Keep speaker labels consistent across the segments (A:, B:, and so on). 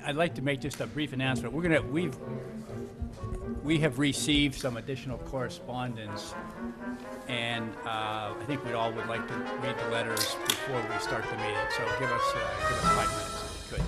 A: I'd like to make just a brief announcement. We have received some additional correspondence, and I think we all would like to read the letters before we start the meeting. So give us 5 minutes if you could.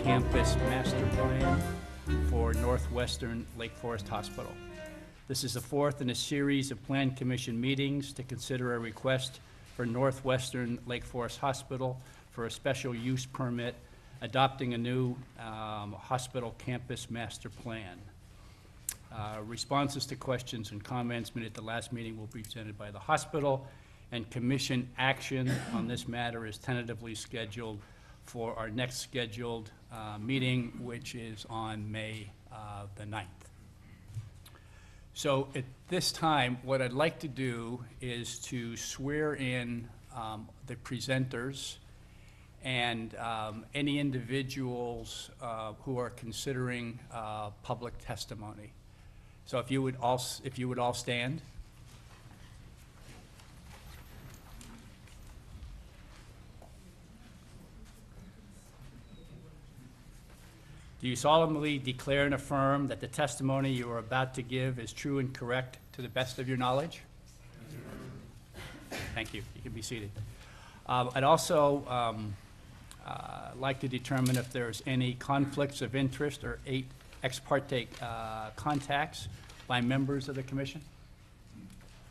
A: Campus Master Plan for Northwestern Lake Forest Hospital. This is the fourth in a series of Plan Commission meetings to consider a request for Northwestern Lake Forest Hospital for a special use permit adopting a new hospital campus master plan. Responses to questions and comments made at the last meeting will be presented by the hospital, and commission action on this matter is tentatively scheduled for our next scheduled meeting, which is on May the 9th. So at this time, what I'd like to do is to swear in the presenters and any individuals who are considering public testimony. So if you would all stand. Do you solemnly declare and affirm that the testimony you are about to give is true and correct to the best of your knowledge? Thank you. You can be seated. I'd also like to determine if there's any conflicts of interest or ex parte contacts by members of the commission.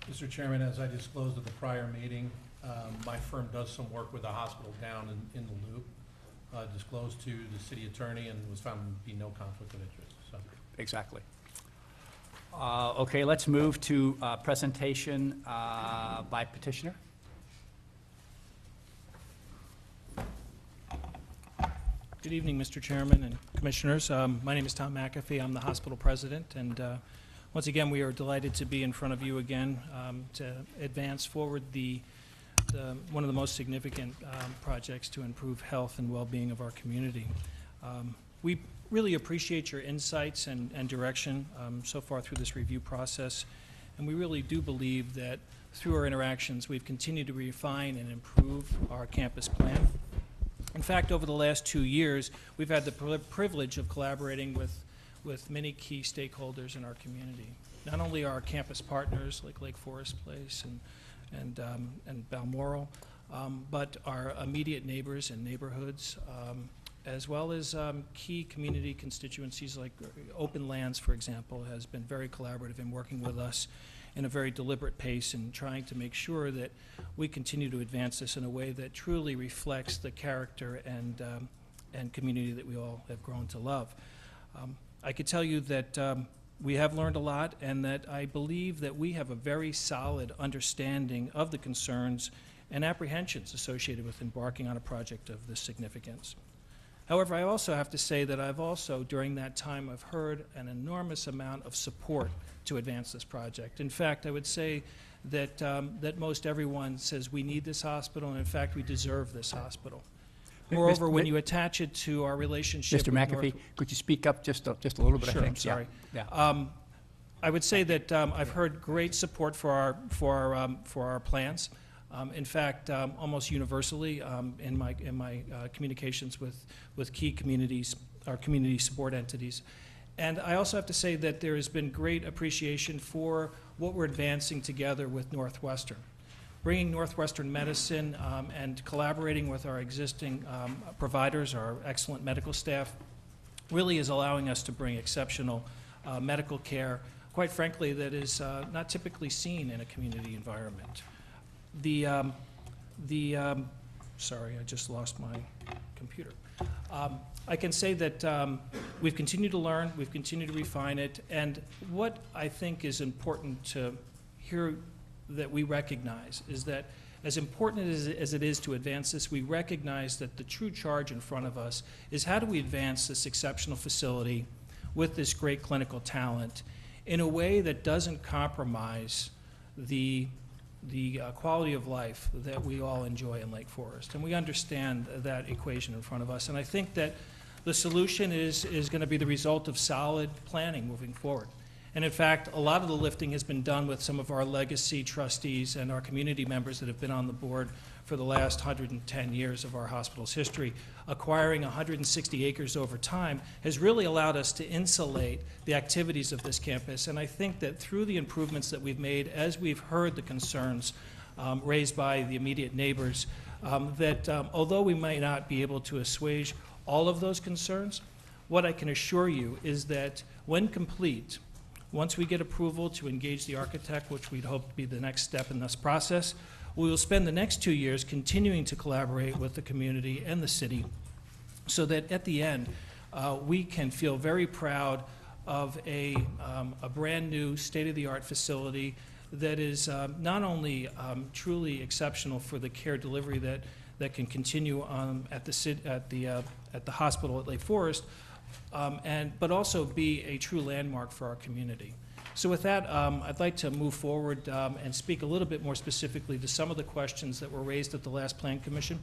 B: Mr. Chairman, as I disclosed at the prior meeting, my firm does some work with the hospital down in the Loop. Disclosed to the city attorney and was found to be no conflict of interest. So.
A: Exactly. Okay, let's move to presentation by petitioner.
C: Good evening, Mr. Chairman and Commissioners. My name is Tom McAfee. I'm the hospital president, and once again, we are delighted to be in front of you again to advance forward one of the most significant projects to improve health and well-being of our community. We really appreciate your insights and direction so far through this review process, and we really do believe that through our interactions, we've continued to refine and improve our campus plan. In fact, over the last 2 years, we've had the privilege of collaborating with many key stakeholders in our community. Not only our campus partners like Lake Forest Place and Balmoral, but our immediate neighbors and neighborhoods, as well as key community constituencies like Open Lands, for example, has been very collaborative in working with us in a very deliberate pace and trying to make sure that we continue to advance this in a way that truly reflects the character and community that we all have grown to love. I could tell you that we have learned a lot, and that I believe that we have a very solid understanding of the concerns and apprehensions associated with embarking on a project of this significance. However, I also have to say that I've also, during that time, I've heard an enormous amount of support to advance this project. In fact, I would say that, that most everyone says we need this hospital, and in fact, we deserve this hospital. Moreover, when you attach it to our relationship
A: Mr. McAfee, could you speak up just a little bit?
C: Sure,
A: I think.
C: I'm sorry.
A: Yeah.
C: I would say that I've heard great support for our plans. In fact, almost universally in my communications with key communities, our community support entities. And I also have to say that there has been great appreciation for what we're advancing together with Northwestern. Bringing Northwestern medicine and collaborating with our existing providers, our excellent medical staff, really is allowing us to bring exceptional medical care, quite frankly, that is not typically seen in a community environment. Sorry, I just lost my computer. I can say that we've continued to learn, we've continued to refine it, and what I think is important to hear that we recognize is that as important as it is to advance this, we recognize that the true charge in front of us is how do we advance this exceptional facility with this great clinical talent in a way that doesn't compromise the quality of life that we all enjoy in Lake Forest. And we understand that equation in front of us. And I think that the solution is going to be the result of solid planning moving forward. And in fact, a lot of the lifting has been done with some of our legacy trustees and our community members that have been on the board for the last 110 years of our hospital's history. Acquiring 160 acres over time has really allowed us to insulate the activities of this campus. And I think that through the improvements that we've made, as we've heard the concerns raised by the immediate neighbors, that although we might not be able to assuage all of those concerns, what I can assure you is that when complete, once we get approval to engage the architect, which we'd hope to be the next step in this process, we will spend the next 2 years continuing to collaborate with the community and the city so that at the end, we can feel very proud of a brand new state-of-the-art facility that is not only truly exceptional for the care delivery that that can continue at the hospital at Lake Forest, but also be a true landmark for our community. So with that, I'd like to move forward and speak a little bit more specifically to some of the questions that were raised at the last Plan Commission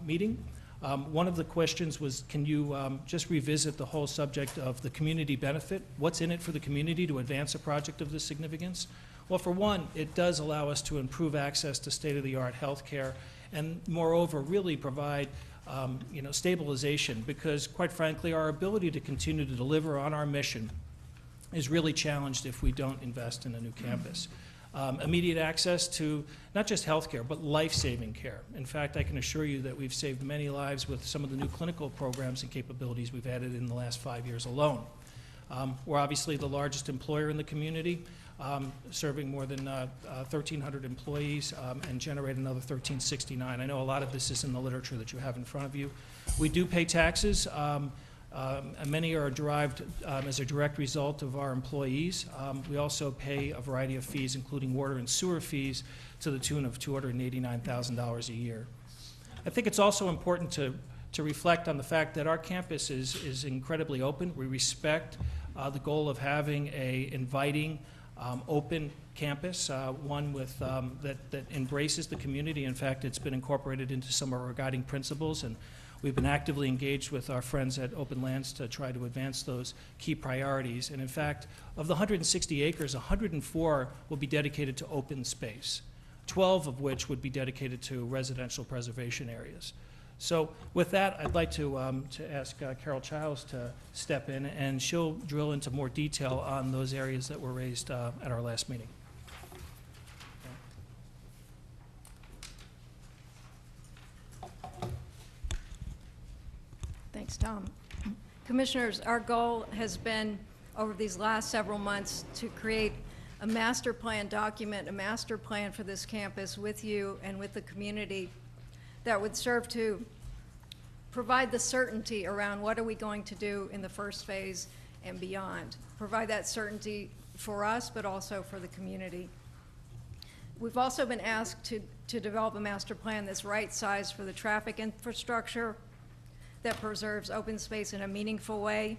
C: meeting. One of the questions was, can you just revisit the whole subject of the community benefit? What's in it for the community to advance a project of this significance? Well, for one, it does allow us to improve access to state-of-the-art health care and, moreover, really provide stabilization, because, quite frankly, our ability to continue to deliver on our mission is really challenged if we don't invest in a new campus. Immediate access to not just health care, but life-saving care. In fact, I can assure you that we've saved many lives with some of the new clinical programs and capabilities we've added in the last 5 years alone. We're obviously the largest employer in the community, serving more than 1,300 employees and generate another 1,369. I know a lot of this is in the literature that you have in front of you. We do pay taxes. And many are derived as a direct result of our employees. We also pay a variety of fees, including water and sewer fees, to the tune of $289,000 a year. I think it's also important to reflect on the fact that our campus is incredibly open. We respect the goal of having an inviting, open campus, one with, that embraces the community. In fact, it's been incorporated into some of our guiding principles, and we've been actively engaged with our friends at Open Lands to try to advance those key priorities. And in fact, of the 160 acres, 104 will be dedicated to open space, 12 of which would be dedicated to residential preservation areas. So with that, I'd like to ask Carol Chiles to step in, and she'll drill into more detail on those areas that were raised at our last meeting.
D: Thanks, Tom. Commissioners, our goal has been, over these last several months, to create a master plan document, a master plan for this campus with you and with the community that would serve to provide the certainty around what are we going to do in the first phase and beyond. Provide that certainty for us, but also for the community. We've also been asked to develop a master plan that's right-sized for the traffic infrastructure, that preserves open space in a meaningful way,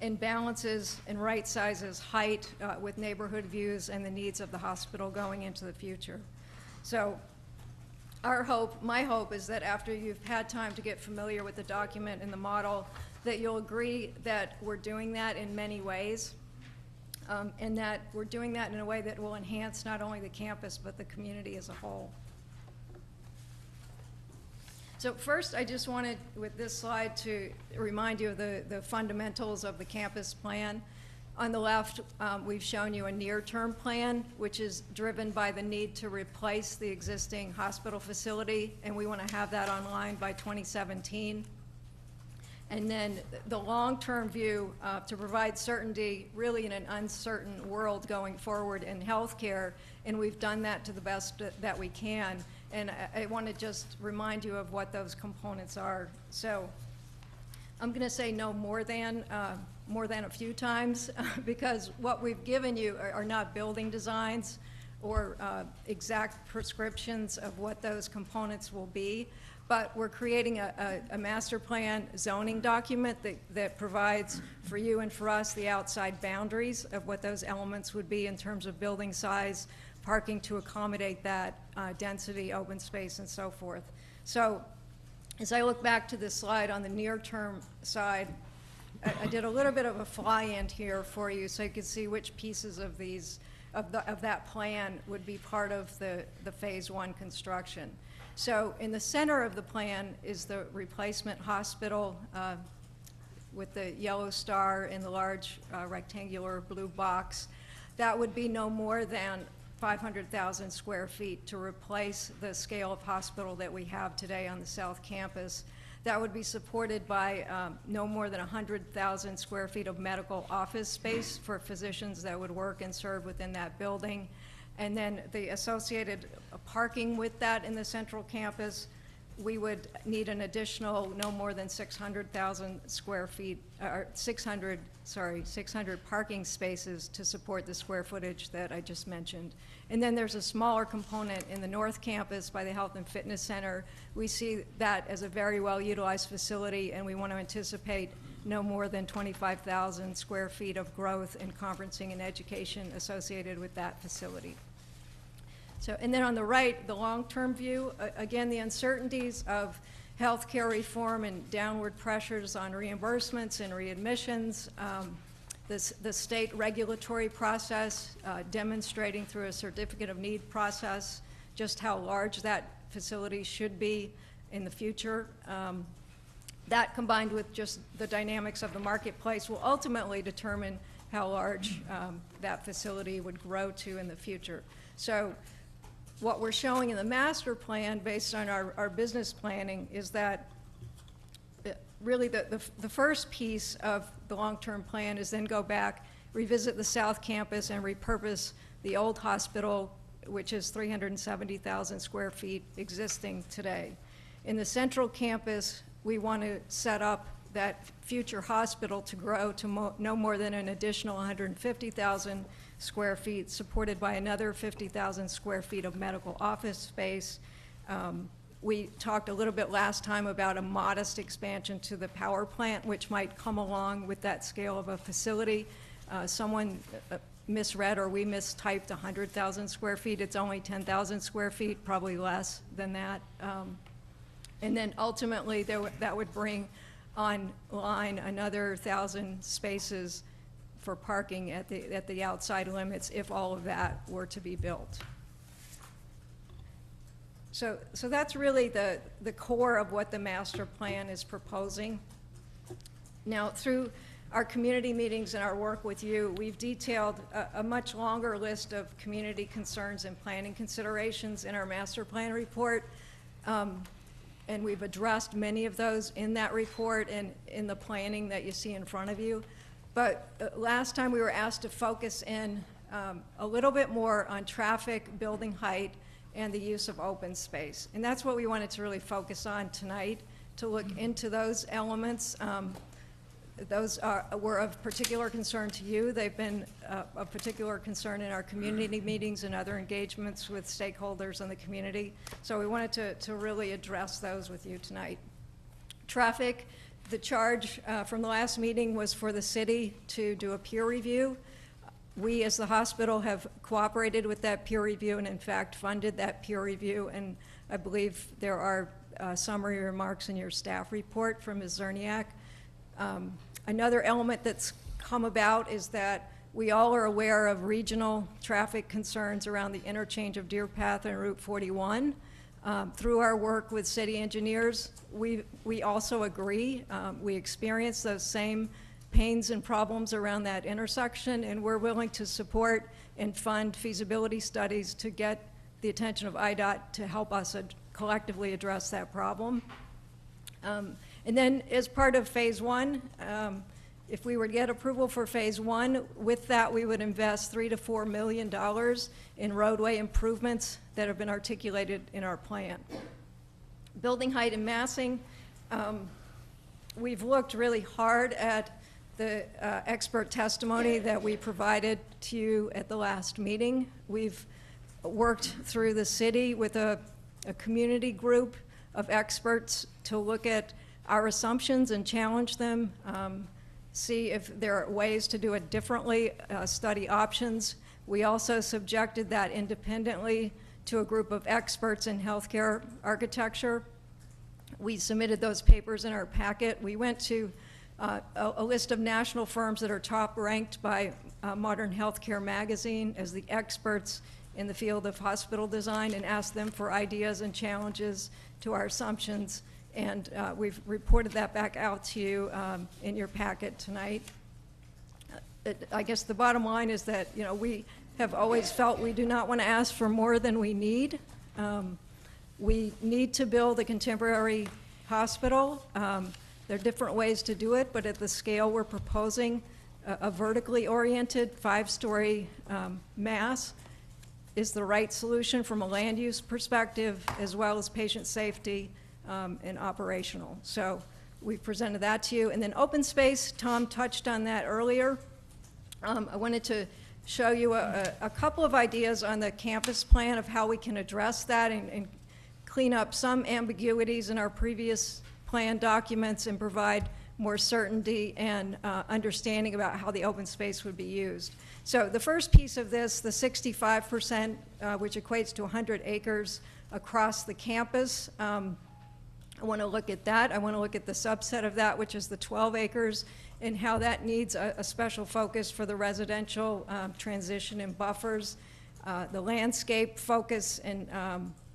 D: and balances and right sizes height with neighborhood views and the needs of the hospital going into the future. So my hope is that after you've had time to get familiar with the document and the model, that you'll agree that we're doing that in many ways, and that we're doing that in a way that will enhance not only the campus, but the community as a whole. So first, I just wanted, with this slide, to remind you of the fundamentals of the campus plan. On the left, we've shown you a near-term plan, which is driven by the need to replace the existing hospital facility, and we want to have that online by 2017. And then the long-term view to provide certainty really in an uncertain world going forward in healthcare, and we've done that to the best that we can. And I want to just remind you of what those components are. So I'm going to say no more than a few times because what we've given you are not building designs or exact prescriptions of what those components will be, but we're creating a master plan zoning document that provides for you and for us the outside boundaries of what those elements would be in terms of building size, parking to accommodate that, density, open space, and so forth. So as I look back to this slide on the near-term side, I did a little bit of a fly-in here for you so you can see which pieces of that plan would be part of the phase one construction. So in the center of the plan is the replacement hospital with the yellow star in the large rectangular blue box. That would be no more than 500,000 square feet to replace the scale of hospital that we have today on the South Campus. That would be supported by no more than 100,000 square feet of medical office space for physicians that would work and serve within that building. And then the associated parking with that in the central campus we would need an additional no more than 600,000 square feet, or 600 parking spaces to support the square footage that I just mentioned. And then there's a smaller component in the North Campus by the Health and Fitness Center. We see that as a very well-utilized facility, and we want to anticipate no more than 25,000 square feet of growth in conferencing and education associated with that facility. So, and then on the right, the long-term view, again, the uncertainties of healthcare reform and downward pressures on reimbursements and readmissions, the state regulatory process demonstrating through a certificate of need process just how large that facility should be in the future. That combined with just the dynamics of the marketplace will ultimately determine how large that facility would grow to in the future. So what we're showing in the master plan based on our business planning is that really the first piece of the long-term plan is then go back, revisit the South Campus and repurpose the old hospital, which is 370,000 square feet existing today. In the Central Campus, we want to set up that future hospital to grow to no more than an additional 150,000 square feet, supported by another 50,000 square feet of medical office space. We talked a little bit last time about a modest expansion to the power plant, which might come along with that scale of a facility. Someone misread or we mistyped 100,000 square feet. It's only 10,000 square feet, probably less than that. And then ultimately, that would bring online another 1,000 spaces for parking at the outside limits if all of that were to be built. So that's really the core of what the master plan is proposing. Now, through our community meetings and our work with you, we've detailed a much longer list of community concerns and planning considerations in our master plan report. And we've addressed many of those in that report and in the planning that you see in front of you. But last time we were asked to focus in a little bit more on traffic, building height, and the use of open space. And that's what we wanted to really focus on tonight, to look into those elements. Those were of particular concern to you. They've been of particular concern in our community meetings and other engagements with stakeholders in the community. So we wanted to really address those with you tonight. Traffic, the charge from the last meeting was for the city to do a peer review. We, as the hospital, have cooperated with that peer review and, in fact, funded that peer review. And I believe there are summary remarks in your staff report from Ms. Zerniak. Another element that's come about is that we all are aware of regional traffic concerns around the interchange of Deer Path and Route 41. Through our work with city engineers, we also agree. We experience those same pains and problems around that intersection, and we're willing to support and fund feasibility studies to get the attention of IDOT to help us collectively address that problem. And then as part of phase one, if we were to get approval for phase one, with that we would invest $3 to $4 million in roadway improvements that have been articulated in our plan. Building height and massing, we've looked really hard at the expert testimony that we provided to you at the last meeting. We've worked through the city with a community group of experts to look at our assumptions and challenge them, see if there are ways to do it differently, study options. We also subjected that independently to a group of experts in healthcare architecture. We submitted those papers in our packet. We went to a list of national firms that are top ranked by Modern Healthcare magazine as the experts in the field of hospital design and asked them for ideas and challenges to our assumptions. And we've reported that back out to you in your packet tonight. I guess the bottom line is that, you know, we have always felt we do not want to ask for more than we need. We need to build a contemporary hospital. There are different ways to do it, but at the scale we're proposing, a vertically oriented 5-story mass is the right solution from a land use perspective, as well as patient safety, and operational. So we've presented that to you. And then open space, Tom touched on that earlier. I wanted to show you a couple of ideas on the campus plan of how we can address that and clean up some ambiguities in our previous plan documents and provide more certainty and understanding about how the open space would be used. So the first piece of this, the 65%, which equates to 100 acres across the campus, I want to look at that. I want to look at the subset of that, which is the 12 acres, and how that needs a special focus for the residential transition and buffers, the landscape focus and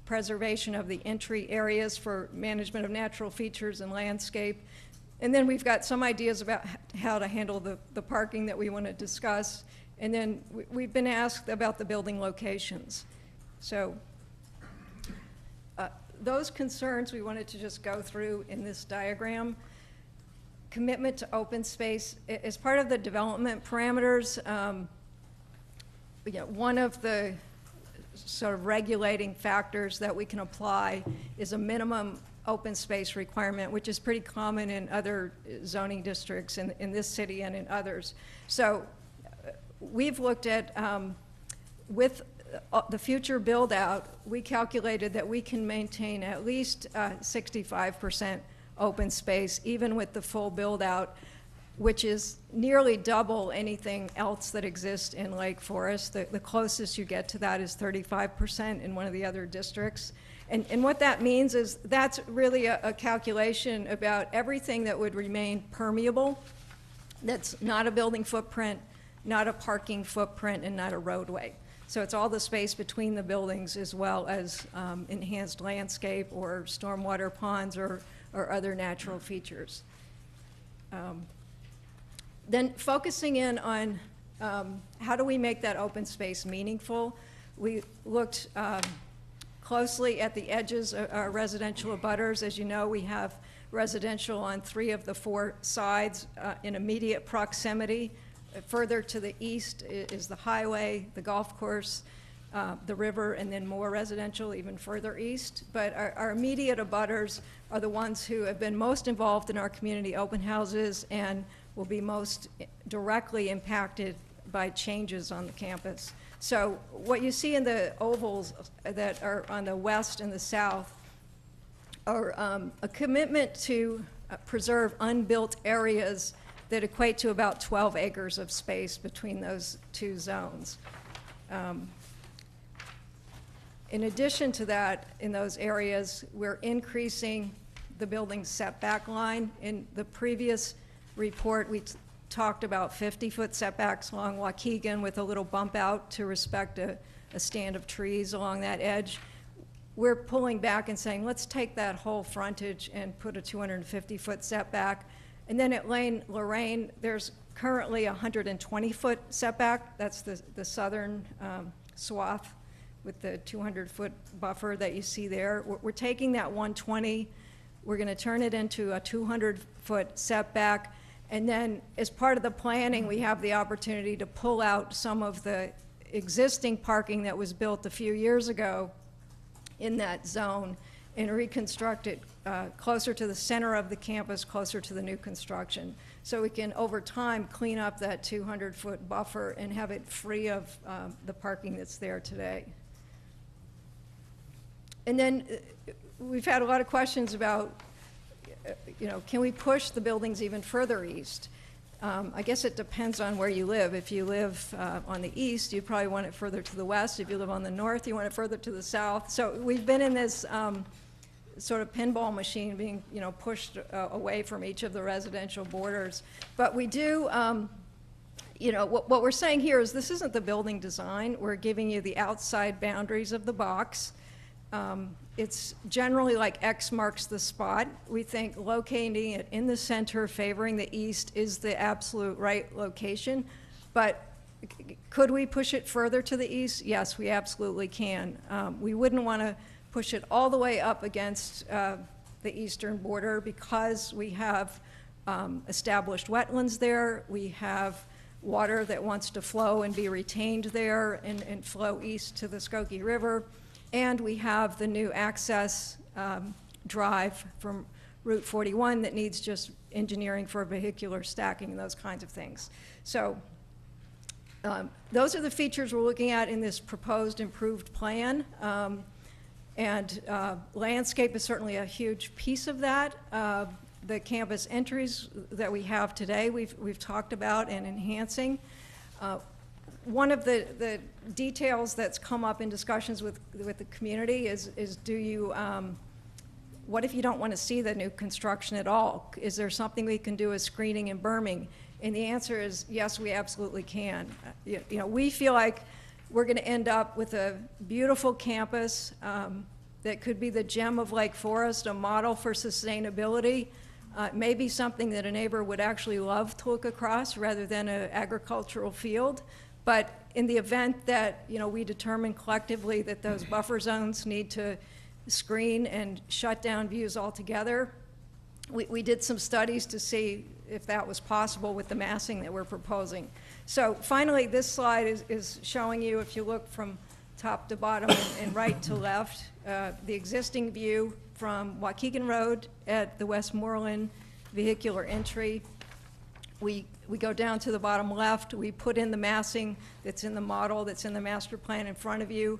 D: preservation of the entry areas for management of natural features and landscape. And then we've got some ideas about how to handle the parking that we want to discuss. And then we've been asked about the building locations. So those concerns we wanted to just go through in this diagram. Commitment to open space. As part of the development parameters, one of the sort of regulating factors that we can apply is a minimum open space requirement, which is pretty common in other zoning districts in this city and in others. So we've looked at, with the future build out, we calculated that we can maintain at least 65% open space, even with the full build out, which is nearly double anything else that exists in Lake Forest. The closest you get to that is 35% in one of the other districts. And what that means is that's really a calculation about everything that would remain permeable, that's not a building footprint, not a parking footprint, and not a roadway. So it's all the space between the buildings as well as enhanced landscape or stormwater ponds or other natural features. Then focusing in on how do we make that open space meaningful, we looked closely at the edges of our residential abutters. As you know, we have residential on 3 of the 4 sides in immediate proximity. Further to the east is the highway, the golf course, the river, and then more residential even further east. But our immediate abutters are the ones who have been most involved in our community open houses and will be most directly impacted by changes on the campus. So what you see in the ovals that are on the west and the south are a commitment to preserve unbuilt areas that equate to about 12 acres of space between those 2 zones. In addition to that, in those areas, we're increasing the building setback line. In the previous report, we talked about 50-foot setbacks along Waukegan with a little bump out to respect a stand of trees along that edge. We're pulling back and saying, let's take that whole frontage and put a 250-foot setback. And then at Lane Lorraine, there's currently a 120-foot setback. That's the southern swath with the 200-foot buffer that you see there. We're taking that 120, we're going to turn it into a 200-foot setback, and then as part of the planning, we have the opportunity to pull out some of the existing parking that was built a few years ago in that zone and reconstruct it closer to the center of the campus, closer to the new construction. So we can, over time, clean up that 200-foot buffer and have it free of the parking that's there today. And then we've had a lot of questions about, can we push the buildings even further east? I guess it depends on where you live. If you live on the east, you probably want it further to the west. If you live on the north, you want it further to the south. So we've been in this sort of pinball machine being, pushed away from each of the residential borders. But we do, what we're saying here is this isn't the building design. We're giving you the outside boundaries of the box. It's generally like X marks the spot. We think locating it in the center, favoring the east, is the absolute right location. But could we push it further to the east? Yes, we absolutely can. We wouldn't want to push it all the way up against the eastern border because we have established wetlands there. We have water that wants to flow and be retained there and flow east to the Skokie River. And we have the new access drive from Route 41 that needs just engineering for vehicular stacking and those kinds of things. So those are the features we're looking at in this proposed improved plan. Landscape is certainly a huge piece of that. The campus entries that we have today, we've talked about and enhancing. One of the details that's come up in discussions with the community is do you, what if you don't want to see the new construction at all? Is there something we can do as screening and berming? And the answer is yes, we absolutely can. You know, we feel like we're going to end up with a beautiful campus that could be the gem of Lake Forest, a model for sustainability. Maybe something that a neighbor would actually love to look across rather than an agricultural field. But in the event that, you know, we determine collectively that those buffer zones need to screen and shut down views altogether, we did some studies to see if that was possible with the massing that we're proposing. So finally, this slide is showing you, if you look from top to bottom and right to left, the existing view from Waukegan Road at the Westmoreland vehicular entry. We go down to the bottom left. We put in the massing that's in the model, that's in the master plan in front of you,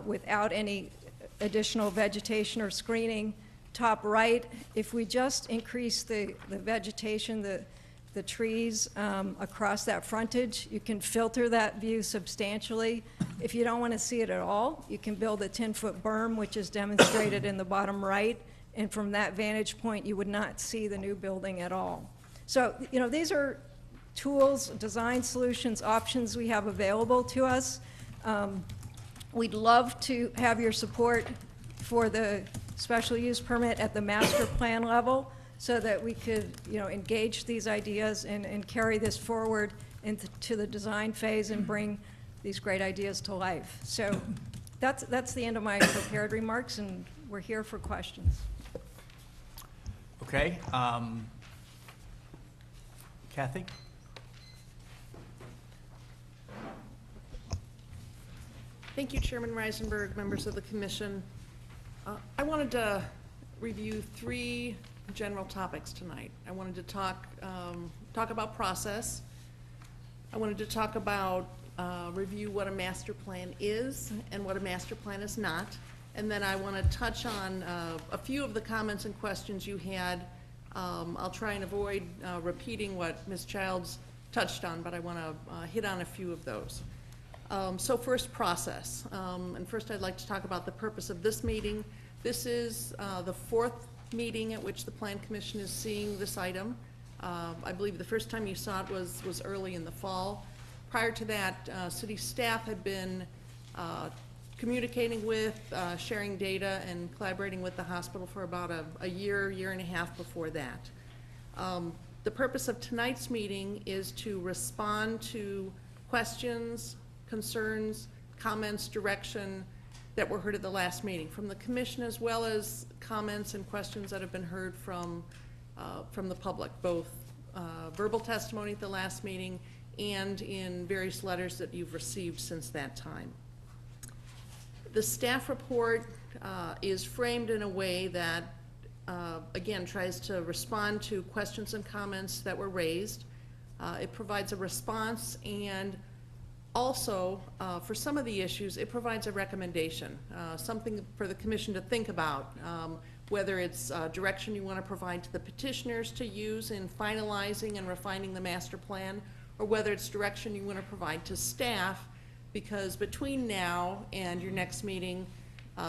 D: without any additional vegetation or screening. Top right, if we just increase the vegetation, the trees across that frontage, you can filter that view substantially. If you don't want to see it at all, you can build a 10-foot berm, which is demonstrated in the bottom right, and from that vantage point, you would not see the new building at all. So, you know, these are tools, design solutions, options we have available to us. We'd love to have your support for the special use permit at the master plan level so that we could, you know, engage these ideas and carry this forward into the design phase and bring these great ideas to life. So that's the end of my prepared remarks, and we're here for questions.
A: Okay. Kathy?
E: Thank you, Chairman Reisenberg, members of the commission. I wanted to review 3 general topics tonight. I wanted to talk about process. I wanted to talk about review what a master plan is and what a master plan is not. And then I want to touch on a few of the comments and questions you had. I'll try and avoid repeating what Ms. Chiles touched on, but I want to hit on a few of those. So first, process. And first I'd like to talk about the purpose of this meeting. This is the 4th meeting at which the Plan Commission is seeing this item. I believe the first time you saw it was early in the fall. Prior to that, city staff had been communicating with, sharing data, and collaborating with the hospital for about a year and a half before that. The purpose of tonight's meeting is to respond to questions, concerns, comments, direction that were heard at the last meeting from the commission, as well as comments and questions that have been heard from the public, both verbal testimony at the last meeting and in various letters that you've received since that time. The staff report is framed in a way that, again, tries to respond to questions and comments that were raised. It provides a response, and also, for some of the issues, it provides a recommendation, something for the commission to think about, whether it's direction you want to provide to the petitioners to use in finalizing and refining the master plan, or whether it's direction you want to provide to staff, because between now and your next meeting,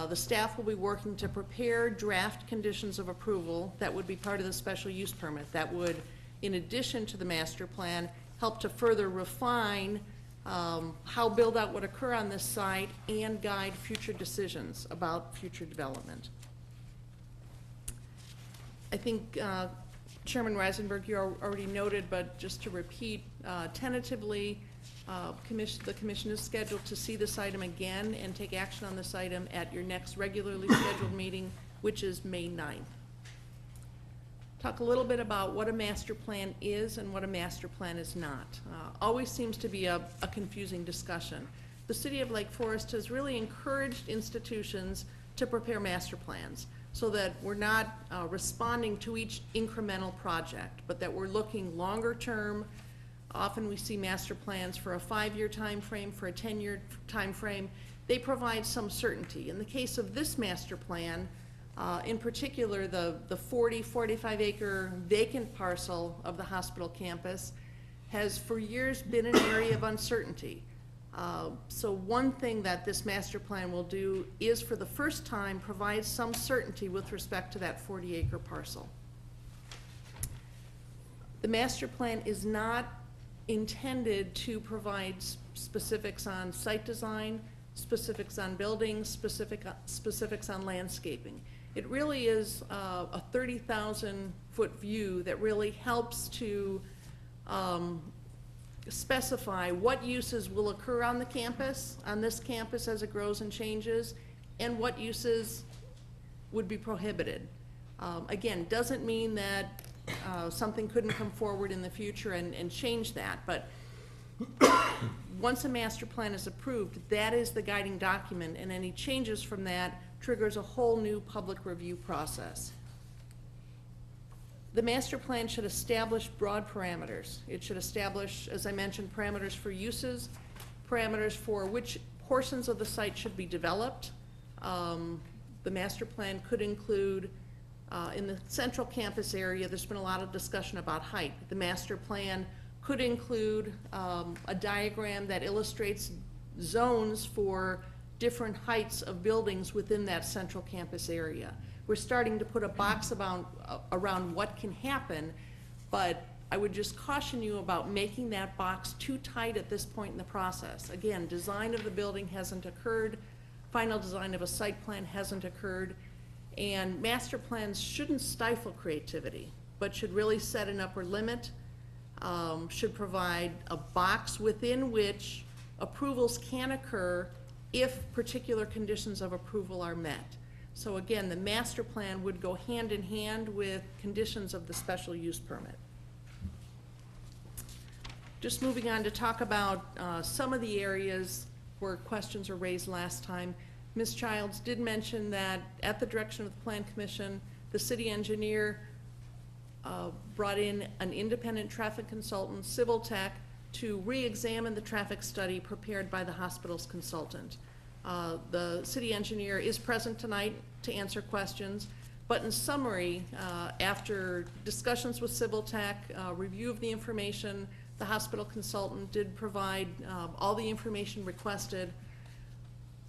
E: the staff will be working to prepare draft conditions of approval that would be part of the special use permit, that would, in addition to the master plan, help to further refine how build-out would occur on this site and guide future decisions about future development. I think Chairman Reisenberg, you already noted, but just to repeat, tentatively, the commission is scheduled to see this item again and take action on this item at your next regularly scheduled meeting, which is May 9th. Talk a little bit about what a master plan is and what a master plan is not. Always seems to be a confusing discussion. The City of Lake Forest has really encouraged institutions to prepare master plans. so that we're not responding to each incremental project, but that we're looking longer term. Often we see master plans for a 5-year time frame, for a 10-year time frame. They provide some certainty. In the case of this master plan, in particular, the 45 acre vacant parcel of the hospital campus has for years been an area of uncertainty. So one thing that this master plan will do is, for the first time, provide some certainty with respect to that 40 acre parcel. The master plan is not intended to provide specifics on site design, specifics on buildings, specifics on landscaping. It really is a 30,000-foot view that really helps to specify what uses will occur on the campus, on this campus as it grows and changes, and what uses would be prohibited. Again, doesn't mean that something couldn't come forward in the future and change that, but once a master plan is approved, that is the guiding document, and any changes from that triggers a whole new public review process. The master plan should establish broad parameters. It should establish, as I mentioned, parameters for uses, parameters for which portions of the site should be developed. The master plan could include, in the central campus area, there's been a lot of discussion about height. The master plan could include a diagram that illustrates zones for different heights of buildings within that central campus area. We're starting to put a box around what can happen, but I would just caution you about making that box too tight at this point in the process. Again, design of the building hasn't occurred, final design of a site plan hasn't occurred, and master plans shouldn't stifle creativity, but should really set an upper limit, should provide a box within which approvals can occur if particular conditions of approval are met. So again, the master plan would go hand in hand with conditions of the special use permit. Just moving on to talk about some of the areas where questions were raised last time. Ms. Childs did mention that at the direction of the Plan Commission, the city engineer brought in an independent traffic consultant, Civil Tech, to re-examine the traffic study prepared by the hospital's consultant. The city engineer is present tonight to answer questions, but in summary, after discussions with Civil Tech, review of the information, the hospital consultant did provide all the information requested.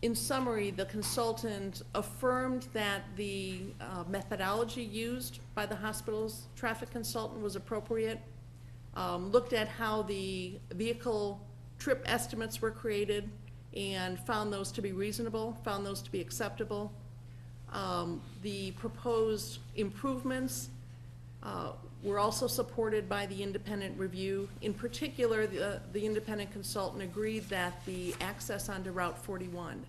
E: In summary, the consultant affirmed that the methodology used by the hospital's traffic consultant was appropriate, looked at how the vehicle trip estimates were created, and found those to be reasonable, found those to be acceptable. The proposed improvements were also supported by the independent review. In particular, the independent consultant agreed that the access onto Route 41,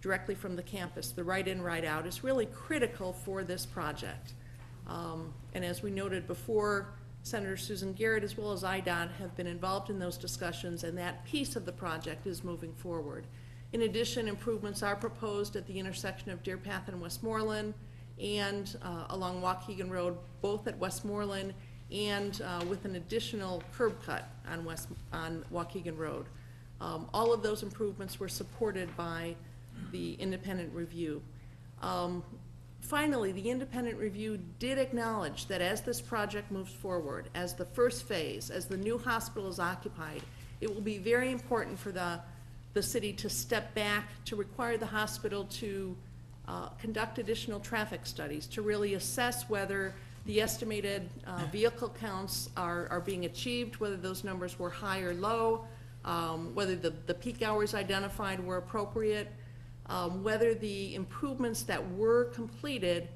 E: directly from the campus, the right in, right out, is really critical for this project. And as we noted before, Senator Susan Garrett as well as IDOT have been involved in those discussions, and that piece of the project is moving forward. In addition, improvements are proposed at the intersection of Deer Path and Westmoreland, and along Waukegan Road, both at Westmoreland and with an additional curb cut on Waukegan Road. All of those improvements were supported by the independent review. Finally, the independent review did acknowledge that as this project moves forward, as the first phase, as the new hospital is occupied, it will be very important for the city to step back, to require the hospital to conduct additional traffic studies, to really assess whether the estimated vehicle counts are being achieved, whether those numbers were high or low, whether the peak hours identified were appropriate, whether the improvements that were completed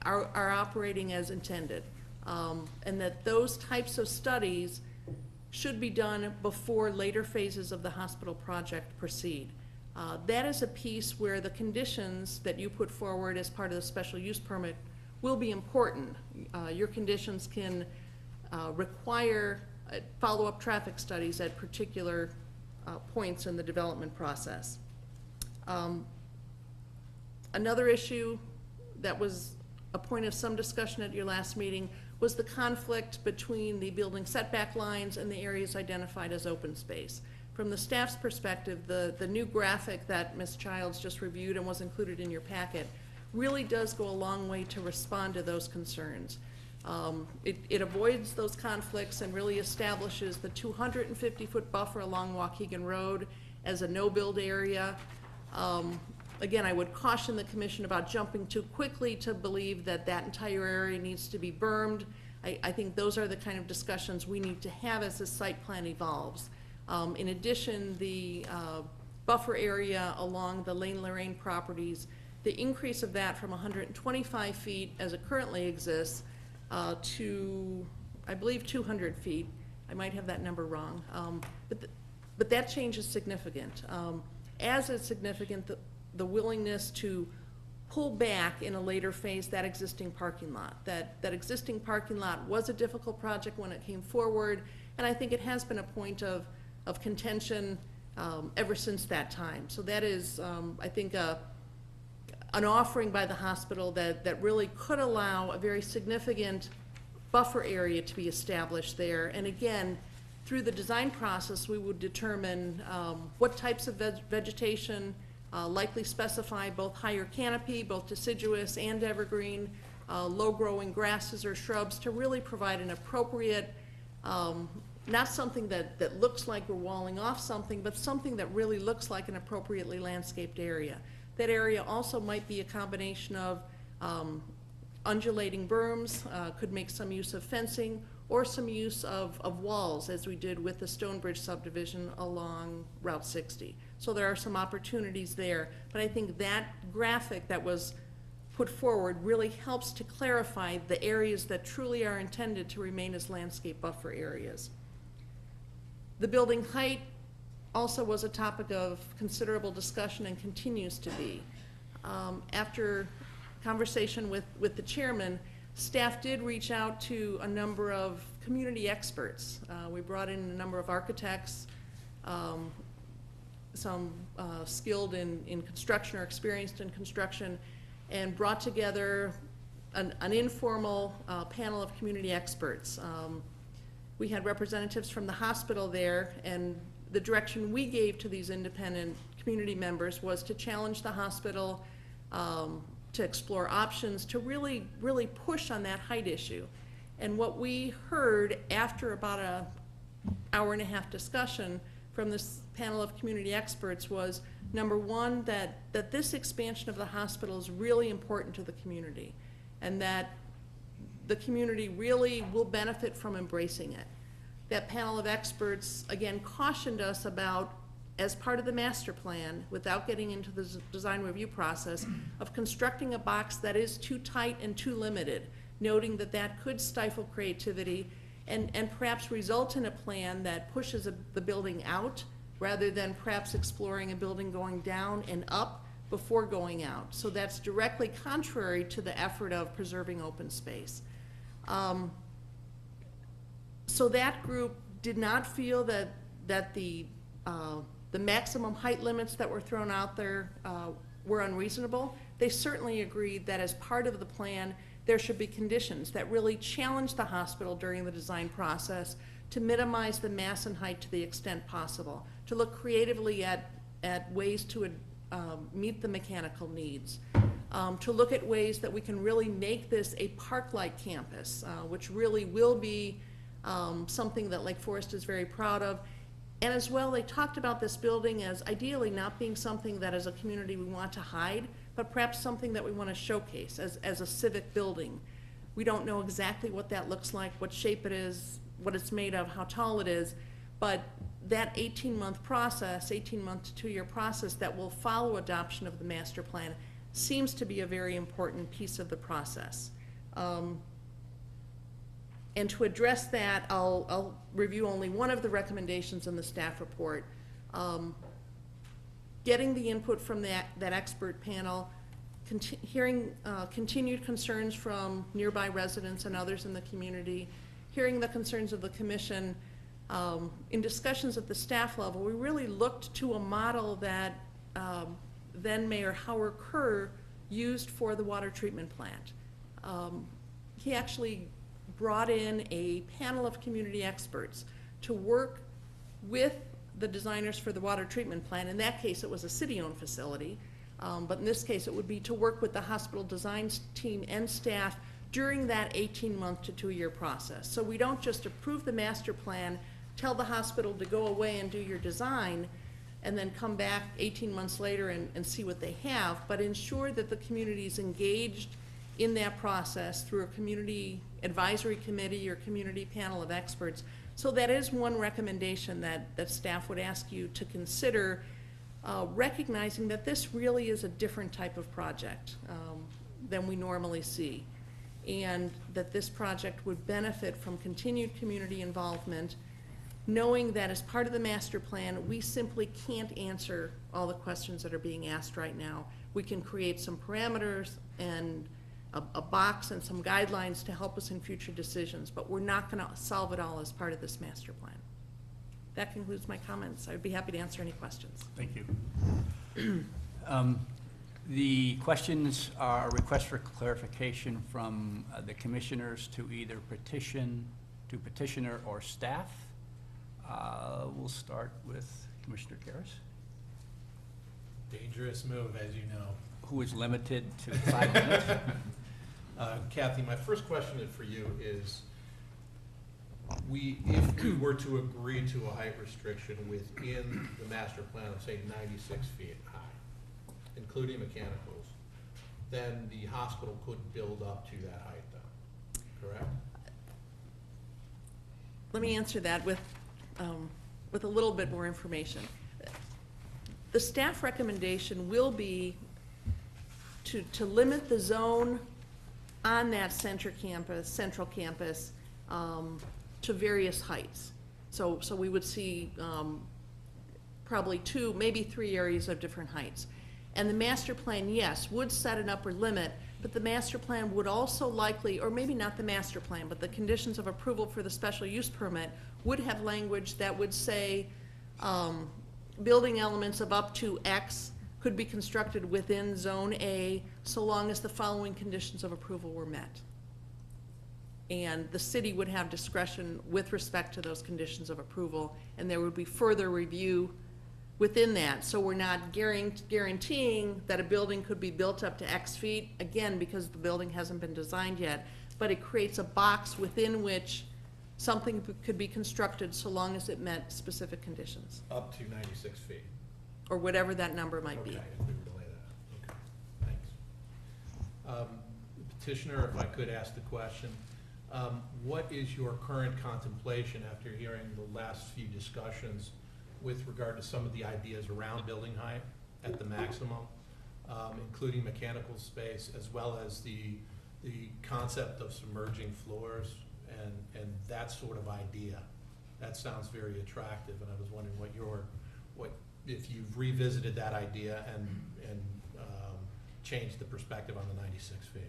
E: are operating as intended, and that those types of studies should be done before later phases of the hospital project proceed. That is a piece where the conditions that you put forward as part of the special use permit will be important. Your conditions can require follow-up traffic studies at particular points in the development process. Another issue that was a point of some discussion at your last meeting was the conflict between the building setback lines and the areas identified as open space. From the staff's perspective, the new graphic that Ms. Chiles just reviewed and was included in your packet really does go a long way to respond to those concerns. It avoids those conflicts and really establishes the 250-foot buffer along Waukegan Road as a no-build area. Again, I would caution the commission about jumping too quickly to believe that that entire area needs to be bermed. I think those are the kind of discussions we need to have as the site plan evolves. In addition, the buffer area along the Lane Lorraine properties, the increase of that from 125 feet as it currently exists to, I believe, 200 feet. I might have that number wrong. But that change is significant. As is significant, the willingness to pull back in a later phase that existing parking lot. That existing parking lot was a difficult project when it came forward, and I think it has been a point of contention ever since that time. So that is, I think, an offering by the hospital that really could allow a very significant buffer area to be established there. And again, through the design process, we would determine what types of vegetation, likely specify both higher canopy, both deciduous and evergreen, low-growing grasses or shrubs to really provide an appropriate, not something that looks like we're walling off something, but something that really looks like an appropriately landscaped area. That area also might be a combination of undulating berms, could make some use of fencing, or some use of walls, as we did with the Stonebridge subdivision along Route 60. So there are some opportunities there, but I think that graphic that was put forward really helps to clarify the areas that truly are intended to remain as landscape buffer areas. The building height also was a topic of considerable discussion and continues to be. After conversation with the chairman, staff did reach out to a number of community experts. We brought in a number of architects, some skilled in construction or experienced in construction, and brought together an informal panel of community experts. We had representatives from the hospital there, and the direction we gave to these independent community members was to challenge the hospital to explore options to really push on that height issue. And what we heard after about an hour-and-a-half discussion from this panel of community experts was, number one, that this expansion of the hospital is really important to the community, and that the community really will benefit from embracing it. That panel of experts, again, cautioned us about, as part of the master plan, without getting into the design review process, of constructing a box that is too tight and too limited, noting that that could stifle creativity and perhaps result in a plan that pushes the building out rather than perhaps exploring a building going down and up before going out. So that's directly contrary to the effort of preserving open space. So that group did not feel that the maximum height limits that were thrown out there were unreasonable. They certainly agreed that as part of the plan, there should be conditions that really challenge the hospital during the design process to minimize the mass and height to the extent possible, to look creatively at ways to meet the mechanical needs, to look at ways that we can really make this a park-like campus, which really will be something that Lake Forest is very proud of. And as well, they talked about this building as ideally not being something that as a community we want to hide, but perhaps something that we want to showcase as a civic building. We don't know exactly what that looks like, what shape it is, what it's made of, how tall it is, but that 18-month process, 18-month to 2-year process that will follow adoption of the master plan seems to be a very important piece of the process. And to address that, I'll review only one of the recommendations in the staff report. Getting the input from that expert panel, hearing continued concerns from nearby residents and others in the community, hearing the concerns of the commission. In discussions at the staff level, we really looked to a model that then Mayor Howard Kerr used for the water treatment plant. He actually brought in a panel of community experts to work with the designers for the water treatment plant. In that case, it was a city-owned facility, but in this case, it would be to work with the hospital design team and staff during that 18-month to 2-year process. So we don't just approve the master plan, tell the hospital to go away and do your design, and then come back 18 months later and see what they have, but ensure that the community is engaged in that process through a community advisory committee or community panel of experts. So that is one recommendation that staff would ask you to consider, recognizing that this really is a different type of project than we normally see, and that this project would benefit from continued community involvement, knowing that as part of the master plan, we simply can't answer all the questions that are being asked right now. We can create some parameters and a box and some guidelines to help us in future decisions, but we're not going to solve it all as part of this master plan. That concludes my comments. I would be happy to answer any questions.
A: Thank you. The questions are requests for clarification from the commissioners to either petitioner or staff. We'll start with Commissioner Carris,
B: Dangerous move, as you know.
A: who is limited to 5 minutes.
B: Kathy, my first question for you is, if we were to agree to a height restriction within the master plan of, say, 96 feet high, including mechanicals, then the hospital could build up to that height, though, correct?
E: Let me answer that with a little bit more information. The staff recommendation will be to limit the zone on that central campus to various heights. So we would see probably 2, maybe 3 areas of different heights. And the master plan, yes, would set an upper limit, but the master plan would also likely, or maybe not the master plan, but the conditions of approval for the special use permit would have language that would say building elements of up to X could be constructed within Zone A so long as the following conditions of approval were met. And the city would have discretion with respect to those conditions of approval, and there would be further review within that. So we're not guaranteeing that a building could be built up to X feet, again, because the building hasn't been designed yet, but it creates a box within which something could be constructed so long as it met specific conditions,
B: Up to 96 feet.
E: or whatever that number might be.
B: Okay, if we were to lay that. Okay, thanks. Petitioner, if I could ask the question, what is your current contemplation after hearing the last few discussions with regard to some of the ideas around building height at the maximum, including mechanical space, as well as the concept of submerging floors and that sort of idea? That sounds very attractive, and I was wondering what if you've revisited that idea and changed the perspective on the 96 feet.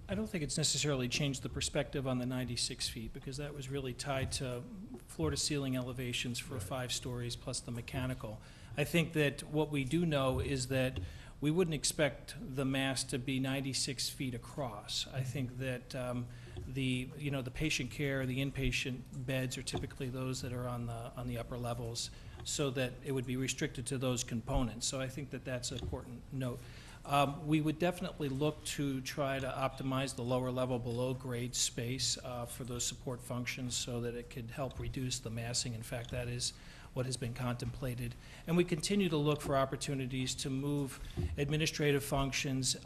C: I don't think it's necessarily changed the perspective on the 96 feet, because that was really tied to floor-to-ceiling elevations for 5 stories plus the mechanical. I think that what we do know is that we wouldn't expect the mast to be 96 feet across. I think that the patient care, the inpatient beds are typically those that are on the upper levels, so that it would be restricted to those components. So I think that that's an important note. We would definitely look to try to optimize the lower level below grade space for those support functions so that it could help reduce the massing. In fact, that is what has been contemplated. And we continue to look for opportunities to move administrative functions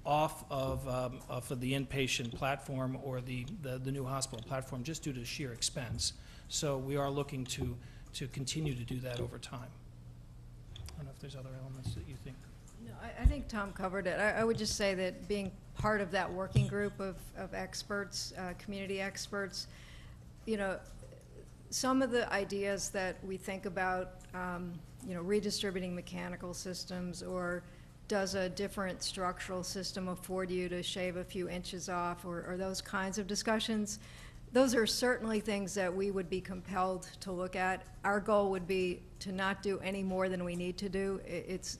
C: off of the inpatient platform or the new hospital platform, just due to sheer expense. So we are looking to continue to do that over time. I don't know if there's other elements that you think.
D: No, I think Tom covered it. I would just say that being part of that working group of experts, community experts, some of the ideas that we think about, redistributing mechanical systems, or does a different structural system afford you to shave a few inches off, or those kinds of discussions, those are certainly things that we would be compelled to look at. Our goal would be to not do any more than we need to do. It's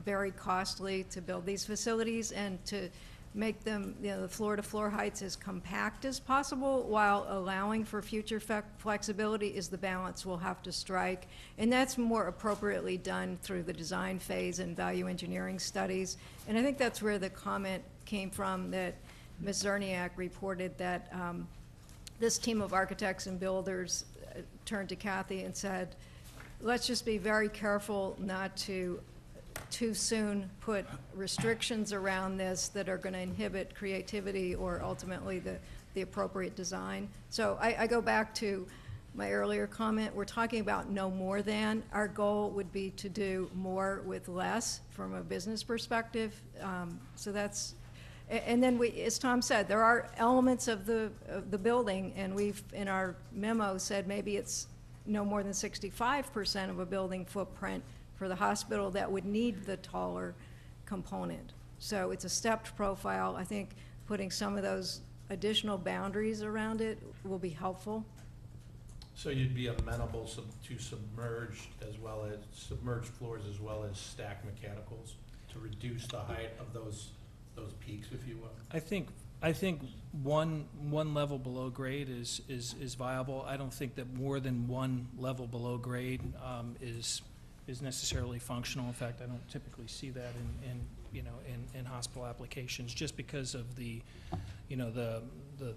D: very costly to build these facilities and to make them, the floor-to-floor heights as compact as possible while allowing for future flexibility is the balance we'll have to strike. And that's more appropriately done through the design phase and value engineering studies. And I think that's where the comment came from that Ms. Zerniak reported that this team of architects and builders turned to Kathy and said, let's just be very careful not to too soon put restrictions around this that are going to inhibit creativity or ultimately the appropriate design. So I go back to my earlier comment. We're talking about no more than. Our goal would be to do more with less from a business perspective. So that's, and then we, as Tom said, there are elements of the building, and we've, in our memo, said maybe it's no more than 65% of a building footprint for the hospital that would need the taller component. So it's a stepped profile. I think putting some of those additional boundaries around it will be helpful.
B: So you'd be amenable to submerged floors as well as stacked mechanicals to reduce the height of those peaks, if you will?
C: I think one level below grade is viable. I don't think that more than one level below grade is necessarily functional. In fact, I don't typically see that in hospital applications, just because of the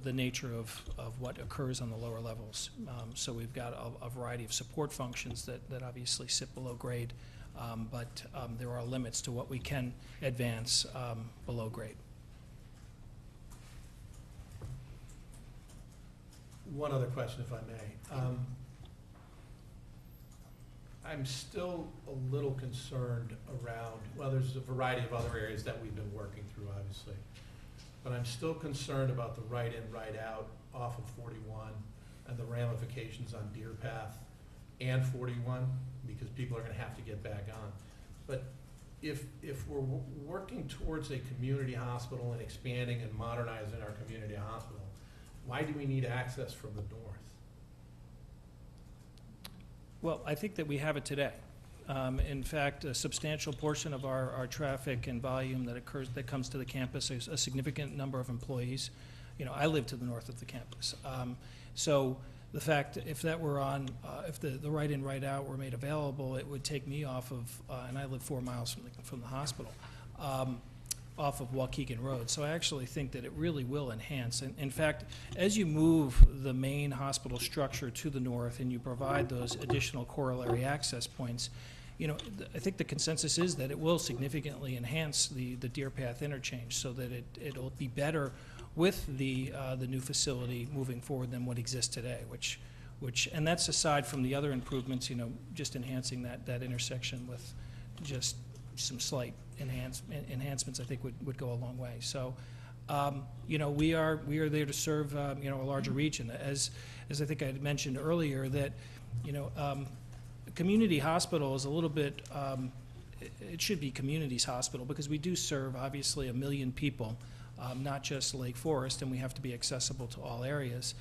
C: nature of what occurs on the lower levels. So we've got a variety of support functions that obviously sit below grade, but there are limits to what we can advance below grade.
B: One other question, if I may. I'm still a little concerned around, well, there's a variety of other areas that we've been working through, obviously. But I'm still concerned about the right in, right out off of 41 and the ramifications on Deer Path and 41, because people are gonna have to get back on. But if we're working towards a community hospital and expanding and modernizing our community hospital, why do we need access from the north?
C: Well, I think that we have it today. In fact, a substantial portion of our traffic and volume that comes to the campus is a significant number of employees. I live to the north of the campus. So the fact, if that were on, if the right in, right out were made available, it would take me off of, and I live 4 miles from the hospital, off of Waukegan Road. So I actually think that it really will enhance. And in fact, as you move the main hospital structure to the north and you provide those additional corollary access points, I think the consensus is that it will significantly enhance the Deer Path interchange so that it'll be better with the new facility moving forward than what exists today, and that's aside from the other improvements, just enhancing that intersection with just some slight enhancements, I think would go a long way. So, we are there to serve, a larger region. As I think I had mentioned earlier, that, community hospital is a little bit, it should be communities hospital, because we do serve, obviously, 1 million people, not just Lake Forest, and we have to be accessible to all areas.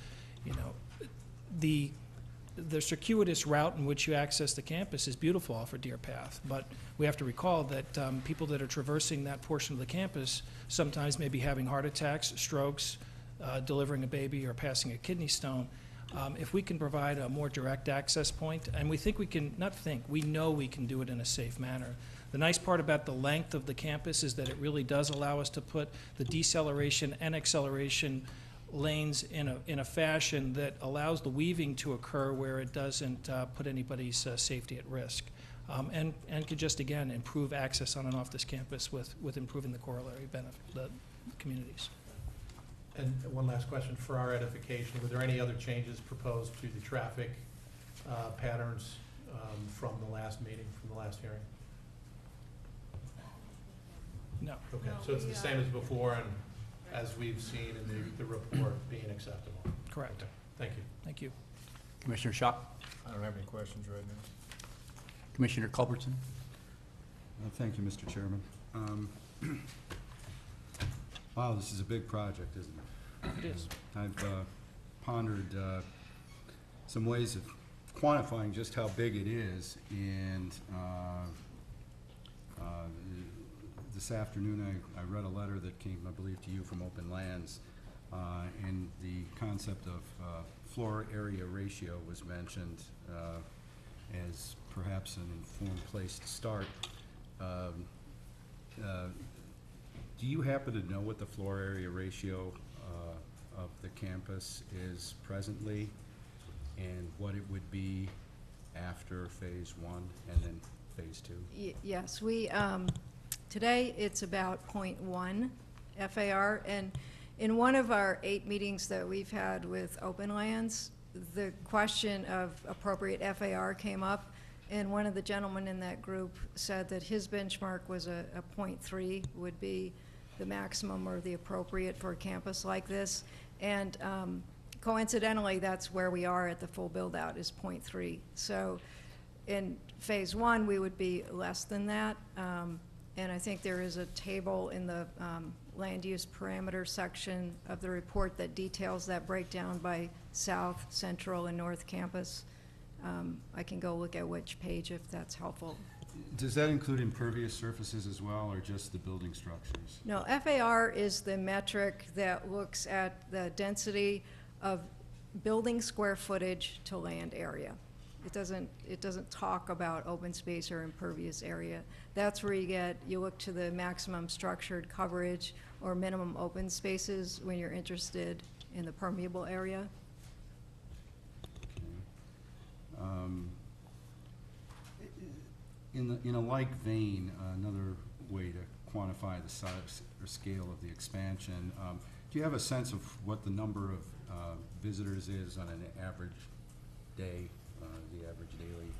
C: The circuitous route in which you access the campus is beautiful off of Deer Path, but we have to recall that people that are traversing that portion of the campus sometimes may be having heart attacks, strokes, delivering a baby, or passing a kidney stone. If we can provide a more direct access point, and we know we can do it in a safe manner. The nice part about the length of the campus is that it really does allow us to put the deceleration and acceleration lanes in a fashion that allows the weaving to occur where it doesn't put anybody's safety at risk, and could just, again, improve access on and off this campus with improving the corollary benefit, the communities.
B: And one last question for our edification. Were there any other changes proposed to the traffic patterns from the last meeting, from the last hearing?
C: No.
B: Okay,
E: No,
B: so it's the
E: we,
B: same as before and as we've seen in the report being acceptable?
C: Correct.
B: Okay, thank you.
C: Thank you.
A: Commissioner Shaw,
F: I don't have any questions right now.
A: Commissioner Culbertson.
G: Thank you, Mr. Chairman. Wow, this is a big project, isn't it?
C: It is.
G: I've pondered some ways of quantifying just how big it is, and this afternoon I read a letter that came, I believe, to you from Open Lands, and the concept of floor area ratio was mentioned as perhaps an informed place to start. Do you happen to know what the floor area ratio of the campus is presently, and what it would be after phase 1 and then phase 2?
D: Yes, today it's about 0.1 FAR, and in one of our 8 meetings that we've had with Open Lands, the question of appropriate FAR came up, and one of the gentlemen in that group said that his benchmark was a 0.3 would be the maximum or the appropriate for a campus like this. And coincidentally, that's where we are at the full build-out, is 0.3. So in phase 1, we would be less than that. And I think there is a table in the land use parameter section of the report that details that breakdown by south, central, and north campus. I can go look at which page if that's helpful.
G: Does that include impervious surfaces as well, or just the building structures?
D: No, FAR is the metric that looks at the density of building square footage to land area. It doesn't talk about open space or impervious area. That's where you look to the maximum structured coverage or minimum open spaces when you're interested in the permeable area.
G: In a like vein, another way to quantify the size or scale of the expansion, do you have a sense of what the number of visitors is on an average day, the average daily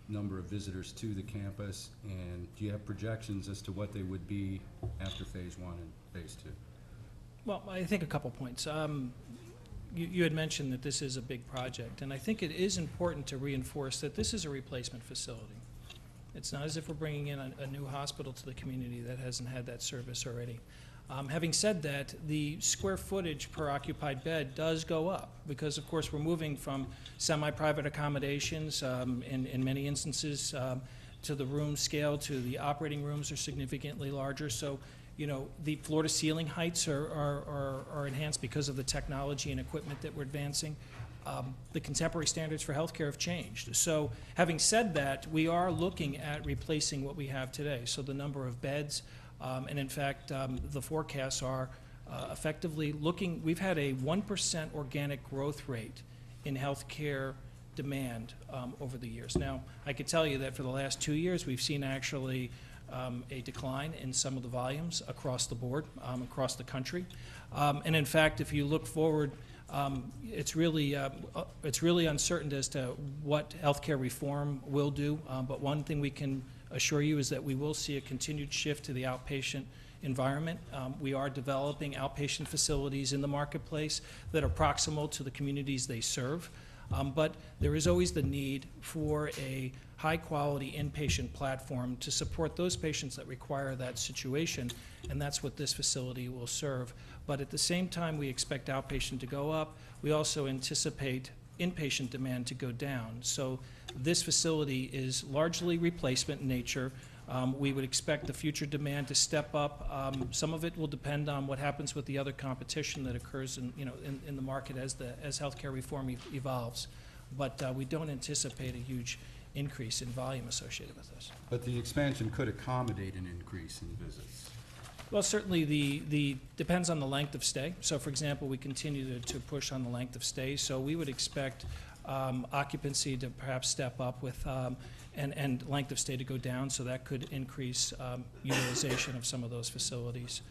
G: number of visitors to the campus? And do you have projections as to what they would be after phase 1 and phase 2?
C: Well, I think a couple points. You had mentioned that this is a big project, and I think it is important to reinforce that this is a replacement facility. It's not as if we're bringing in a new hospital to the community that hasn't had that service already. Having said that, the square footage per occupied bed does go up because, of course, we're moving from semi-private accommodations in many instances to the room scale, to the operating rooms are significantly larger. So, you know, the floor-to-ceiling heights are enhanced because of the technology and equipment that we're advancing. The contemporary standards for healthcare have changed. So having said that, we are looking at replacing what we have today. So the number of beds, and in fact, the forecasts are effectively looking, we've had a 1% organic growth rate in healthcare demand over the years. Now, I could tell you that for the last 2 years, we've seen actually a decline in some of the volumes across the board, across the country. And in fact, if you look forward, it's really uncertain as to what healthcare reform will do. But one thing we can assure you is that we will see a continued shift to the outpatient environment. We are developing outpatient facilities in the marketplace that are proximal to the communities they serve. But there is always the need for a high-quality inpatient platform to support those patients that require that situation, and that's what this facility will serve. But at the same time, we expect outpatient to go up. We also anticipate inpatient demand to go down. So this facility is largely replacement in nature. We would expect the future demand to step up. Some of it will depend on what happens with the other competition that occurs in the market as healthcare reform evolves. But we don't anticipate a huge increase in volume associated with this.
G: But the expansion could accommodate an increase in visits.
C: Well, certainly the depends on the length of stay. So, for example, we continue to push on the length of stay. So we would expect occupancy to perhaps step up with and length of stay to go down. So that could increase utilization of some of those facilities.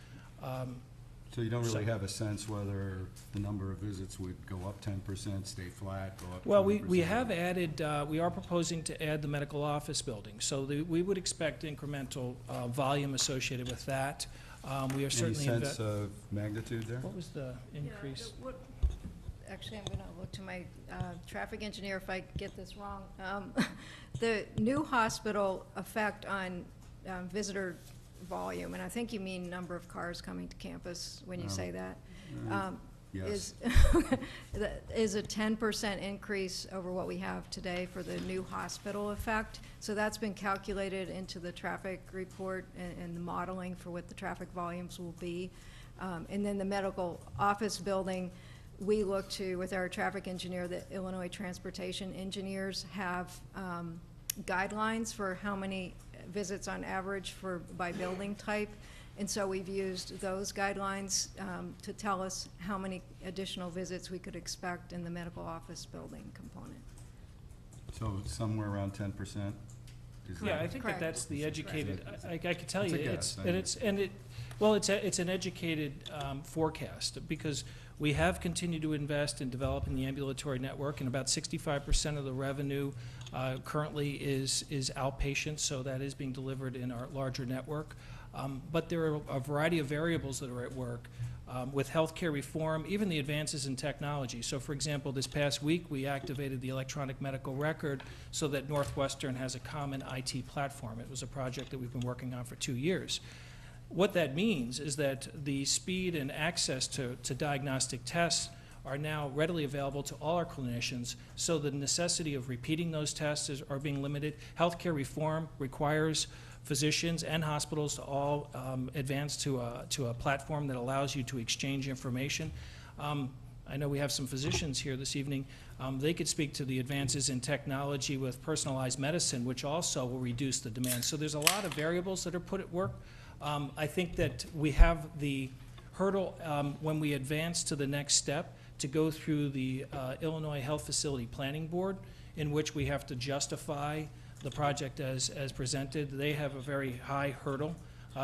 G: So you don't really have a sense whether the number of visits would go up 10%, stay flat, go up 20%?
C: Well, we have added, we are proposing to add the medical office building. So we would expect incremental volume associated with that. We are certainly...
G: Any sense of magnitude there?
C: What was the increase?
D: Actually, I'm going to look to my traffic engineer if I get this wrong. The new hospital effect on visitor volume, and I think you mean number of cars coming to campus when you say that. is, is a 10% increase over what we have today for the new hospital effect. So that's been calculated into the traffic report and the modeling for what the traffic volumes will be. And then the medical office building, we look to, with our traffic engineer, the Illinois Transportation Engineers have guidelines for how many visits on average by building type. And so we've used those guidelines to tell us how many additional visits we could expect in the medical office building component.
G: So somewhere around 10%?
C: Yeah, I think that
D: Correct.
C: that's the educated, I could tell
G: It's
C: you,
G: a guess,
C: it's an educated forecast, because we have continued to invest in developing the ambulatory network, and about 65% of the revenue currently is outpatient, so that is being delivered in our larger network. But there are a variety of variables that are at work with healthcare reform, even the advances in technology. So, for example, this past week, we activated the electronic medical record so that Northwestern has a common IT platform. It was a project that we've been working on for 2 years. What that means is that the speed and access to diagnostic tests are now readily available to all our clinicians, so the necessity of repeating those tests are being limited. Healthcare reform requires physicians and hospitals to all advance to a platform that allows you to exchange information. I know we have some physicians here this evening. They could speak to the advances in technology with personalized medicine, which also will reduce the demand. So there's a lot of variables that are put at work. I think that we have the hurdle when we advance to the next step to go through the Illinois Health Facility Planning Board, in which we have to justify the project as presented. They have a very high hurdle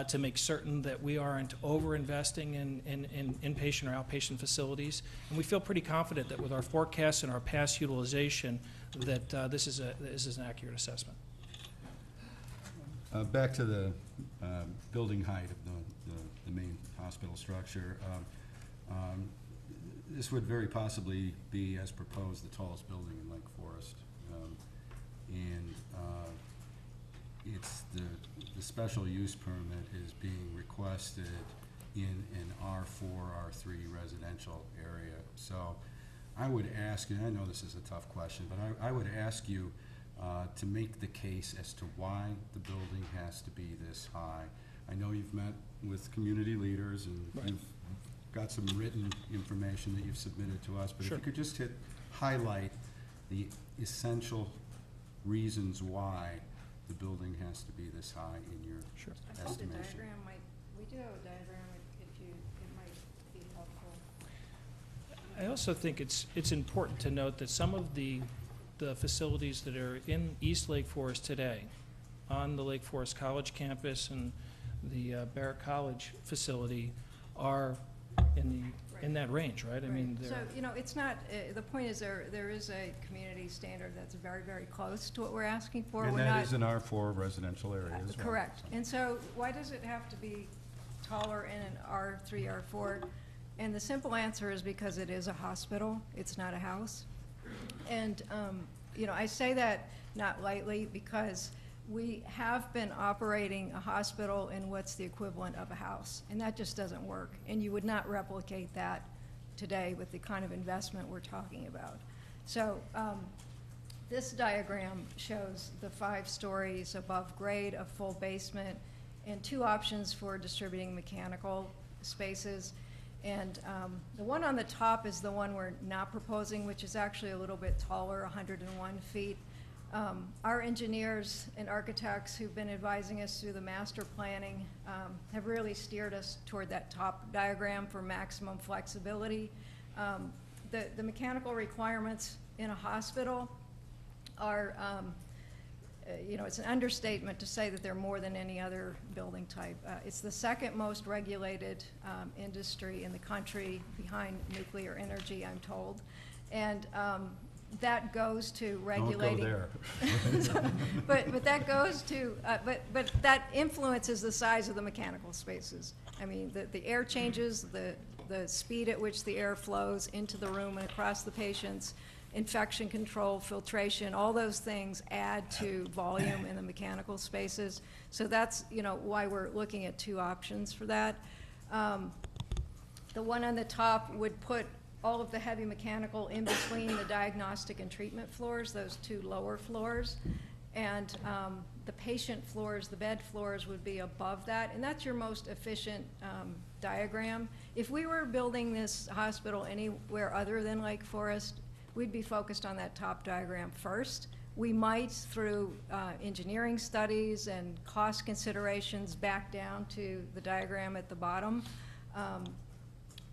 C: to make certain that we aren't over-investing in inpatient or outpatient facilities. And we feel pretty confident that with our forecasts and our past utilization that this is an accurate assessment.
G: Back to the building height of the main hospital structure. This would very possibly be, as proposed, the tallest building in Lake Forest. And it's the special use permit is being requested in an R4, R3 residential area. So I would ask, and I know this is a tough question, but I would ask you to make the case as to why the building has to be this high. I know you've met with community leaders and
C: Right.
G: you've got some written information that you've submitted to us, but
C: Sure.
G: if you could just highlight the essential reasons why the building has to be this high in your
C: Sure.
D: I think the
G: estimation.
D: diagram we do have a diagram it might be helpful.
C: I also think it's important to note that some of the facilities that are in East Lake Forest today, on the Lake Forest College campus and the Barrett College facility, are in that range, right? I mean,
D: So, it's not, the point is there is a community standard that's very, very close to what we're asking for.
G: And
D: We're
G: that
D: not-
G: is an R4 residential area as well.
D: Correct. And so why does it have to be taller in an R3, R4? And the simple answer is because it is a hospital, it's not a house. And, I say that not lightly because we have been operating a hospital in what's the equivalent of a house, and that just doesn't work. And you would not replicate that today with the kind of investment we're talking about. So this diagram shows the 5 stories above grade, a full basement, and 2 options for distributing mechanical spaces. And the one on the top is the one we're not proposing, which is actually a little bit taller, 101 feet. Our engineers and architects who've been advising us through the master planning have really steered us toward that top diagram for maximum flexibility. The mechanical requirements in a hospital are, it's an understatement to say that they're more than any other building type. It's the second most regulated industry in the country behind nuclear energy, I'm told. And that goes to regulating.
G: Don't go there.
D: But that goes to, but that influences the size of the mechanical spaces. I mean, the air changes, the speed at which the air flows into the room and across the patients, infection control, filtration, all those things add to volume in the mechanical spaces. So that's, why we're looking at 2 options for that. The one on the top would put all of the heavy mechanical in between the diagnostic and treatment floors, those two lower floors. And the patient floors, the bed floors would be above that, and that's your most efficient diagram. If we were building this hospital anywhere other than Lake Forest, we'd be focused on that top diagram first. We might, through engineering studies and cost considerations, back down to the diagram at the bottom.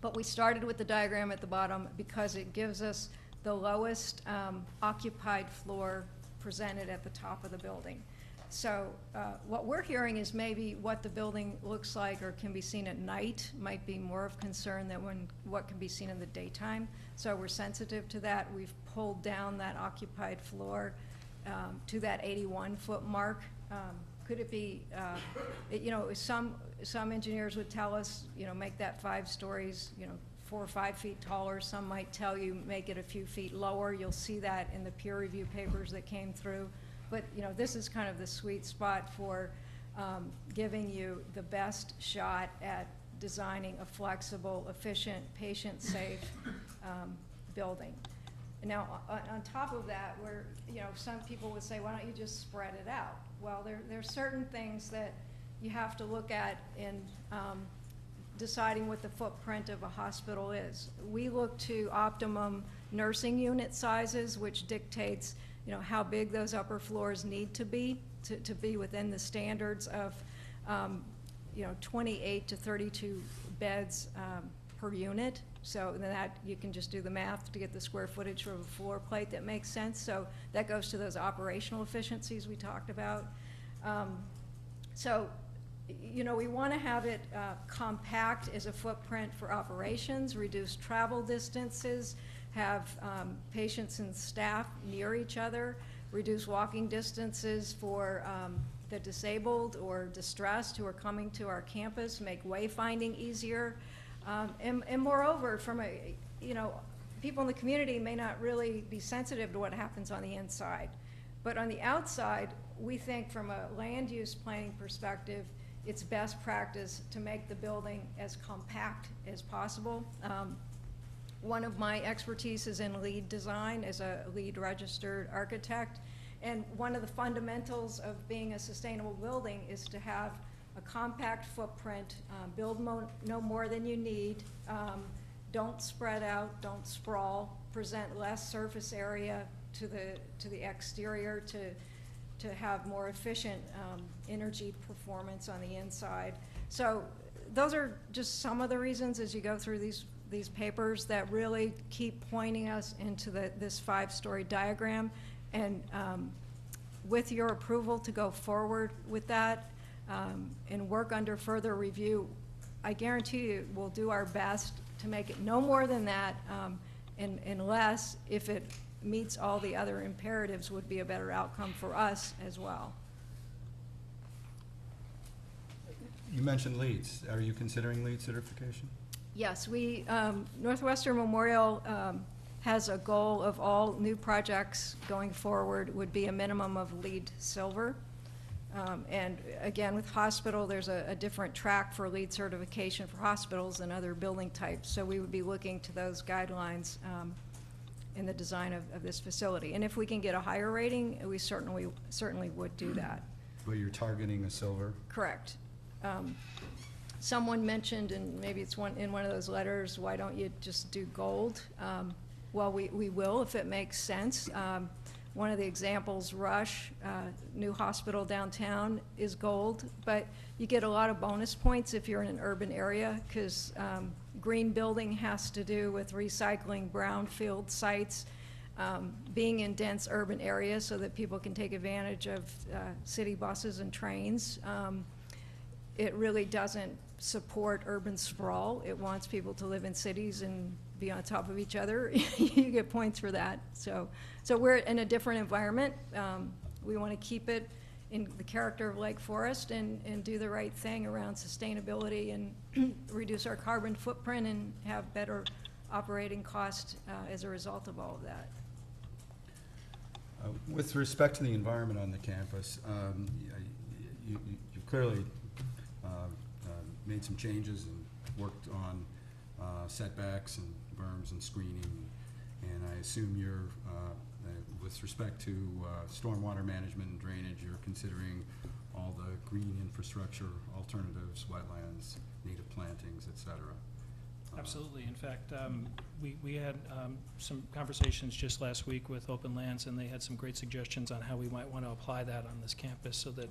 D: But we started with the diagram at the bottom because it gives us the lowest occupied floor presented at the top of the building. So what we're hearing is maybe what the building looks like or can be seen at night might be more of concern than what can be seen in the daytime. So we're sensitive to that. We've pulled down that occupied floor to that 81-foot mark. Could it be, you know, some engineers would tell us, you know, make that 5 stories, you know, 4 or 5 feet taller. Some might tell you make it a few feet lower. You'll see that in the peer review papers that came through. But, you know, this is kind of the sweet spot for giving you the best shot at designing a flexible, efficient, patient-safe building. Now, on top of that, you know, some people would say, why don't you just spread it out? Well, there are certain things that you have to look at in deciding what the footprint of a hospital is. We look to optimum nursing unit sizes, which dictates, you know, how big those upper floors need to be within the standards of, you know, 28 to 32 beds per unit. So then that, you can just do the math to get the square footage of a floor plate that makes sense. So that goes to those operational efficiencies we talked about. So, you know, we want to have it compact as a footprint for operations, reduce travel distances, have patients and staff near each other, reduce walking distances for the disabled or distressed who are coming to our campus, make wayfinding easier. And moreover, from a, you know, people in the community may not really be sensitive to what happens on the inside. But on the outside, we think from a land use planning perspective, it's best practice to make the building as compact as possible. One of my expertise is in LEED design as a LEED registered architect. And one of the fundamentals of being a sustainable building is to have a compact footprint, build no more than you need, don't spread out, don't sprawl, present less surface area to the exterior to have more efficient energy performance on the inside. So those are just some of the reasons as you go through these papers that really keep pointing us into this 5-story diagram. And with your approval to go forward with that, and work under further review, I guarantee you we'll do our best to make it no more than that, unless if it meets all the other imperatives would be a better outcome for us as well.
G: You mentioned LEEDs. Are you considering LEED certification?
D: Yes, Northwestern Memorial has a goal of all new projects going forward would be a minimum of LEED Silver. And again, with hospital, there's a different track for LEED certification for hospitals than other building types. So we would be looking to those guidelines in the design of this facility. And if we can get a higher rating, we certainly would do that.
G: But you're targeting a silver?
D: Correct. Someone mentioned, and maybe it's in one of those letters, why don't you just do gold? Well, we will if it makes sense. One of the examples, Rush, new hospital downtown, is gold, but you get a lot of bonus points if you're in an urban area because green building has to do with recycling brownfield sites, being in dense urban areas so that people can take advantage of city buses and trains. It really doesn't support urban sprawl. It wants people to live in cities and be on top of each other. You get points for that. So we're in a different environment. We want to keep it in the character of Lake Forest and do the right thing around sustainability and reduce our carbon footprint and have better operating costs as a result of all of that.
G: With respect to the environment on the campus, you clearly made some changes and worked on setbacks and berms and screening. And I assume you're, with respect to stormwater management and drainage, you're considering all the green infrastructure alternatives, wetlands, native plantings, et cetera.
C: Absolutely. In fact, we had some conversations just last week with Open Lands, and they had some great suggestions on how we might want to apply that on this campus so that,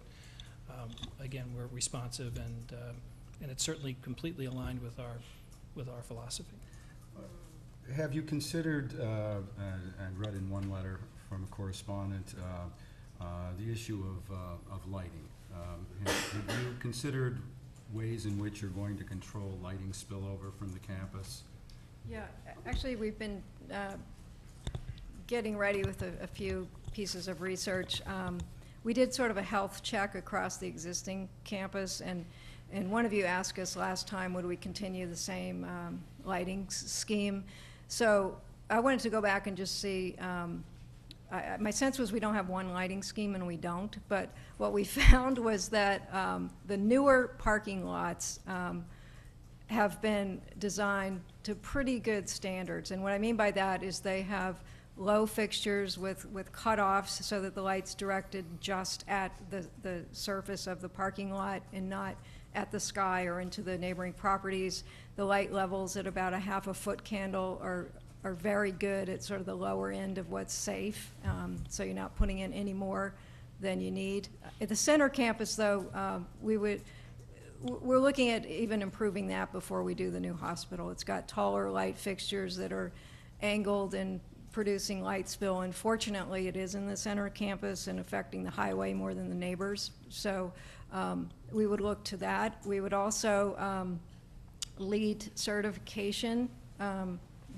C: again, we're responsive and it's certainly completely aligned with our philosophy.
G: Have you considered, I read in one letter from a correspondent, the issue of lighting? Have you considered ways in which you're going to control lighting spillover from the campus?
D: Yeah, actually, we've been getting ready with a few pieces of research. We did sort of a health check across the existing campus, and one of you asked us last time, would we continue the same lighting scheme? So I wanted to go back and just see, my sense was we don't have one lighting scheme, and we don't, but what we found was that the newer parking lots have been designed to pretty good standards. And what I mean by that is they have low fixtures with cutoffs so that the light's directed just at the surface of the parking lot and not at the sky or into the neighboring properties. The light levels at about a half a foot candle are very good at sort of the lower end of what's safe, so you're not putting in any more than you need. At the center campus, though, we're looking at even improving that before we do the new hospital. It's got taller light fixtures that are angled and producing light spill. Unfortunately, it is in the center campus and affecting the highway more than the neighbors. So we would look to that. We would also LEED certification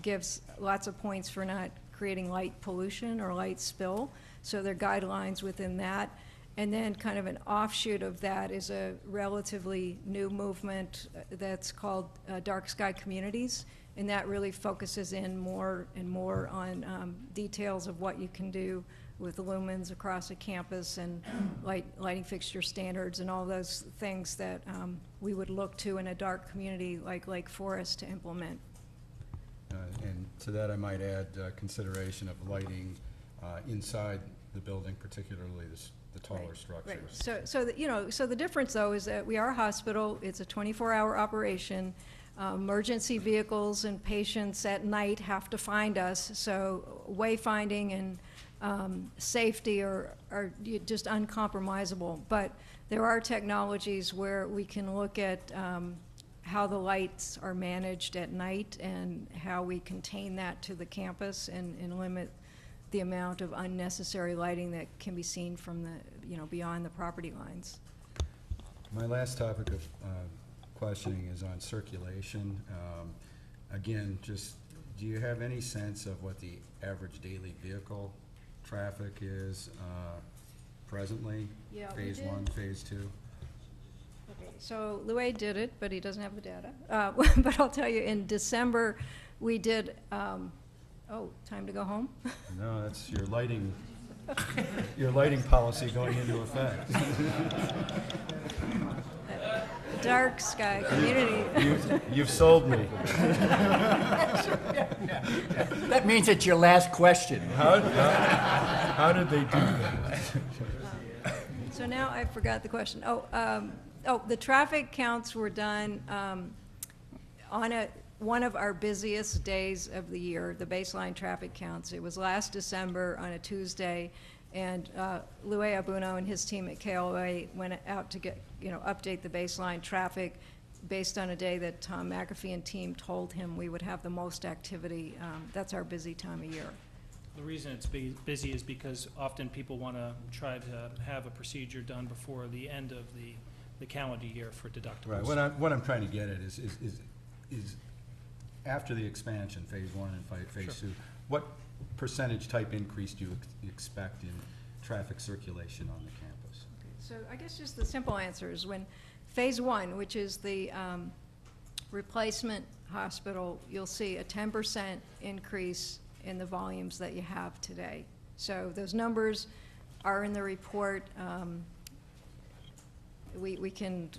D: gives lots of points for not creating light pollution or light spill. So there are guidelines within that. And then kind of an offshoot of that is a relatively new movement that's called dark sky communities. And that really focuses in more and more on details of what you can do with lumens across a campus and lighting fixture standards and all those things that we would look to in a dark community like Lake Forest to implement.
G: And to that, I might add consideration of lighting inside the building, particularly the taller
D: Right.
G: structures.
D: So the difference though is that we are a hospital. It's a 24-hour operation. Emergency vehicles and patients at night have to find us. So wayfinding and safety are just uncompromisable. But there are technologies where we can look at how the lights are managed at night and how we contain that to the campus and limit the amount of unnecessary lighting that can be seen from the, beyond the property lines.
G: My last topic of questioning is on circulation. Again, just do you have any sense of what the average daily vehicle traffic is presently?
D: Yeah, we
G: Phase
D: did.
G: 1, phase 2?
D: Okay, so Lloyd did it, but he doesn't have the data. But I'll tell you, in December, we did, time to go home?
G: No, that's your lighting policy going into effect.
D: Dark sky community.
G: You've sold me.
A: That means it's your last question.
G: How did they do that?
D: So now I forgot the question. The traffic counts were done on one of our busiest days of the year, the baseline traffic counts. It was last December on a Tuesday, and Louis Abuno and his team at KLA went out to update the baseline traffic based on a day that Tom McAfee and team told him we would have the most activity. That's our busy time of year.
C: The reason it's busy is because often people want to try to have a procedure done before the end of the calendar year for deductibles.
G: Right. What I'm trying to get at is after the expansion, phase 1 and phase 2, what percentage type increase do you expect in traffic circulation on the campus?
D: Okay, so I guess just the simple answer is when phase 1, which is the replacement hospital, you'll see a 10% increase in the volumes that you have today. So those numbers are in the report. we can,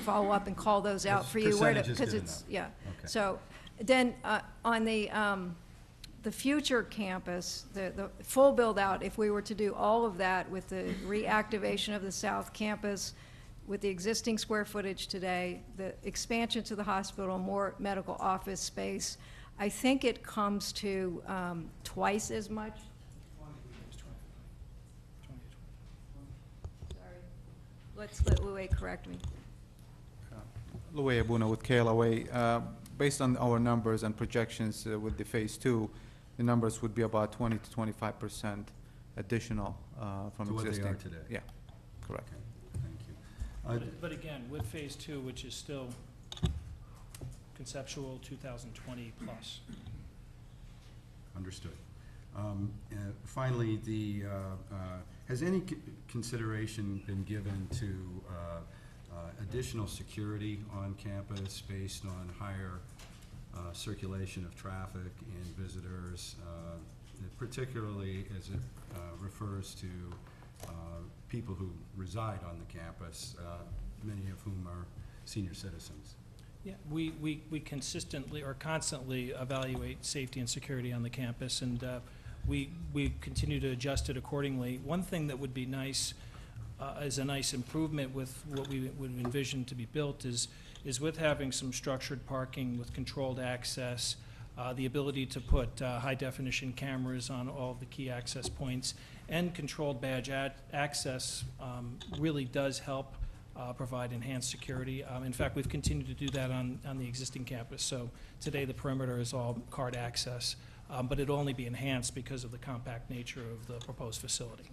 D: follow up and call those out for you.
G: Percentage is
D: Because
G: good
D: it's,
G: enough.
D: yeah.
G: Okay.
D: So then, on the future campus, the full build-out, if we were to do all of that with the reactivation of the south campus, with the existing square footage today, the expansion to the hospital, more medical office space, I think it comes to twice as much. Sorry. Let Louis correct me.
H: Louis Abuna with KLOA. Based on our numbers and projections with the phase two, the numbers would be about 20 to 25% additional from
G: To what they
H: existing.
G: are today.
H: Yeah, correct.
G: Okay, thank you.
C: But again, with phase two, which is still conceptual 2020 plus.
G: Understood. Finally, has any consideration been given to additional security on campus based on higher circulation of traffic and visitors, particularly as it refers to people who reside on the campus, many of whom are senior citizens?
C: Yeah, we consistently or constantly evaluate safety and security on the campus, and we continue to adjust it accordingly. One thing that would be nice, is a nice improvement with what we would envision to be built is with having some structured parking with controlled access, the ability to put high-definition cameras on all the key access points, and controlled badge access really does help provide enhanced security. In fact, we've continued to do that on the existing campus. So today the perimeter is all card access, but it'll only be enhanced because of the compact nature of the proposed facility.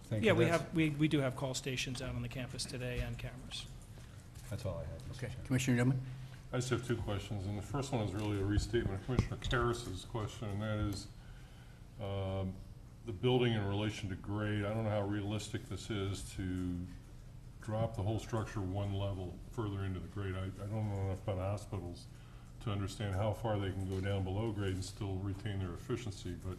G: Thank
C: Yeah,
G: you.
C: we do have call stations out on the campus today and cameras.
G: That's all I have, Mr.
A: Okay,
G: Chairman.
A: Commissioner Newman?
I: I just have two questions, and the first one is really a restatement of Commissioner Carris's question, and that is the building in relation to grade. I don't know how realistic this is to drop the whole structure one level further into the grade. I don't know enough about hospitals to understand how far they can go down below grade and still retain their efficiency, but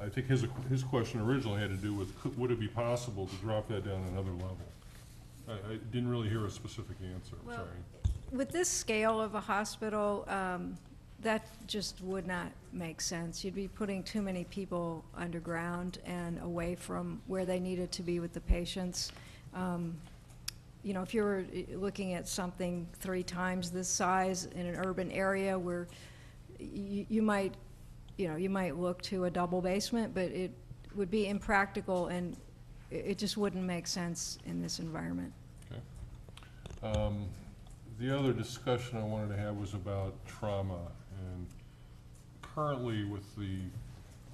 I: I think his question originally had to do with, would it be possible to drop that down another level? I didn't really hear a specific answer, I'm
D: Well,
I: sorry.
D: with this scale of a hospital, that just would not make sense. You'd be putting too many people underground and away from where they needed to be with the patients. If you were looking at something 3 times this size in an urban area where you might look to a double basement, but it would be impractical and it just wouldn't make sense in this environment.
I: Okay. The other discussion I wanted to have was about trauma, and currently with the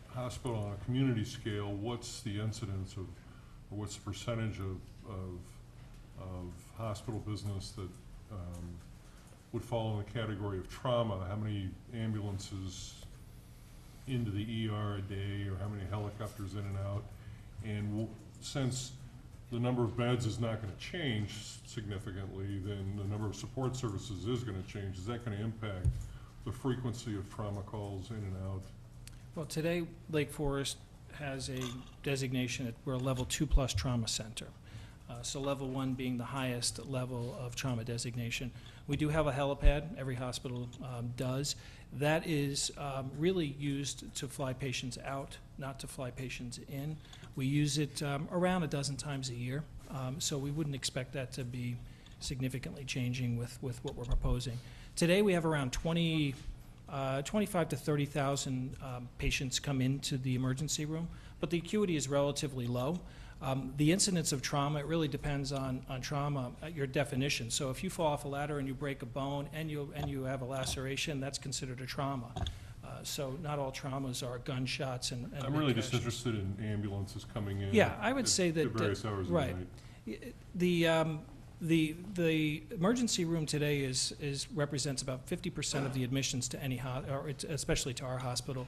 I: hospital on a community scale, what's the incidence of, or what's the percentage of hospital business that would fall in the category of trauma? How many ambulances into the ER a day, or how many helicopters in and out? And since the number of beds is not going to change significantly, then the number of support services is going to change. Is that going to impact the frequency of trauma calls in and out?
C: Well, today Lake Forest has a designation that we're a level 2+ trauma center. So level 1 being the highest level of trauma designation. We do have a helipad, every hospital does. That is really used to fly patients out, not to fly patients in. We use it around a dozen times a year, so we wouldn't expect that to be significantly changing with what we're proposing. Today we have around 25 to 30,000 patients come into the emergency room, but the acuity is relatively low. The incidence of trauma, it really depends on trauma, your definition. So if you fall off a ladder and you break a bone and you have a laceration, that's considered a trauma. So not all traumas are gunshots and
I: I'm really just interested in ambulances coming in.
C: Yeah, I would say that
I: At various hours of the
C: right.
I: night.
C: The emergency room today represents about 50% of the admissions to any especially to our hospital.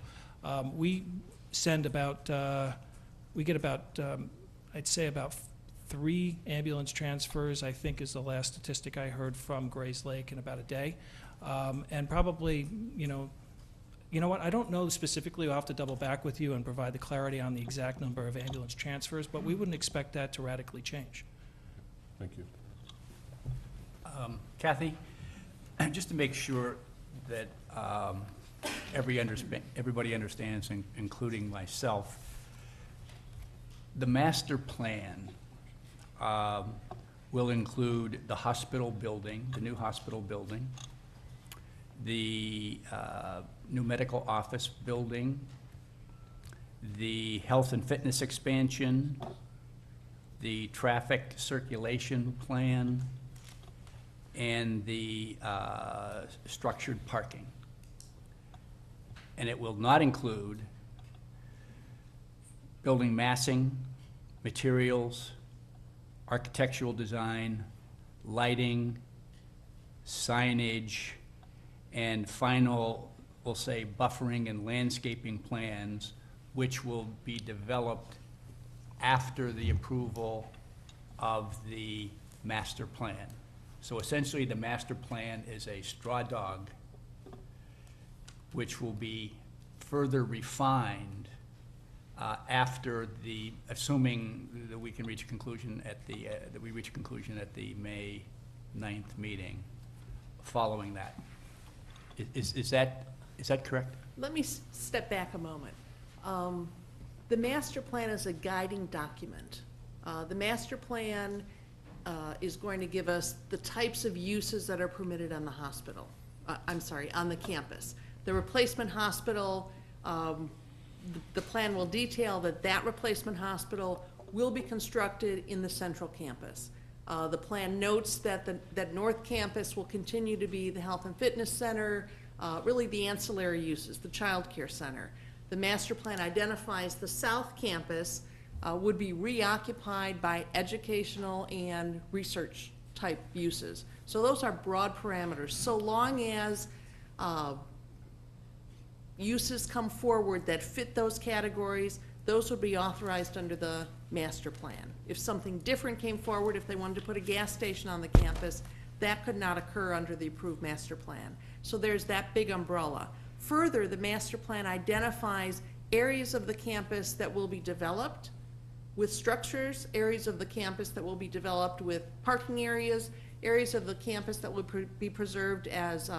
C: We send about we get about I'd say about 3 ambulance transfers, I think is the last statistic I heard from Grays Lake in about a day. And probably, You know what, I don't know specifically, I'll have to double back with you and provide the clarity on the exact number of ambulance transfers, but we wouldn't expect that to radically change.
I: Thank you.
A: Kathy, just to make sure that everybody understands, including myself, the master plan will include the hospital building, the new hospital building, the new medical office building, the health and fitness expansion, the traffic circulation plan, and the structured parking. And it will not include building massing, materials, architectural design, lighting, signage, and final, we'll say, buffering and landscaping plans, which will be developed after the approval of the master plan. So essentially, the master plan is a straw dog, which will be further refined after the, assuming that we can reach a conclusion at the, that we reach a conclusion at the May 9th meeting following that. Is that correct?
E: Let me step back a moment. The master plan is a guiding document. The master plan is going to give us the types of uses that are permitted on the hospital, on the campus. The replacement hospital, the plan will detail that replacement hospital will be constructed in the central campus. The plan notes that North Campus will continue to be the health and fitness center, really the ancillary uses, the child care center. The master plan identifies the South Campus would be reoccupied by educational and research type uses. So those are broad parameters. So long as uses come forward that fit those categories, those would be authorized under the master plan. If something different came forward, if they wanted to put a gas station on the campus, that could not occur under the approved master plan. So there's that big umbrella. Further, the master plan identifies areas of the campus that will be developed with structures, areas of the campus that will be developed with parking areas, areas of the campus that will be preserved as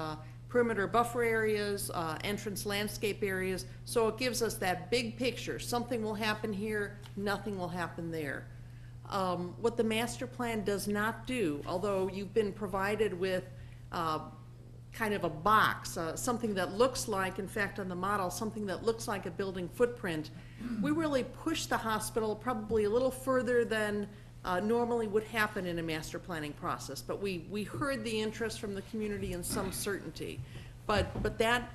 E: perimeter buffer areas, entrance landscape areas. So it gives us that big picture. Something will happen here, nothing will happen there. What the master plan does not do, although you've been provided with kind of a box, something that looks like, in fact on the model, something that looks like a building footprint, we really push the hospital probably a little further than normally would happen in a master planning process. But we heard the interest from the community and some certainty. But that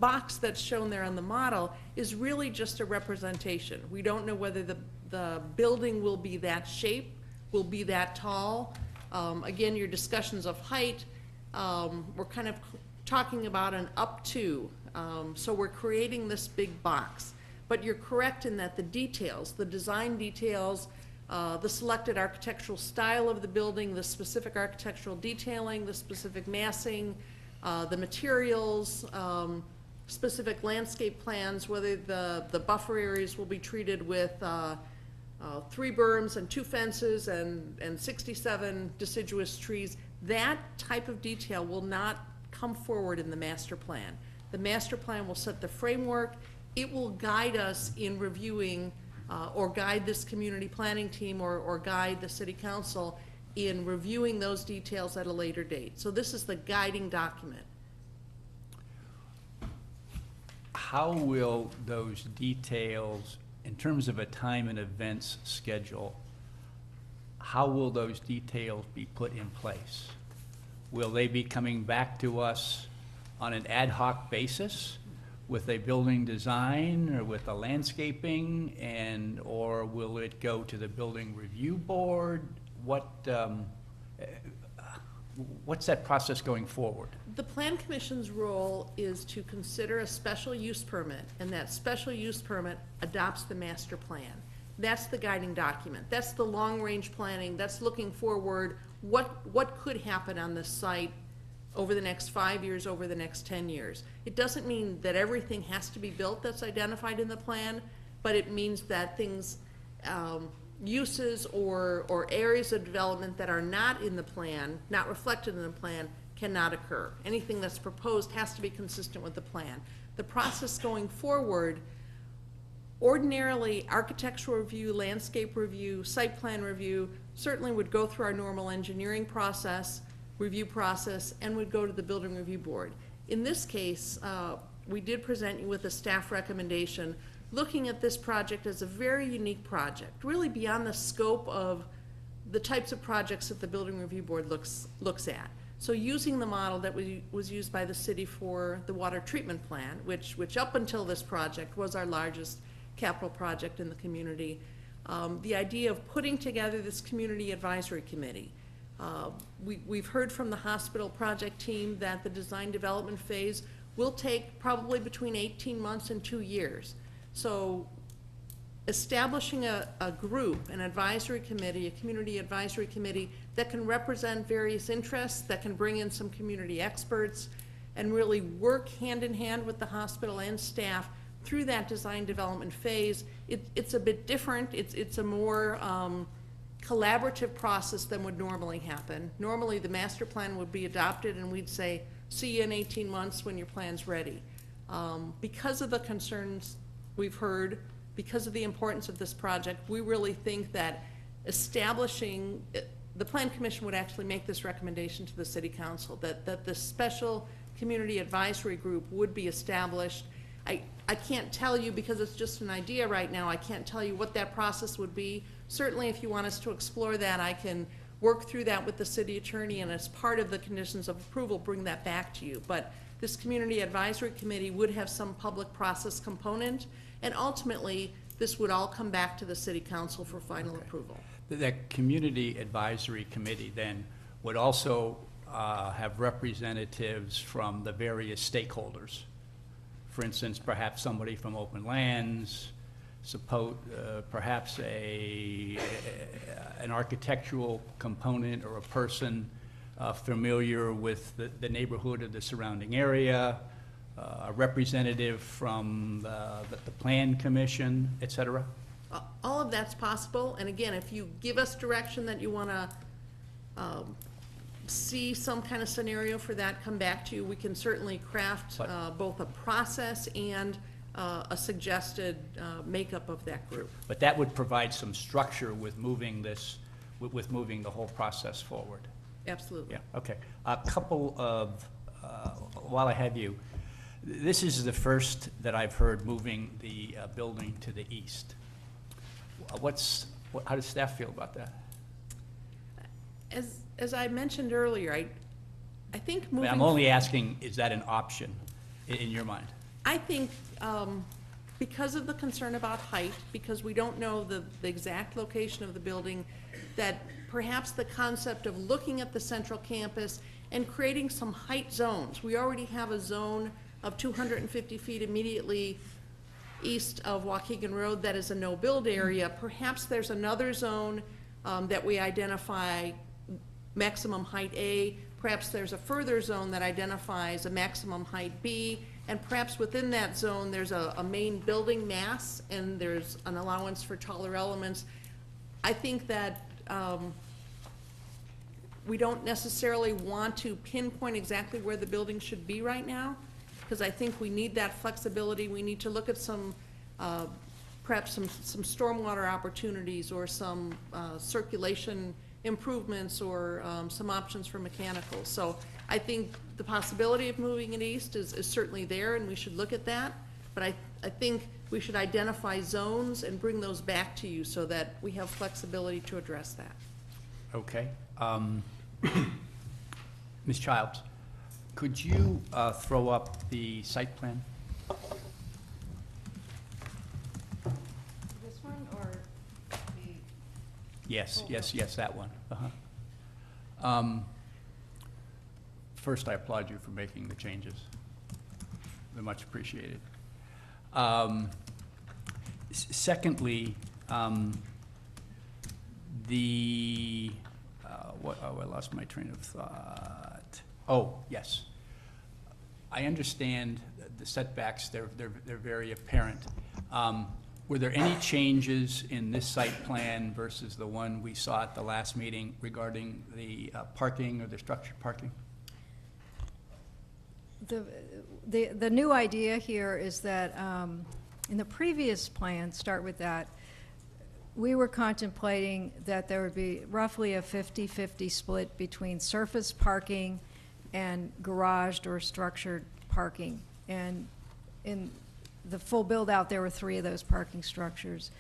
E: box that's shown there on the model is really just a representation. We don't know whether the building will be that shape, will be that tall. Again, your discussions of height, we're kind of talking about an up to. So we're creating this big box. But you're correct in that the details, the design details, the selected architectural style of the building, the specific architectural detailing, the specific massing, the materials, specific landscape plans, whether the buffer areas will be treated with 3 berms and 2 fences and 67 deciduous trees. That type of detail will not come forward in the master plan. The master plan will set the framework. It will guide us in reviewing or guide this community planning team or guide the city council in reviewing those details at a later date. So this is the guiding document.
A: How will those details, in terms of a time and events schedule, how will those details be put in place? Will they be coming back to us on an ad hoc basis with a building design or with a landscaping, or will it go to the building review board? What's that process going forward?
E: The Plan Commission's role is to consider a special use permit, and that special use permit adopts the master plan. That's the guiding document. That's the long-range planning. That's looking forward. What could happen on this site over the next 5 years, over the next 10 years. It doesn't mean that everything has to be built that's identified in the plan, but it means that things, uses or areas of development that are not in the plan, not reflected in the plan, cannot occur. Anything that's proposed has to be consistent with the plan. The process going forward, ordinarily, architectural review, landscape review, site plan review, certainly would go through our normal engineering process, review process, and would go to the building review board. In this case, we did present you with a staff recommendation looking at this project as a very unique project, really beyond the scope of the types of projects that the building review board looks at. So using the model that was used by the city for the water treatment plant, which up until this project was our largest capital project in the community, the idea of putting together this community advisory committee. We've heard from the hospital project team that the design development phase will take probably between 18 months and 2 years. So establishing a group, an advisory committee, a community advisory committee that can represent various interests, that can bring in some community experts, and really work hand in hand with the hospital and staff through that design development phase. It's a bit different. It's a more collaborative process than would normally happen. Normally, the master plan would be adopted and we'd say, see you in 18 months when your plan's ready. Because of the concerns we've heard, because of the importance of this project, we really think that establishing, the Plan Commission would actually make this recommendation to the City Council, that the special community advisory group would be established. I can't tell you, because it's just an idea right now, I can't tell you what that process would be. Certainly, if you want us to explore that, I can work through that with the city attorney, and as part of the conditions of approval, bring that back to you. But this community advisory committee would have some public process component, and ultimately, this would all come back to the City Council for final approval.
A: That community advisory committee then would also have representatives from the various stakeholders. For instance, perhaps somebody from Open Lands, perhaps an architectural component or a person familiar with the neighborhood of the surrounding area, a representative from the Plan Commission, et cetera?
E: All of that's possible, and again, if you give us direction that you want to see some kind of scenario for that, come back to you. We can certainly craft both a process and a suggested makeup of that group.
A: But that would provide some structure with moving this, with moving the whole process forward.
E: Absolutely.
A: Yeah, okay. A couple of, while I have you, this is the first that I've heard moving the building to the east. How does staff feel about that?
E: As I mentioned earlier, I think moving.
A: I'm only asking, is that an option in your mind?
E: I think because of the concern about height, because we don't know the exact location of the building, that perhaps the concept of looking at the central campus and creating some height zones. We already have a zone of 250 feet immediately east of Waukegan Road that is a no-build area. Perhaps there's another zone that we identify maximum height A. Perhaps there's a further zone that identifies a maximum height B, and perhaps within that zone there's a main building mass and there's an allowance for taller elements. I think that we don't necessarily want to pinpoint exactly where the building should be right now, because I think we need that flexibility. We need to look at some, perhaps some stormwater opportunities or some circulation improvements or some options for mechanicals. So I think the possibility of moving it east is certainly there, and we should look at that. But I think we should identify zones and bring those back to you so that we have flexibility to address that.
A: Okay. Ms. Childs, could you throw up the site plan?
D: This one or the?
A: Yes, that one. First, I applaud you for making the changes. They're much appreciated. Secondly, I lost my train of thought. Oh, yes. I understand the setbacks, they're very apparent. Were there any changes in this site plan versus the one we saw at the last meeting regarding the parking or the structured parking?
D: The new idea here is that in the previous plan, start with that, we were contemplating that there would be roughly a 50-50 split between surface parking and garaged or structured parking. And in the full build-out, there were 3 of those parking structures.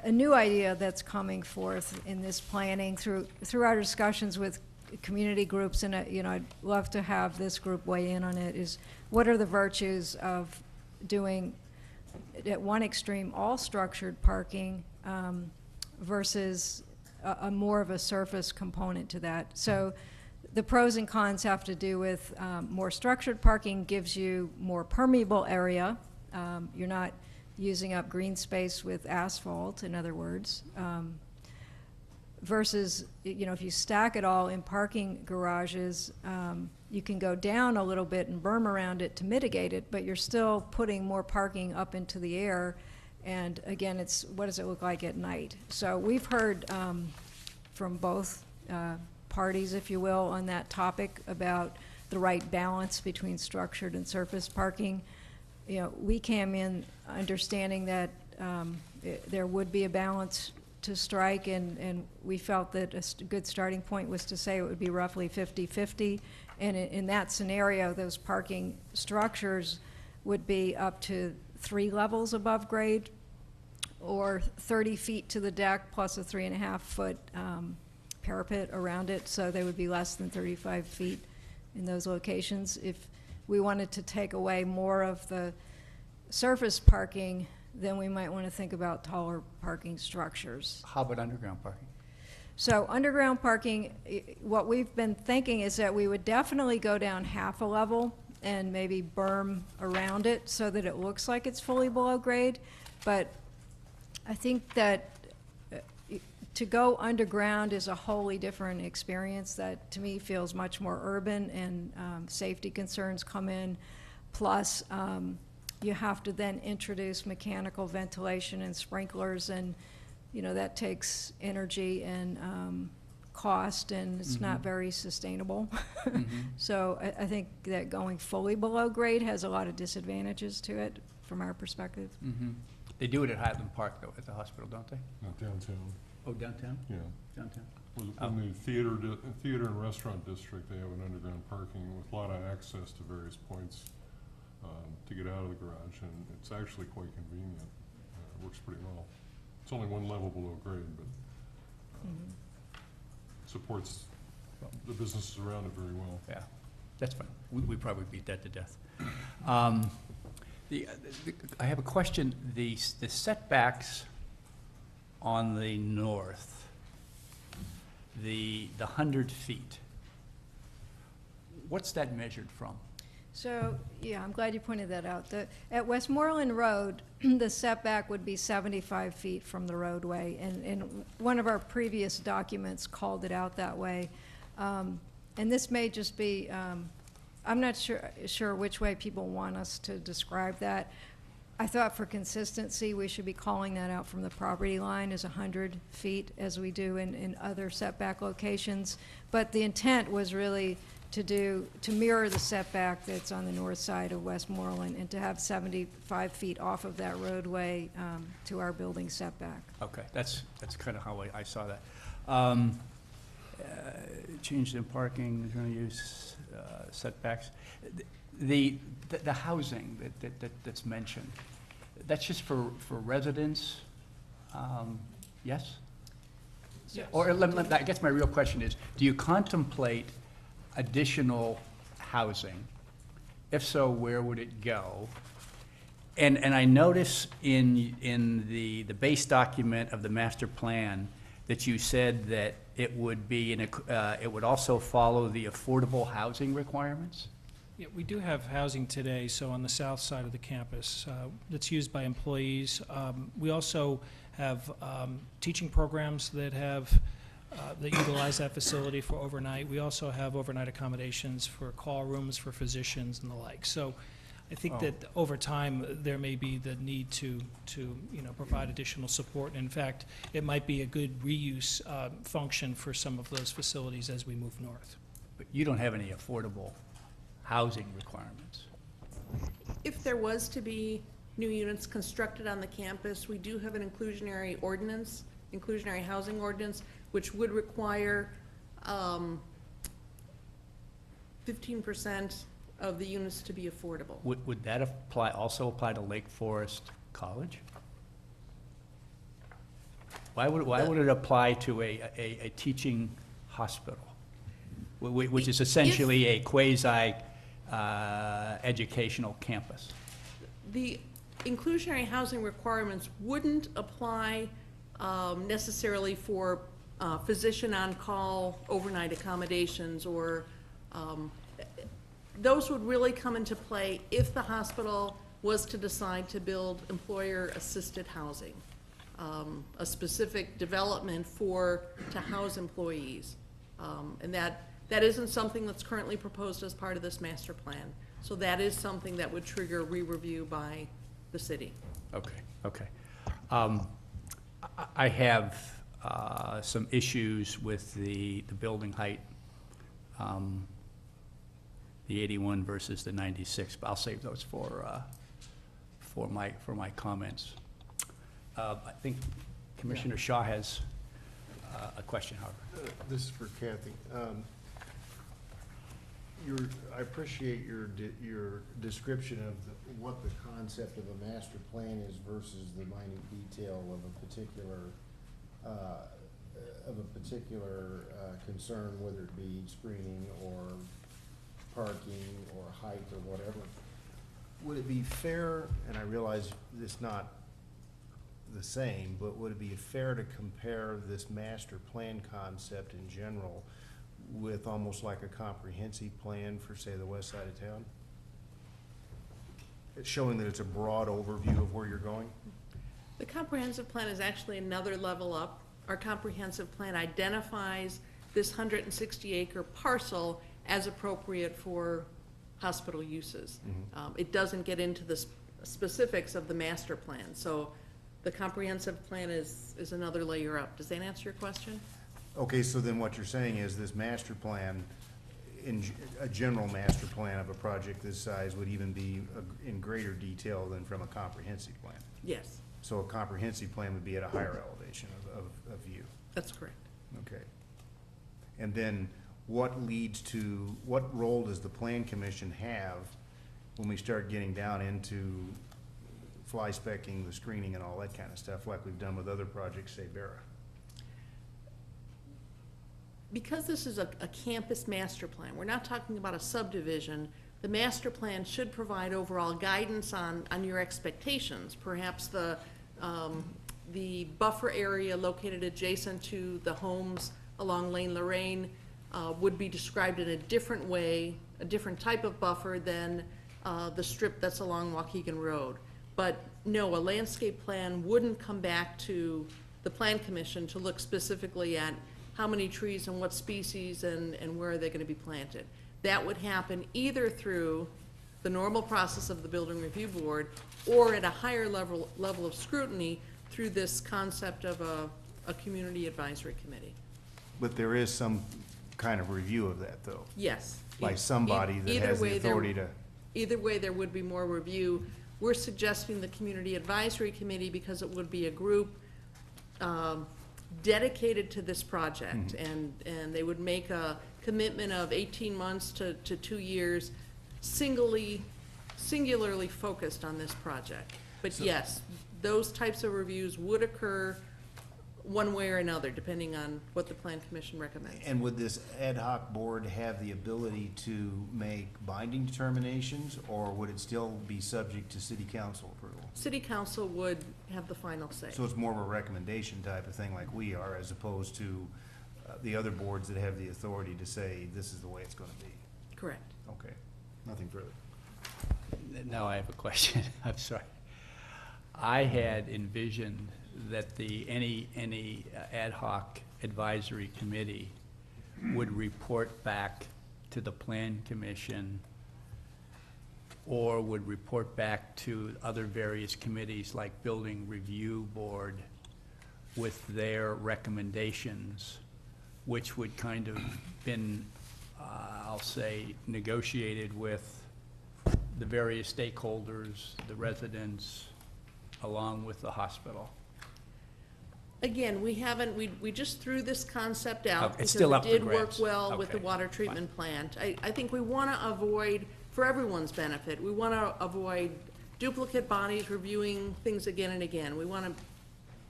D: A new idea that's coming forth in this planning through our discussions with community groups, and I'd love to have this group weigh in on it, is what are the virtues of doing at one extreme all structured parking versus a more of a surface component to that. So the pros and cons have to do with more structured parking gives you more permeable area. You're not using up green space with asphalt, in other words. Versus, if you stack it all in parking garages, you can go down a little bit and berm around it to mitigate it, but you're still putting more parking up into the air. And again, it's what does it look like at night? So we've heard from both parties, if you will, on that topic about the right balance between structured and surface parking. We came in understanding that there would be a balance to strike, and we felt that a good starting point was to say it would be roughly 50-50. And in that scenario, those parking structures would be up to 3 levels above grade, or 30 feet to the deck plus a 3.5-foot parapet around it, so they would be less than 35 feet in those locations. If we wanted to take away more of the surface parking, then we might want to think about taller parking structures.
A: How about underground parking?
D: So underground parking, what we've been thinking is that we would definitely go down half a level and maybe berm around it so that it looks like it's fully below grade. But I think that to go underground is a wholly different experience that, to me, feels much more urban, and safety concerns come in. Plus, you have to then introduce mechanical ventilation and sprinklers, and that takes energy and cost, and it's not very sustainable. So I think that going fully below grade has a lot of disadvantages to it from our perspective.
A: They do it at Highland Park, though, at the hospital, don't they?
I: Not downtown,
A: Oh, downtown?
I: yeah.
A: Downtown.
I: In the theater and restaurant district, they have an underground parking with a lot of access to various points to get out of the garage, and it's actually quite convenient. It works pretty well. It's only 1 level below grade, but supports the businesses around it very well.
A: Yeah, that's fine. We probably beat that to death. I have a question. The setbacks on the north, the 100 feet, what's that measured from?
D: So, yeah, I'm glad you pointed that out. At Westmoreland Road, the setback would be 75 feet from the roadway, and one of our previous documents called it out that way. And this may just be, I'm not sure which way people want us to describe that. I thought for consistency, we should be calling that out from the property line as 100 feet, as we do in other setback locations. But the intent was really to mirror the setback that's on the north side of Westmoreland, and to have 75 feet off of that roadway to our building setback.
A: Okay, that's kind of how I saw that. Change in parking, return use, setbacks. The housing that's mentioned, that's just for residents, yes?
E: Yes.
A: Or I guess my real question is, do you contemplate additional housing? If so, where would it go? And I notice in the base document of the master plan that you said that it would be it would also follow the affordable housing requirements?
C: Yeah, we do have housing today, so on the south side of the campus, that's used by employees. We also have teaching programs that have that utilize that facility for overnight. We also have overnight accommodations for call rooms for physicians and the like. So I think that over time, there may be the need to provide additional support. In fact, it might be a good reuse function for some of those facilities as we move north.
A: But you don't have any affordable housing requirements.
E: If there was to be new units constructed on the campus, we do have an inclusionary ordinance, inclusionary housing ordinance, which would require 15% of the units to be affordable.
A: Would that also apply to Lake Forest College? Why would it apply to a teaching hospital, which is essentially a quasi educational campus?
E: The inclusionary housing requirements wouldn't apply necessarily for physician on-call overnight accommodations, or those would really come into play if the hospital was to decide to build employer-assisted housing, a specific development to house employees. And that isn't something that's currently proposed as part of this master plan. So that is something that would trigger re-review by the city.
A: Okay. I have some issues with the building height, the 81 versus the 96, but I'll save those for my comments. I think Commissioner Shaw has a question, however.
F: This is for Kathy. I appreciate your description of what the concept of a master plan is versus the minute detail of a particular concern, whether it be screening or parking or height or whatever. Would it be fair, and I realize it's not the same, but would it be fair to compare this master plan concept in general with almost like a comprehensive plan for, say, the west side of town? It's showing that it's a broad overview of where you're going?
E: The comprehensive plan is actually another level up. Our comprehensive plan identifies this 160-acre parcel as appropriate for hospital uses. It doesn't get into the specifics of the master plan. So the comprehensive plan is another layer up. Does that answer your question?
F: Okay, so then what you're saying is this master plan, a general master plan of a project this size would even be in greater detail than from a comprehensive plan?
E: Yes,
F: So a comprehensive plan would be at a higher elevation of view?
E: that's correct.
F: Okay. And then what role does the Plan Commission have when we start getting down into fly specking, the screening and all that kind of stuff, like we've done with other projects, say Barra?
E: Because this is a campus master plan, we're not talking about a subdivision. The master plan should provide overall guidance on your expectations. Perhaps the buffer area located adjacent to the homes along Lane Lorraine would be described in a different way, a different type of buffer than the strip that's along Waukegan Road. But no, a landscape plan wouldn't come back to the Plan Commission to look specifically at how many trees and what species and where are they going to be planted. That would happen either through the normal process of the Building Review Board or at a higher level of scrutiny through this concept of a community advisory committee.
F: But there is some kind of review of that, though?
E: Yes.
F: By somebody that has the authority to...
E: Either way, there would be more review. We're suggesting the community advisory committee because it would be a group dedicated to this project, and they would make a commitment of 18 months to 2 years, singularly focused on this project. But yes, those types of reviews would occur one way or another, depending on what the Plan Commission recommends.
F: And would this ad hoc board have the ability to make binding determinations, or would it still be subject to city council approval?
E: City council would have the final say.
F: So it's more of a recommendation type of thing like we are, as opposed to the other boards that have the authority to say, this is the way it's gonna be?
E: Correct.
F: Okay, nothing further.
A: Now I have a question. I'm sorry. I had envisioned that any ad hoc Advisory Committee would report back to the Plan Commission or would report back to other various committees like Building Review Board with their recommendations, which would kind of been, I'll say, negotiated with the various stakeholders, the residents, along with the hospital.
E: Again, we haven't, we just threw this concept out
A: Okay,
E: because
A: it's still up for
E: it did work
A: grabs.
E: well with the
A: Okay,
E: water treatment plant. I think we want to avoid, for everyone's benefit, we want to avoid duplicate bodies reviewing things again and again. We want to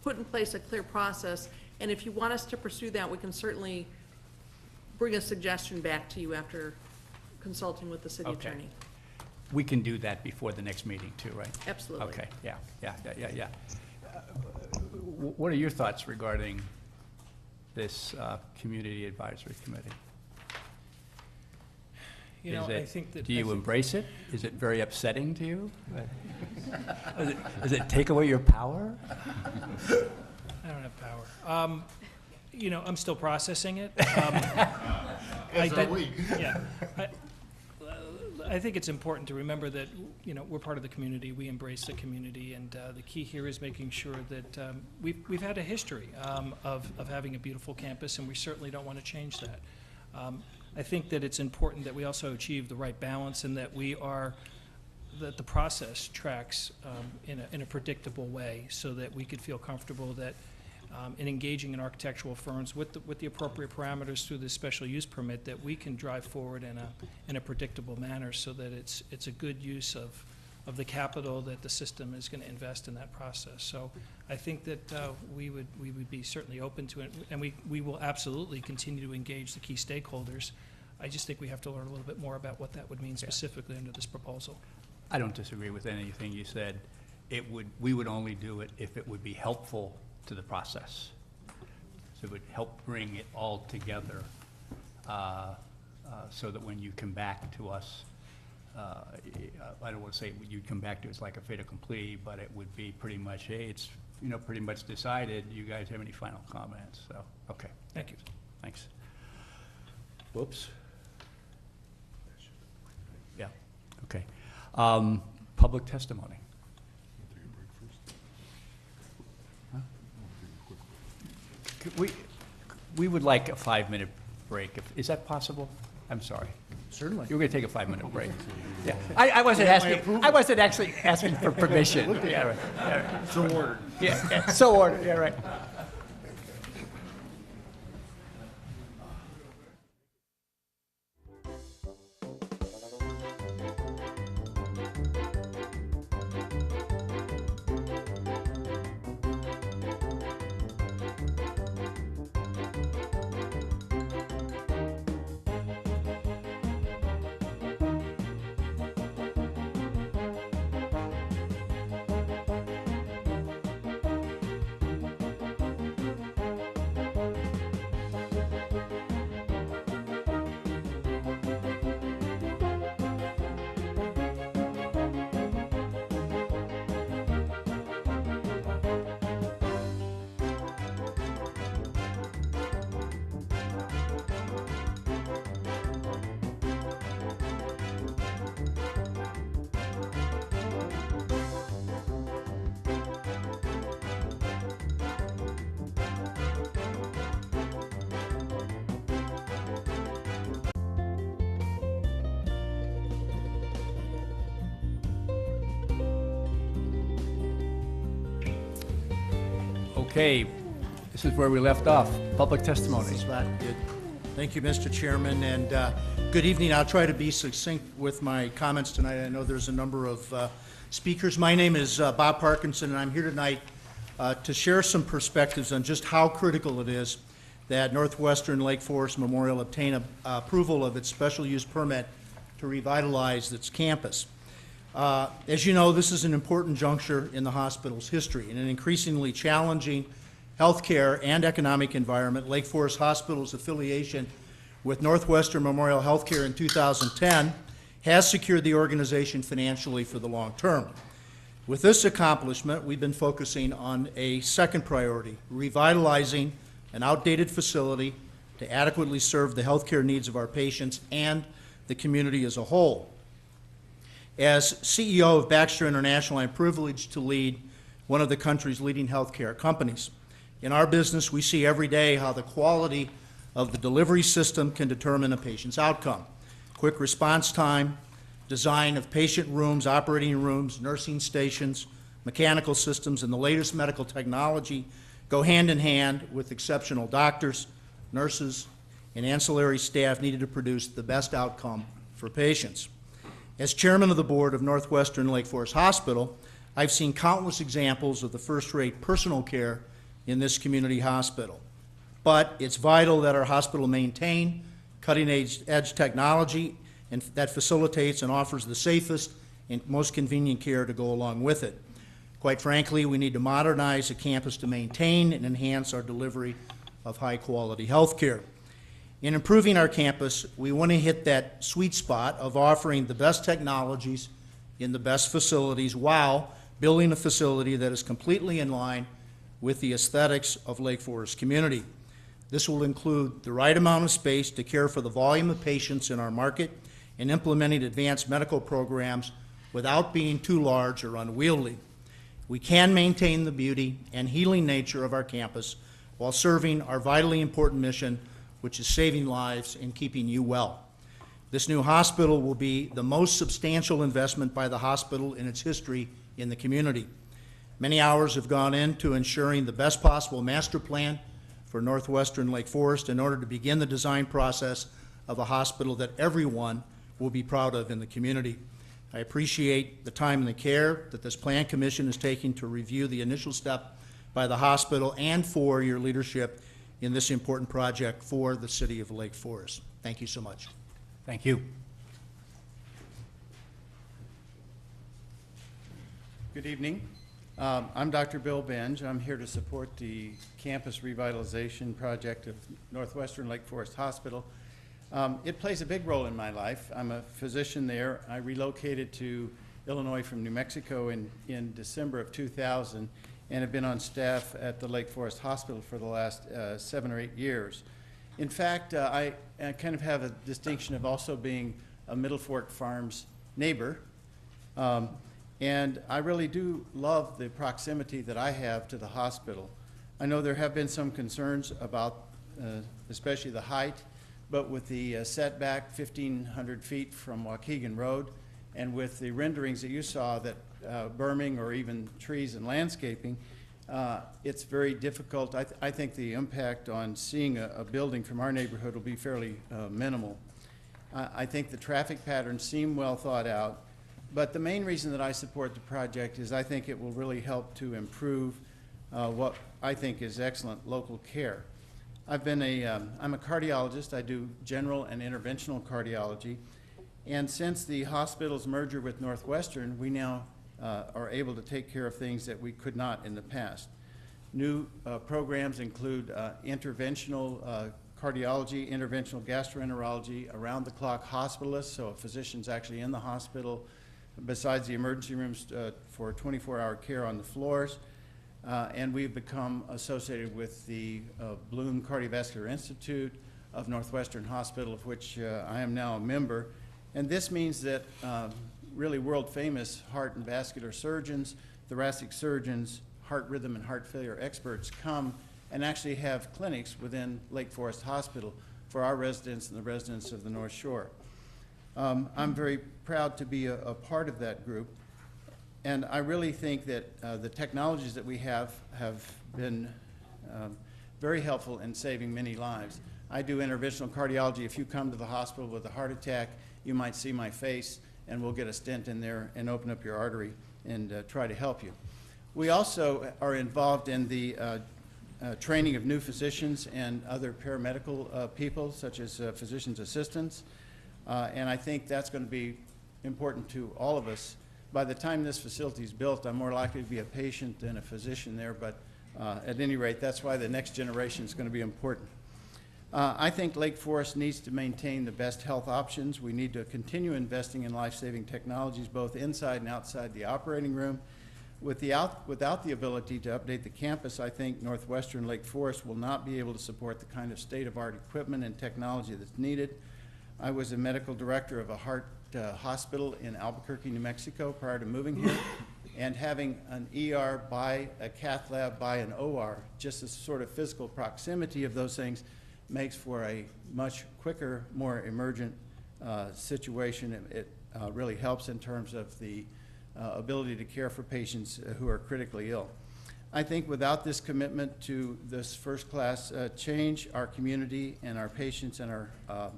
E: put in place a clear process, and if you want us to pursue that, we can certainly bring a suggestion back to you after consulting with the city
A: Okay.
E: attorney.
A: We can do that before the next meeting too, right?
E: Absolutely.
A: Okay, yeah. What are your thoughts regarding this Community Advisory Committee?
C: You know,
A: Is
C: I
A: it-
C: think that.
A: Do
C: I
A: you
C: think-
A: embrace it? Is it very upsetting to you? Does it take away your power?
C: I don't have power. You know, I'm still processing it.
F: As are we.
C: Yeah. I think it's important to remember that, you know, we're part of the community, we embrace the community, and the key here is making sure that we've had a history of having a beautiful campus, and we certainly don't want to change that. I think that it's important that we also achieve the right balance and that that the process tracks in a predictable way so that we could feel comfortable that in engaging in architectural firms with the appropriate parameters through this special use permit, that we can drive forward in a predictable manner so that it's a good use of the capital that the system is going to invest in that process. So I think that we would be certainly open to it, and we will absolutely continue to engage the key stakeholders. I just think we have to learn a little bit more about what that would mean specifically under this proposal.
A: I don't disagree with anything you said. We would only do it if it would be helpful to the process. So it would help bring it all together so that when you come back to us, I don't want to say you'd come back to us like a fait accompli, but it would be pretty much, hey, it's, you know, pretty much decided. You guys have any final comments? So, okay.
C: Thank you.
A: Thanks. Whoops. Yeah, okay. Public testimony. We would like a 5-minute break. Is that possible? I'm sorry.
F: Certainly.
A: You're going to take a 5-minute break. Yeah, I wasn't actually asking for permission. Yeah, right. Yeah, right.
F: So ordered.
A: Yeah, so ordered, yeah, right. Okay, this is where we left off, public testimony.
J: Good. Thank you, Mr. Chairman, and good evening. I'll try to be succinct with my comments tonight. I know there's a number of speakers. My name is Bob Parkinson, and I'm here tonight to share some perspectives on just how critical it is that Northwestern Lake Forest Memorial obtain approval of its special use permit to revitalize its campus. As you know, this is an important juncture in the hospital's history. In an increasingly challenging healthcare and economic environment, Lake Forest Hospital's affiliation with Northwestern Memorial Healthcare in 2010 has secured the organization financially for the long term. With this accomplishment, we've been focusing on a second priority, revitalizing an outdated facility to adequately serve the healthcare needs of our patients and the community as a whole. As CEO of Baxter International, I'm privileged to lead one of the country's leading healthcare companies. In our business, we see every day how the quality of the delivery system can determine a patient's outcome. Quick response time, design of patient rooms, operating rooms, nursing stations, mechanical systems, and the latest medical technology go hand in hand with exceptional doctors, nurses, and ancillary staff needed to produce the best outcome for patients. As chairman of the board of Northwestern Lake Forest Hospital, I've seen countless examples of the first-rate personal care in this community hospital. But it's vital that our hospital maintain cutting-edge technology and that facilitates and offers the safest and most convenient care to go along with it. Quite frankly, we need to modernize the campus to maintain and enhance our delivery of high-quality health care. In improving our campus, we want to hit that sweet spot of offering the best technologies in the best facilities while building a facility that is completely in line with the aesthetics of Lake Forest community. This will include the right amount of space to care for the volume of patients in our market and implementing advanced medical programs without being too large or unwieldy. We can maintain the beauty and healing nature of our campus while serving our vitally important mission, which is saving lives and keeping you well. This new hospital will be the most substantial investment by the hospital in its history in the community. Many hours have gone into ensuring the best possible master plan for Northwestern Lake Forest in order to begin the design process of a hospital that everyone will be proud of in the community. I appreciate the time and the care that this Plan Commission is taking to review the initial step by the hospital and for your leadership in this important project for the city of Lake Forest. Thank you so much.
A: Thank you.
K: Good evening. I'm Dr. Bill Benge. I'm here to support the campus revitalization project of Northwestern Lake Forest Hospital. It plays a big role in my life. I'm a physician there. I relocated to Illinois from New Mexico in December of 2000 and have been on staff at the Lake Forest Hospital for the last 7 or 8 years. In fact, I kind of have a distinction of also being a Middle Fork Farms neighbor. And I really do love the proximity that I have to the hospital. I know there have been some concerns about especially the height, but with the setback 1,500 feet from Waukegan Road and with the renderings that you saw that berming or even trees and landscaping, it's very difficult. I think the impact on seeing a building from our neighborhood will be fairly minimal. I think the traffic patterns seem well thought out. But the main reason that I support the project is I think it will really help to improve what I think is excellent local care. I'm a cardiologist. I do general and interventional cardiology. And since the hospital's merger with Northwestern, we now are able to take care of things that we could not in the past. New programs include interventional cardiology, interventional gastroenterology, around-the-clock hospitalists, so a physician's actually in the hospital, besides the emergency rooms for 24-hour care on the floors. And we've become associated with the Bloom Cardiovascular Institute of Northwestern Hospital, of which I am now a member. And this means that really world-famous heart and vascular surgeons, thoracic surgeons, heart rhythm and heart failure experts come and actually have clinics within Lake Forest Hospital for our residents and the residents of the North Shore. I'm very proud to be a part of that group, and I really think that the technologies that we have been very helpful in saving many lives. I do interventional cardiology. If you come to the hospital with a heart attack, you might see my face, and we'll get a stent in there and open up your artery and try to help you. We also are involved in the training of new physicians and other paramedical people, such as physician's assistants. And I think that's going to be important to all of us. By the time this facility is built, I'm more likely to be a patient than a physician there, but at any rate, that's why the next generation is going to be important. I think Lake Forest needs to maintain the best health options. We need to continue investing in life-saving technologies, both inside and outside the operating room. Without the ability to update the campus, I think Northwestern Lake Forest will not be able to support the kind of state-of-art equipment and technology that's needed. I was a medical director of a heart hospital in Albuquerque, New Mexico prior to moving here, and having an ER by a cath lab by an OR, just the sort of physical proximity of those things makes for a much quicker, more emergent situation. It really helps in terms of the ability to care for patients who are critically ill. I think without this commitment to this first-class change, our community and our patients and our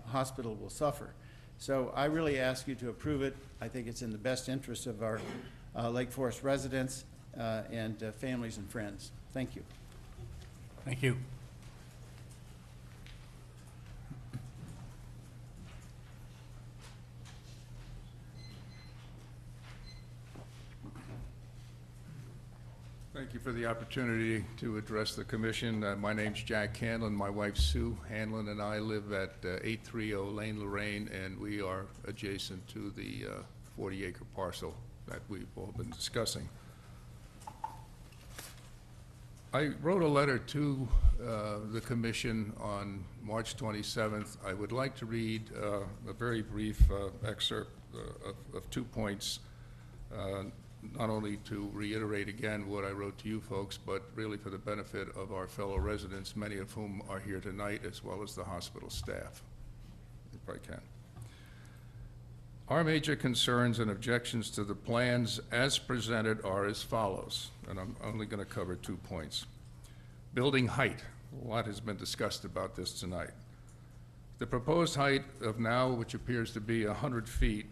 K: hospital will suffer. So I really ask you to approve it. I think it's in the best interest of our Lake Forest residents and families and friends. Thank you.
A: Thank you.
L: Thank you for the opportunity to address the commission. My name's Jack Hanlon. My wife Sue Hanlon and I live at 830 Lane Lorraine, and we are adjacent to the 40-acre parcel that we've all been discussing. I wrote a letter to the commission on March 27th. I would like to read a very brief excerpt of 2 points, not only to reiterate again what I wrote to you folks, but really for the benefit of our fellow residents, many of whom are here tonight, as well as the hospital staff, if I can. Our major concerns and objections to the plans as presented are as follows, and I'm only going to cover 2 points. Building height. A lot has been discussed about this tonight. The proposed height of now, which appears to be 100 feet,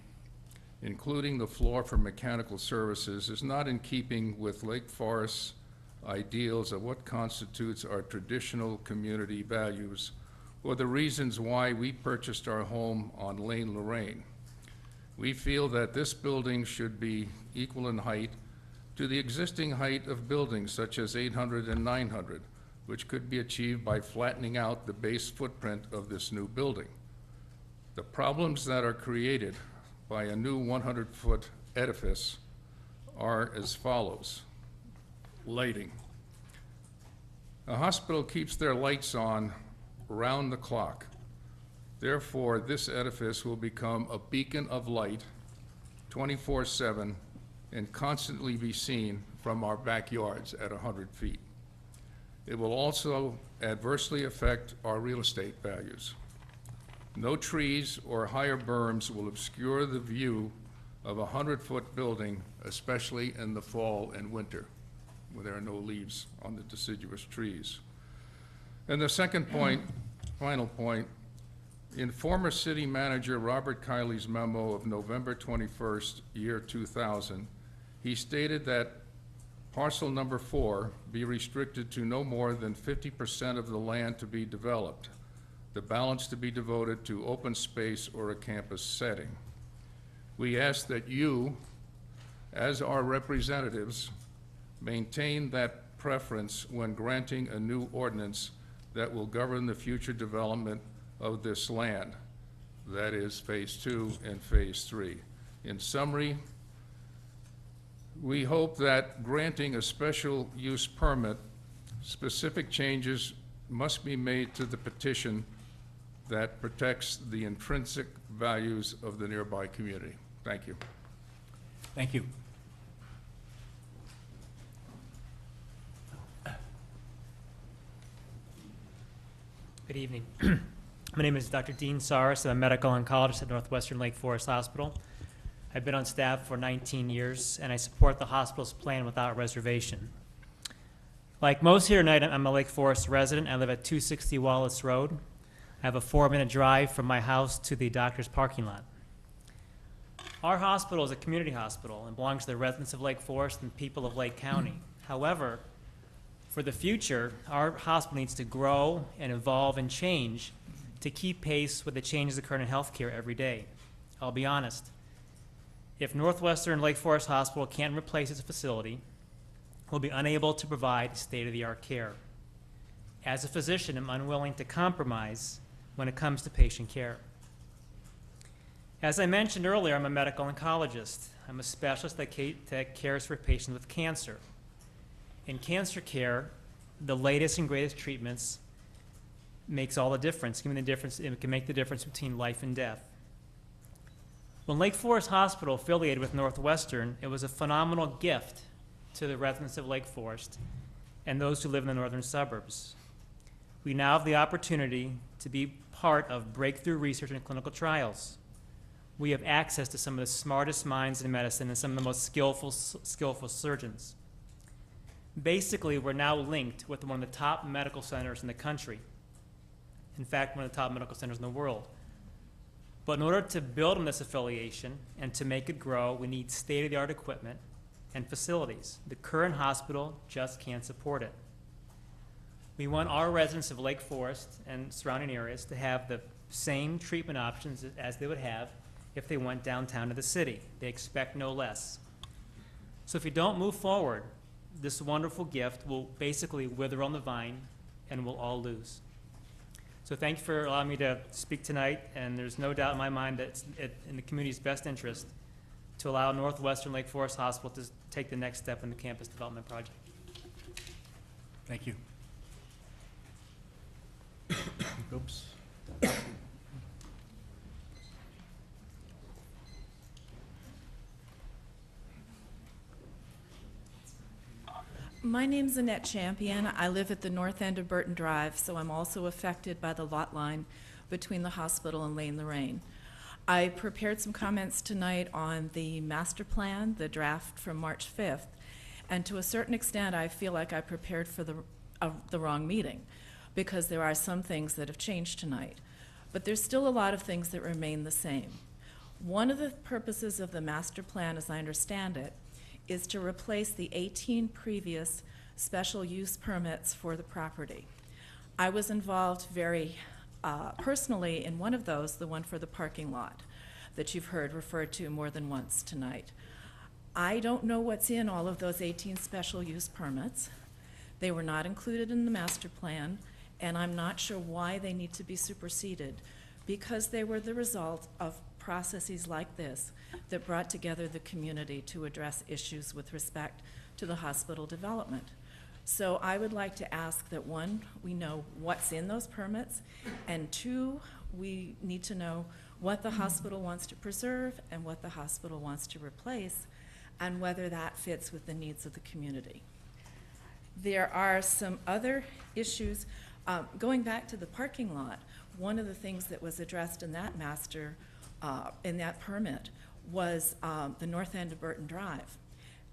L: including the floor for mechanical services, is not in keeping with Lake Forest's ideals of what constitutes our traditional community values or the reasons why we purchased our home on Lane Lorraine. We feel that this building should be equal in height to the existing height of buildings such as 800 and 900, which could be achieved by flattening out the base footprint of this new building. The problems that are created by a new 100-foot edifice are as follows. Lighting. A hospital keeps their lights on round the clock. Therefore, this edifice will become a beacon of light 24/7 and constantly be seen from our backyards at 100 feet. It will also adversely affect our real estate values. No trees or higher berms will obscure the view of a 100-foot building, especially in the fall and winter, where there are no leaves on the deciduous trees. And the second point, final point, in former city manager Robert Kiley's memo of November 21st, year 2000, he stated that parcel number 4 be restricted to no more than 50% of the land to be developed, the balance to be devoted to open space or a campus setting. We ask that you, as our representatives, maintain that preference when granting a new ordinance that will govern the future development of this land, that is Phase 2 and Phase 3. In summary, we hope that granting a special use permit, specific changes must be made to the petition that protects the intrinsic values of the nearby community. Thank you.
A: Thank you.
M: Good evening. My name is Dr. Dean Saris. I'm a medical oncologist at Northwestern Lake Forest Hospital. I've been on staff for 19 years, and I support the hospital's plan without reservation. Like most here tonight, I'm a Lake Forest resident. I live at 260 Wallace Road. I have a 4-minute drive from my house to the doctor's parking lot. Our hospital is a community hospital and belongs to the residents of Lake Forest and people of Lake County. However, for the future, our hospital needs to grow and evolve and change to keep pace with the changes occurring in healthcare every day. I'll be honest. If Northwestern Lake Forest Hospital can't replace its facility, we'll be unable to provide state-of-the-art care. As a physician, I'm unwilling to compromise when it comes to patient care. As I mentioned earlier, I'm a medical oncologist. I'm a specialist that cares for patients with cancer. In cancer care, the latest and greatest treatments makes all the difference. It can make the difference between life and death. When Lake Forest Hospital affiliated with Northwestern, it was a phenomenal gift to the residents of Lake Forest and those who live in the northern suburbs. We now have the opportunity to be part of breakthrough research and clinical trials. We have access to some of the smartest minds in medicine and some of the most skillful surgeons. Basically, we're now linked with one of the top medical centers in the country. In fact, one of the top medical centers in the world. But in order to build on this affiliation and to make it grow, we need state-of-the-art equipment and facilities. The current hospital just can't support it. We want our residents of Lake Forest and surrounding areas to have the same treatment options as they would have if they went downtown to the city. They expect no less. So if we don't move forward, this wonderful gift will basically wither on the vine and we'll all lose. So thank you for allowing me to speak tonight, and there's no doubt in my mind that it's in the community's best interest to allow Northwestern Lake Forest Hospital to take the next step in the campus development project.
B: Thank you.
A: Oops.
N: My name's Annette Champion. I live at the north end of Burton Drive, so I'm also affected by the lot line between the hospital and Lane Lorraine. I prepared some comments tonight on the master plan, the draft from March 5th, and to a certain extent I feel like I prepared for the wrong meeting because there are some things that have changed tonight. But there's still a lot of things that remain the same. One of the purposes of the master plan, as I understand it, is to replace the 18 previous special use permits for the property. I was involved very personally in one of those, the one for the parking lot that you've heard referred to more than once tonight. I don't know what's in all of those 18 special use permits. They were not included in the master plan, and I'm not sure why they need to be superseded, because they were the result of processes like this that brought together the community to address issues with respect to the hospital development. So I would like to ask that, one, we know what's in those permits, and two, we need to know what the hospital wants to preserve and what the hospital wants to replace, and whether that fits with the needs of the community. There are some other issues. Going back to the parking lot, one of the things that was addressed in that in that permit was the north end of Burton Drive.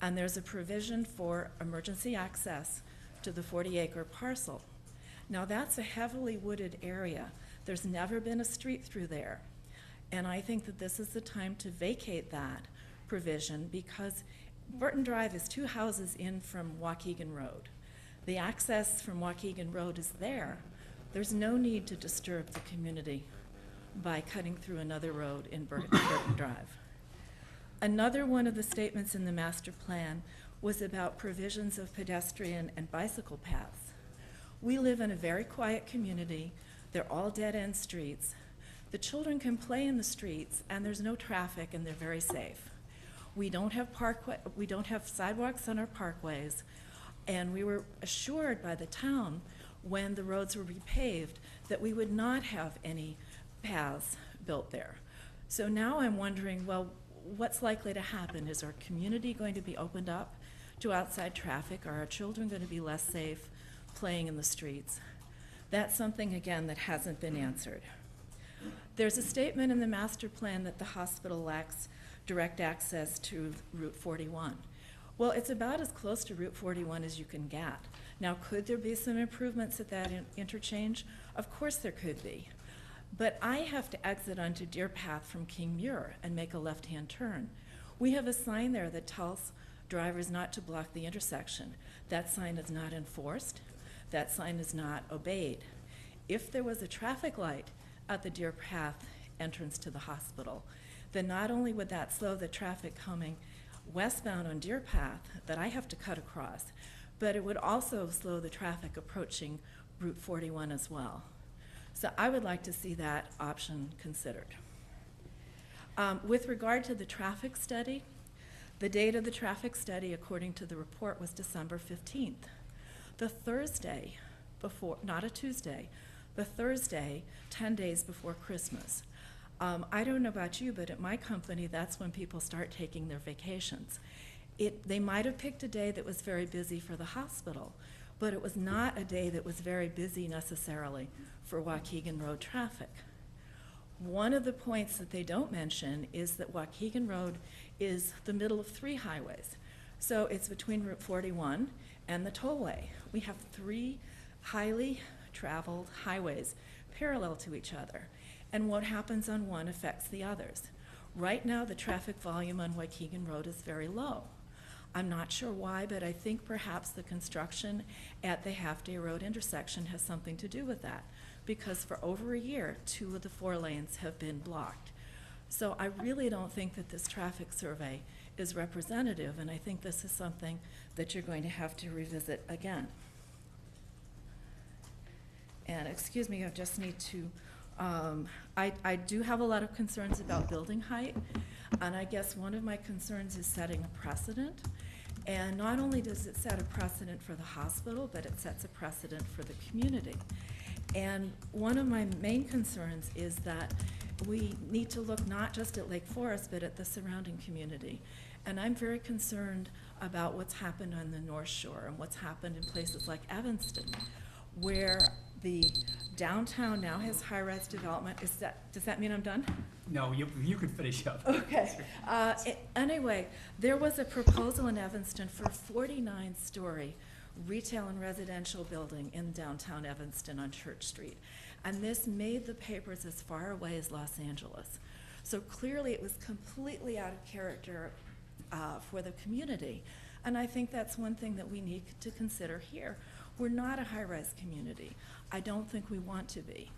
N: And there's a provision for emergency access to the 40-acre parcel. Now that's a heavily wooded area. There's never been a street through there. And I think that this is the time to vacate that provision, because Burton Drive is 2 houses in from Waukegan Road. The access from Waukegan Road is there. There's no need to disturb the community by cutting through another road in Burton Drive. Another one of the statements in the master plan was about provisions of pedestrian and bicycle paths. We live in a very quiet community. They're all dead-end streets. The children can play in the streets, and there's no traffic, and they're very safe. We don't have sidewalks on our parkways, and we were assured by the town when the roads were repaved that we would not have any paths built there. So now I'm wondering, well, what's likely to happen? Is our community going to be opened up to outside traffic? Are our children going to be less safe playing in the streets? That's something, again, that hasn't been answered. There's a statement in the master plan that the hospital lacks direct access to Route 41. Well, it's about as close to Route 41 as you can get. Now, could there be some improvements at that interchange? Of course there could be. But I have to exit onto Deer Path from King Muir and make a left-hand turn. We have a sign there that tells drivers not to block the intersection. That sign is not enforced. That sign is not obeyed. If there was a traffic light at the Deer Path entrance to the hospital, then not only would that slow the traffic coming westbound on Deer Path that I have to cut across, but it would also slow the traffic approaching Route 41 as well. So I would like to see that option considered. With regard to the traffic study, the date of the traffic study, according to the report, was December 15th. The Thursday before, not a Tuesday, the Thursday, 10 days before Christmas. I don't know about you, but at my company, that's when people start taking their vacations. They might have picked a day that was very busy for the hospital, but it was not a day that was very busy necessarily for Waukegan Road traffic. One of the points that they don't mention is that Waukegan Road is the middle of 3 highways. So it's between Route 41 and the tollway. We have 3 highly traveled highways parallel to each other, and what happens on one affects the others. Right now, the traffic volume on Waukegan Road is very low. I'm not sure why, but I think perhaps the construction at the Half-Day Road intersection has something to do with that, because for over a year, 2 of the 4 lanes have been blocked. So I really don't think that this traffic survey is representative, and I think this is something that you're going to have to revisit again. And excuse me, I just need to, I do have a lot of concerns about building height, and I guess one of my concerns is setting a precedent. And not only does it set a precedent for the hospital, but it sets a precedent for the community. And one of my main concerns is that we need to look not just at Lake Forest, but at the surrounding community. And I'm very concerned about what's happened on the North Shore and what's happened in places like Evanston, where the downtown now has high-rise development. Does that mean I'm done?
A: No, you could finish up.
N: Okay. Anyway, there was a proposal in Evanston for a 49-story retail and residential building in downtown Evanston on Church Street. And this made the papers as far away as Los Angeles. So clearly it was completely out of character for the community. And I think that's one thing that we need to consider here. We're not a high-rise community. I don't think we want to be.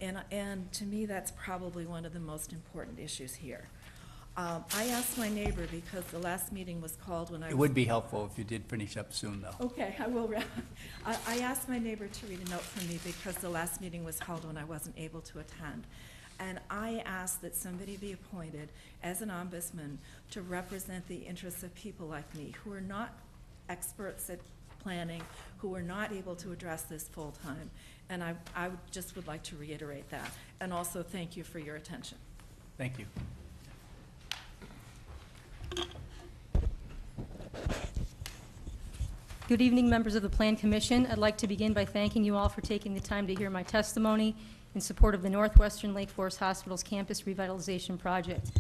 N: And to me, that's probably one of the most important issues here. I asked my neighbor, because the last meeting was called when I
A: It would be helpful if you did finish up soon, though.
N: Okay, I will. I asked my neighbor to read a note from me because the last meeting was held when I wasn't able to attend. And I asked that somebody be appointed as an ombudsman to represent the interests of people like me, who are not experts at planning, who are not able to address this full-time. And I just would like to reiterate that. And also, thank you for your attention.
A: Thank you.
O: Good evening, members of the Plan Commission. I'd like to begin by thanking you all for taking the time to hear my testimony in support of the Northwestern Lake Forest Hospital's campus revitalization project.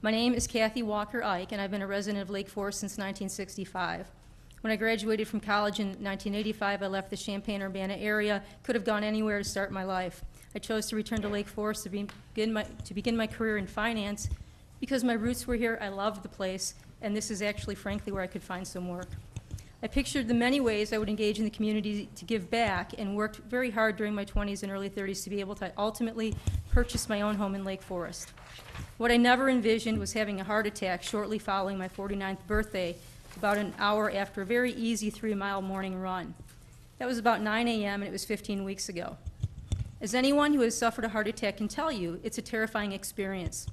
O: My name is Kathy Walker Ike, and I've been a resident of Lake Forest since 1965. When I graduated from college in 1985, I left the Champaign-Urbana area, could have gone anywhere to start my life. I chose to return to Lake Forest to begin my career in finance because my roots were here, I loved the place, and this is actually, frankly, where I could find some work. I pictured the many ways I would engage in the community to give back and worked very hard during my 20s and early 30s to be able to ultimately purchase my own home in Lake Forest. What I never envisioned was having a heart attack shortly following my 49th birthday, about an hour after a very easy 3-mile morning run. That was about 9 a.m. and it was 15 weeks ago. As anyone who has suffered a heart attack can tell you, it's a terrifying experience.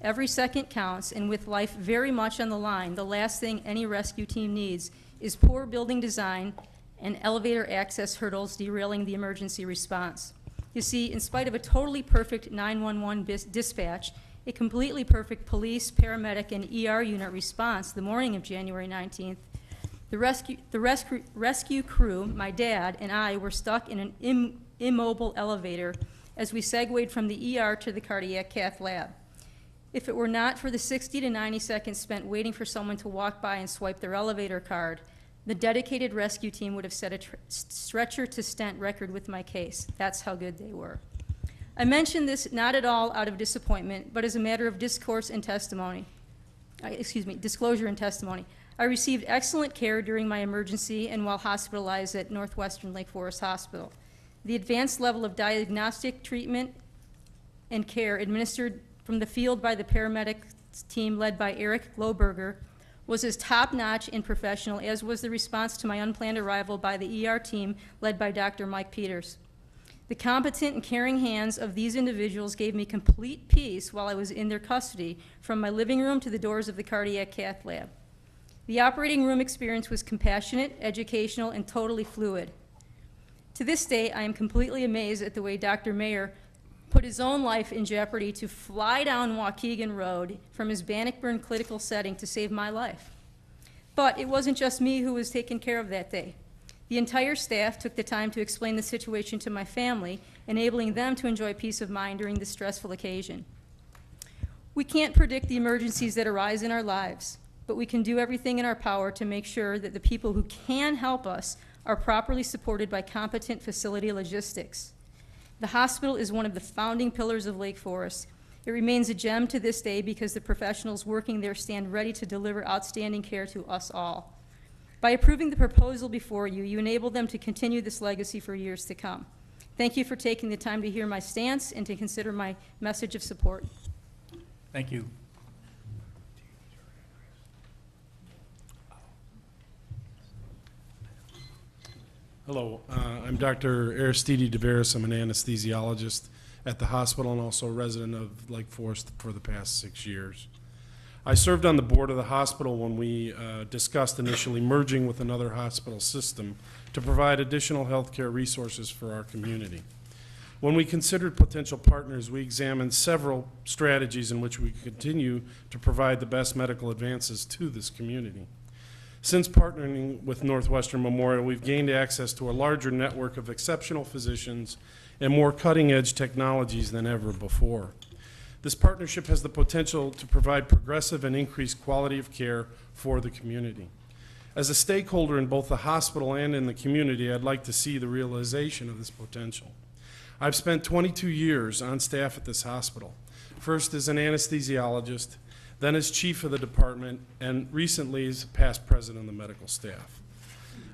O: Every second counts, and with life very much on the line, the last thing any rescue team needs is poor building design and elevator access hurdles derailing the emergency response. You see, in spite of a totally perfect 911 dispatch, a completely perfect police, paramedic, and ER unit response the morning of January 19th, the rescue crew, my dad, and I were stuck in an immobile elevator as we segued from the ER to the cardiac cath lab. If it were not for the 60 to 90 seconds spent waiting for someone to walk by and swipe their elevator card, the dedicated rescue team would have set a stretcher to stent record with my case. That's how good they were. I mention this not at all out of disappointment, but as a matter of discourse and testimony. Disclosure and testimony. I received excellent care during my emergency and while hospitalized at Northwestern Lake Forest Hospital. The advanced level of diagnostic treatment and care administered from the field by the paramedic team led by Eric Globerger was as top-notch and professional as was the response to my unplanned arrival by the ER team led by Dr. Mike Peters. The competent and caring hands of these individuals gave me complete peace while I was in their custody, from my living room to the doors of the cardiac cath lab. The operating room experience was compassionate, educational, and totally fluid. To this day, I am completely amazed at the way Dr. Mayer put his own life in jeopardy to fly down Waukegan Road from his Bannockburn clinical setting to save my life. But it wasn't just me who was taken care of that day. The entire staff took the time to explain the situation to my family, enabling them to enjoy peace of mind during this stressful occasion. We can't predict the emergencies that arise in our lives, but we can do everything in our power to make sure that the people who can help us are properly supported by competent facility logistics. The hospital is one of the founding pillars of Lake Forest. It remains a gem to this day because the professionals working there stand ready to deliver outstanding care to us all. By approving the proposal before you, you enable them to continue this legacy for years to come. Thank you for taking the time to hear my stance and to consider my message of support.
A: Thank you.
P: Hello, I'm Dr. Aristide DeVeris. I'm an anesthesiologist at the hospital and also a resident of Lake Forest for the past 6 years. I served on the board of the hospital when we discussed initially merging with another hospital system to provide additional healthcare resources for our community. When we considered potential partners, we examined several strategies in which we could continue to provide the best medical advances to this community. Since partnering with Northwestern Memorial, we've gained access to a larger network of exceptional physicians and more cutting-edge technologies than ever before. This partnership has the potential to provide progressive and increased quality of care for the community. As a stakeholder in both the hospital and in the community, I'd like to see the realization of this potential. I've spent 22 years on staff at this hospital, first as an anesthesiologist, then as chief of the department, and recently as past president of the medical staff.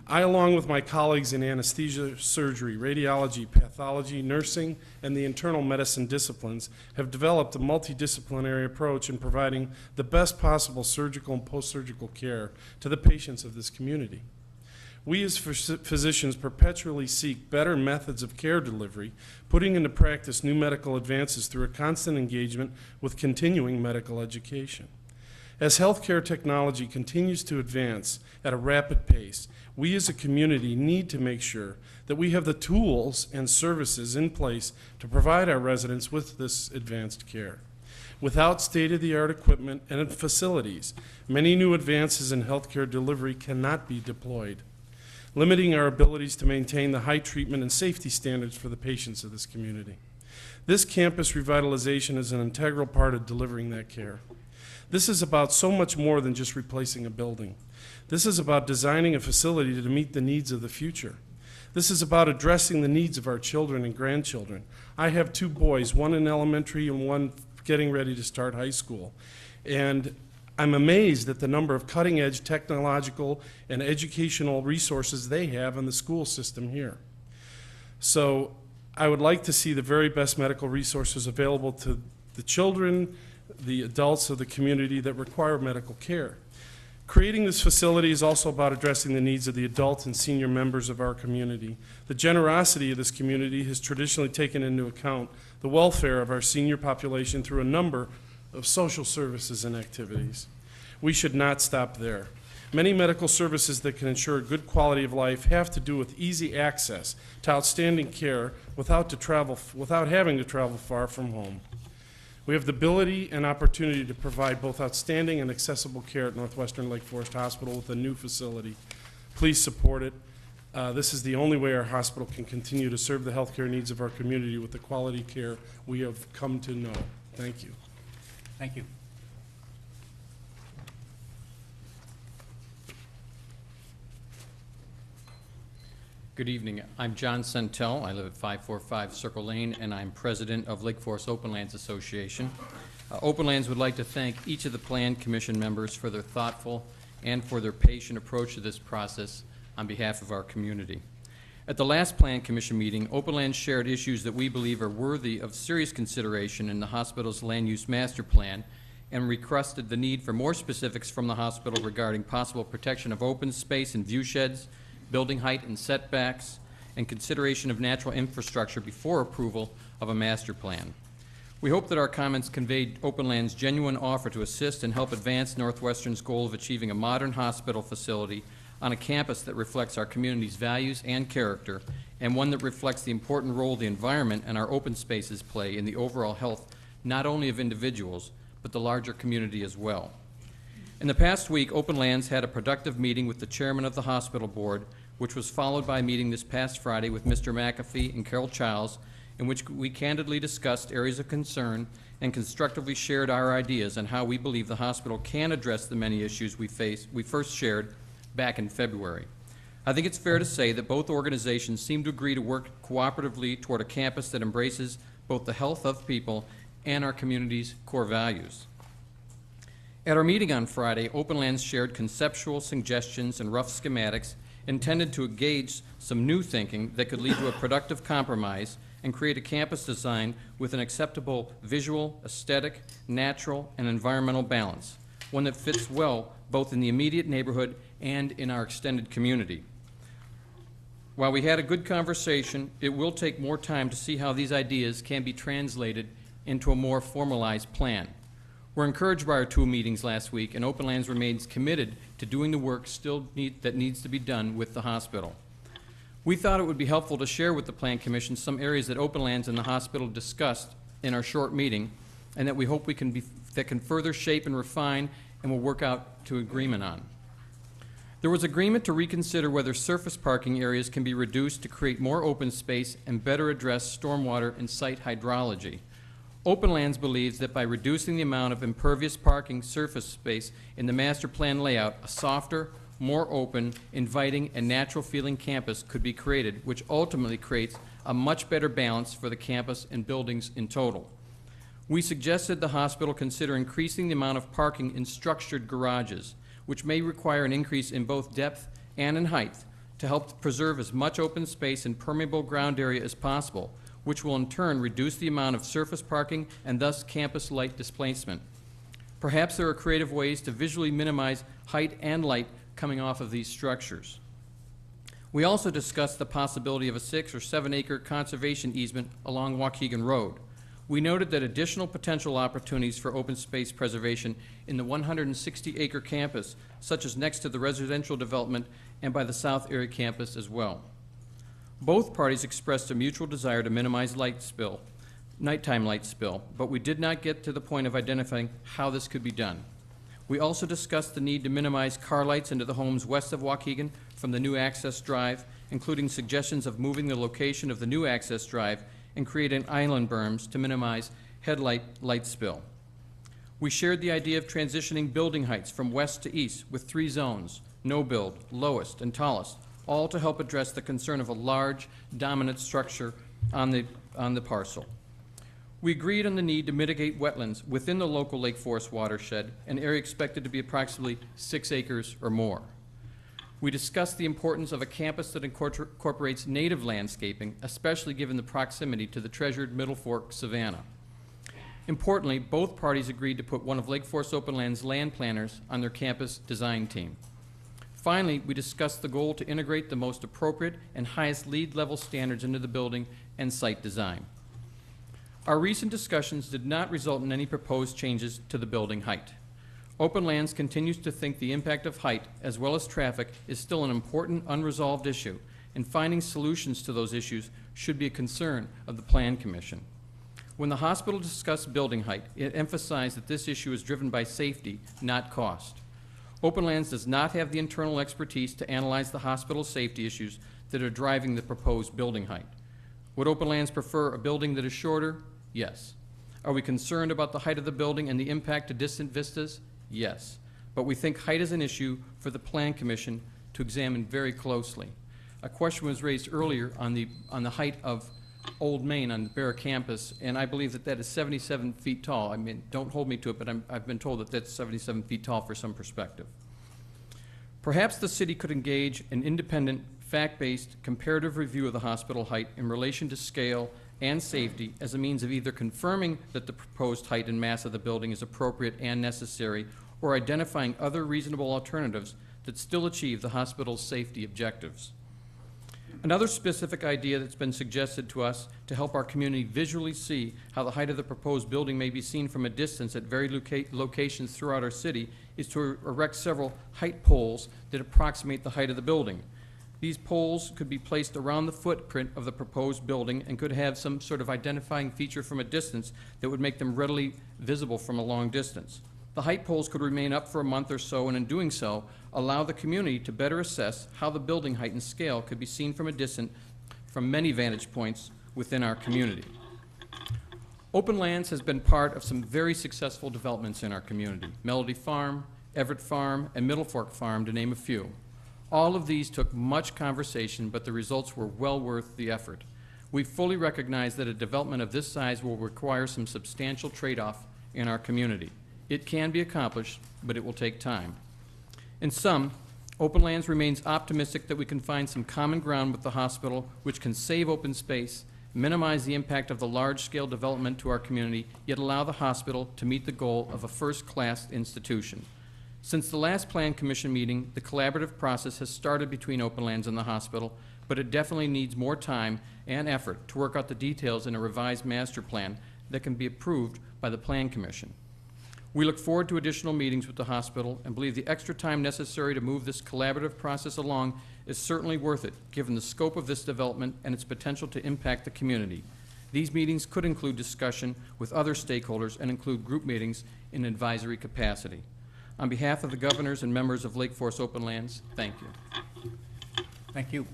P: I, along with my colleagues in anesthesia, surgery, radiology, pathology, nursing, and the internal medicine disciplines, have developed a multidisciplinary approach in providing the best possible surgical and post-surgical care to the patients of this community. We as physicians perpetually seek better methods of care delivery, putting into practice new medical advances through a constant engagement with continuing medical education. As healthcare technology continues to advance at a rapid pace, we as a community need to make sure that we have the tools and services in place to provide our residents with this advanced care. Without state-of-the-art equipment and facilities, many new advances in healthcare delivery cannot be deployed, limiting our abilities to maintain the high treatment and safety standards for the patients of this community. This campus revitalization is an integral part of delivering that care. This is about so much more than just replacing a building. This is about designing a facility to meet the needs of the future. This is about addressing the needs of our children and grandchildren. I have 2 boys, one in elementary and one getting ready to start high school. And I'm amazed at the number of cutting-edge technological and educational resources they have in the school system here. So I would like to see the very best medical resources available to the children, the adults of the community that require medical care. Creating this facility is also about addressing the needs of the adult and senior members of our community. The generosity of this community has traditionally taken into account the welfare of our senior population through a number of social services and activities. We should not stop there. Many medical services that can ensure good quality of life have to do with easy access to outstanding care without having to travel far from home. We have the ability and opportunity to provide both outstanding and accessible care at Northwestern Lake Forest Hospital with a new facility. Please support it. This is the only way our hospital can continue to serve the healthcare needs of our community with the quality care we have come to know. Thank you.
A: Thank you.
Q: Good evening. I'm John Centel. I live at 545 Circle Lane, and I'm president of Lake Forest Open Lands Association. Open Lands would like to thank each of the Plan Commission members for their thoughtful and for their patient approach to this process on behalf of our community. At the last Plan Commission meeting, Open Lands shared issues that we believe are worthy of serious consideration in the hospital's land use master plan and requested the need for more specifics from the hospital regarding possible protection of open space and view sheds, building height and setbacks, and consideration of natural infrastructure before approval of a master plan. We hope that our comments conveyed Open Land's genuine offer to assist and help advance Northwestern's goal of achieving a modern hospital facility on a campus that reflects our community's values and character, and one that reflects the important role the environment and our open spaces play in the overall health not only of individuals, but the larger community as well. In the past week, Open Lands had a productive meeting with the chairman of the hospital board, which was followed by a meeting this past Friday with Mr. McAfee and Carol Chiles, in which we candidly discussed areas of concern and constructively shared our ideas on how we believe the hospital can address the many issues we first shared back in February. I think it's fair to say that both organizations seem to agree to work cooperatively toward a campus that embraces both the health of people and our community's core values. At our meeting on Friday, Open Lands shared conceptual suggestions and rough schematics intended to engage some new thinking that could lead to a productive compromise and create a campus design with an acceptable visual, aesthetic, natural, and environmental balance, one that fits well both in the immediate neighborhood and in our extended community. While we had a good conversation, it will take more time to see how these ideas can be translated into a more formalized plan. We're encouraged by our 2 meetings last week, and Open Lands remains committed to doing the work that needs to be done with the hospital. We thought it would be helpful to share with the Plan Commission some areas that Open Lands and the hospital discussed in our short meeting, and that we hope that can further shape and refine and will work out to agreement on. There was agreement to reconsider whether surface parking areas can be reduced to create more open space and better address stormwater and site hydrology. Open Lands believes that by reducing the amount of impervious parking surface space in the master plan layout, a softer, more open, inviting, and natural-feeling campus could be created, which ultimately creates a much better balance for the campus and buildings in total. We suggested the hospital consider increasing the amount of parking in structured garages, which may require an increase in both depth and in height to help preserve as much open space and permeable ground area as possible, which will in turn reduce the amount of surface parking and thus campus light displacement. Perhaps there are creative ways to visually minimize height and light coming off of these structures. We also discussed the possibility of a 6 or 7 acre conservation easement along Waukegan Road. We noted that additional potential opportunities for open space preservation in the 160 acre campus, such as next to the residential development and by the South Area campus as well. Both parties expressed a mutual desire to minimize nighttime light spill, but we did not get to the point of identifying how this could be done. We also discussed the need to minimize car lights into the homes west of Waukegan from the new access drive, including suggestions of moving the location of the new access drive and creating island berms to minimize headlight light spill. We shared the idea of transitioning building heights from west to east with 3 zones, no build, lowest, and tallest, all to help address the concern of a large, dominant structure on the parcel. We agreed on the need to mitigate wetlands within the local Lake Forest watershed, an area expected to be approximately 6 acres or more. We discussed the importance of a campus that incorporates native landscaping, especially given the proximity to the treasured Middle Fork savanna. Importantly, both parties agreed to put one of Lake Forest Open Lands land planners on their campus design team. Finally, we discussed the goal to integrate the most appropriate and highest LEED level standards into the building and site design. Our recent discussions did not result in any proposed changes to the building height. Open Lands continues to think the impact of height, as well as traffic, is still an important unresolved issue, and finding solutions to those issues should be a concern of the Plan Commission. When the hospital discussed building height, it emphasized that this issue is driven by safety, not cost. Open Lands does not have the internal expertise to analyze the hospital's safety issues that are driving the proposed building height. Would Open Lands prefer a building that is shorter? Yes. Are we concerned about the height of the building and the impact to distant vistas? Yes. But we think height is an issue for the Plan Commission to examine very closely. A question was raised earlier on the height of Old Main on the Bear campus, and I believe that is 77 feet tall. I mean, don't hold me to it, but I've been told that that's 77 feet tall for some perspective. Perhaps the city could engage an independent, fact-based, comparative review of the hospital height in relation to scale and safety as a means of either confirming that the proposed height and mass of the building is appropriate and necessary, or identifying other reasonable alternatives that still achieve the hospital's safety objectives. Another specific idea that's been suggested to us to help our community visually see how the height of the proposed building may be seen from a distance at varied locations throughout our city is to erect several height poles that approximate the height of the building. These poles could be placed around the footprint of the proposed building and could have some sort of identifying feature from a distance that would make them readily visible from a long distance. The height poles could remain up for a month or so, and in doing so, allow the community to better assess how the building height and scale could be seen from a distance from many vantage points within our community. Open Lands has been part of some very successful developments in our community. Melody Farm, Everett Farm, and Middle Fork Farm, to name a few. All of these took much conversation, but the results were well worth the effort. We fully recognize that a development of this size will require some substantial trade-off in our community. It can be accomplished, but it will take time. In sum, Open Lands remains optimistic that we can find some common ground with the hospital, which can save open space, minimize the impact of the large-scale development to our community, yet allow the hospital to meet the goal of a first-class institution. Since the last Plan Commission meeting, the collaborative process has started between Open Lands and the hospital, but it definitely needs more time and effort to work out the details in a revised master plan that can be approved by the Plan Commission. We look forward to additional meetings with the hospital and believe the extra time necessary to move this collaborative process along is certainly worth it, given the scope of this development and its potential to impact the community. These meetings could include discussion with other stakeholders and include group meetings in advisory capacity. On behalf of the governors and members of Lake Forest Open Lands, thank you.
J: Thank you.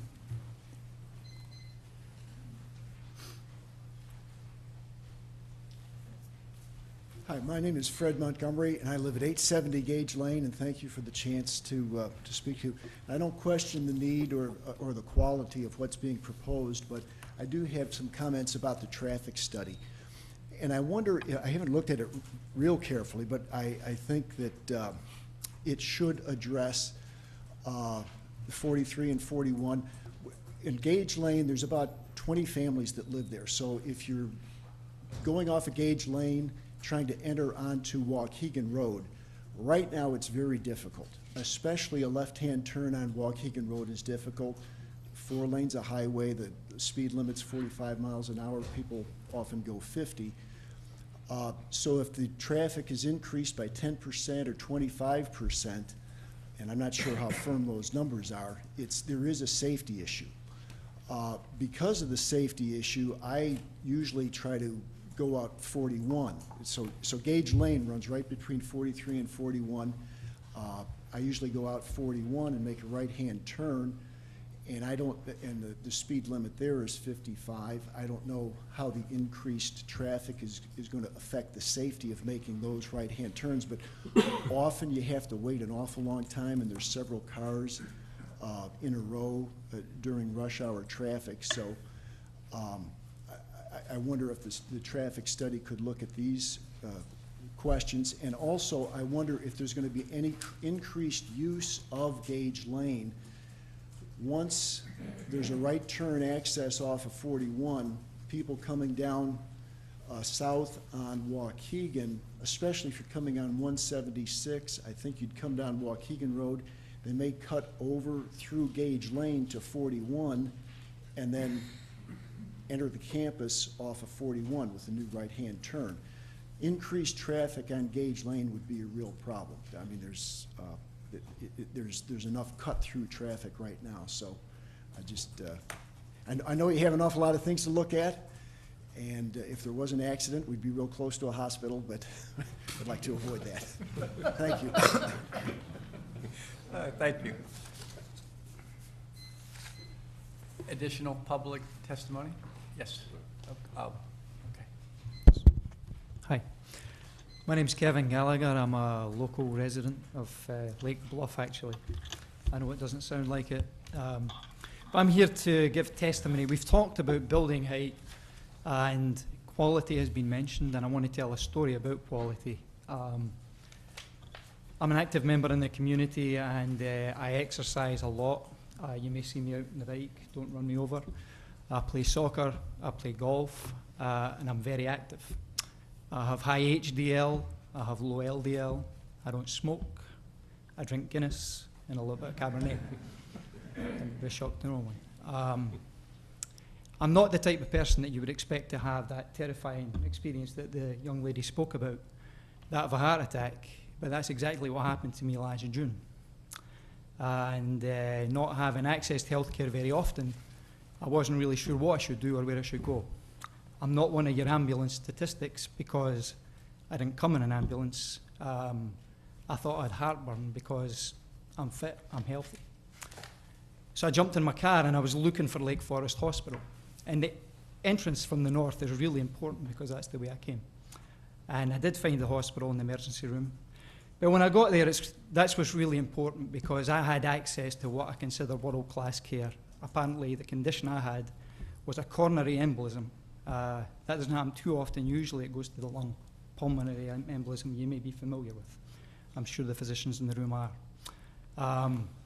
R: Hi, my name is Fred Montgomery, and I live at 870 Gage Lane, and thank you for the chance to speak to you. I don't question the need or the quality of what's being proposed, but I do have some comments about the traffic study. And I wonder, I haven't looked at it real carefully, but I think that it should address 43 and 41. In Gage Lane, there's about 20 families that live there. So if you're going off of Gage Lane, trying to enter onto Waukegan Road, right now it's very difficult, especially a left-hand turn on Waukegan Road is difficult. 4 lanes of highway, the speed limit's 45 miles an hour, people often go 50. So if the traffic is increased by 10% or 25%, and I'm not sure how firm those numbers are, there is a safety issue. Because of the safety issue, I usually try to go out 41. So Gage Lane runs right between 43 and 41. I usually go out 41 and make a right-hand turn, and the speed limit there is 55. I don't know how the increased traffic is going to affect the safety of making those right-hand turns, but often you have to wait an awful long time, and there's several cars in a row during rush hour traffic. So I wonder if the traffic study could look at these questions. And also, I wonder if there's going to be any increased use of Gage Lane. Once there's a right turn access off of 41, people coming down south on Waukegan, especially if you're coming on 176, I think you'd come down Waukegan Road, they may cut over through Gage Lane to 41 and then enter the campus off of 41 with a new right-hand turn. Increased traffic on Gage Lane would be a real problem. I mean, there's enough cut-through traffic right now. So I know you have an awful lot of things to look at, and if there was an accident, we'd be real close to a hospital, but I'd like to avoid that. Thank you.
A: Thank you. Additional public testimony? Yes. Okay.
S: Hi. My name's Kevin Gallagher. I'm a local resident of Lake Bluff, actually. I know it doesn't sound like it. But I'm here to give testimony. We've talked about building height, and quality has been mentioned, and I want to tell a story about quality. I'm an active member in the community, and I exercise a lot. You may see me out on the bike. Don't run me over. I play soccer, I play golf, and I'm very active. I have high HDL, I have low LDL, I don't smoke, I drink Guinness and a little bit of Cabernet. I'm a bit shocked to know I'm not the type of person that you would expect to have that terrifying experience that the young lady spoke about, that of a heart attack, but that's exactly what happened to me last June. And not having access to healthcare very often, I wasn't really sure what I should do or where I should go. I'm not one of your ambulance statistics because I didn't come in an ambulance. I thought I had heartburn because I'm fit, I'm healthy. So I jumped in my car and I was looking for Lake Forest Hospital. And the entrance from the north is really important because that's the way I came. And I did find the hospital in the emergency room. But when I got there, that's what's really important because I had access to what I consider world-class care. Apparently, the condition I had was a coronary embolism. That doesn't happen too often. Usually it goes to the lung. Pulmonary embolism you may be familiar with. I'm sure the physicians in the room are.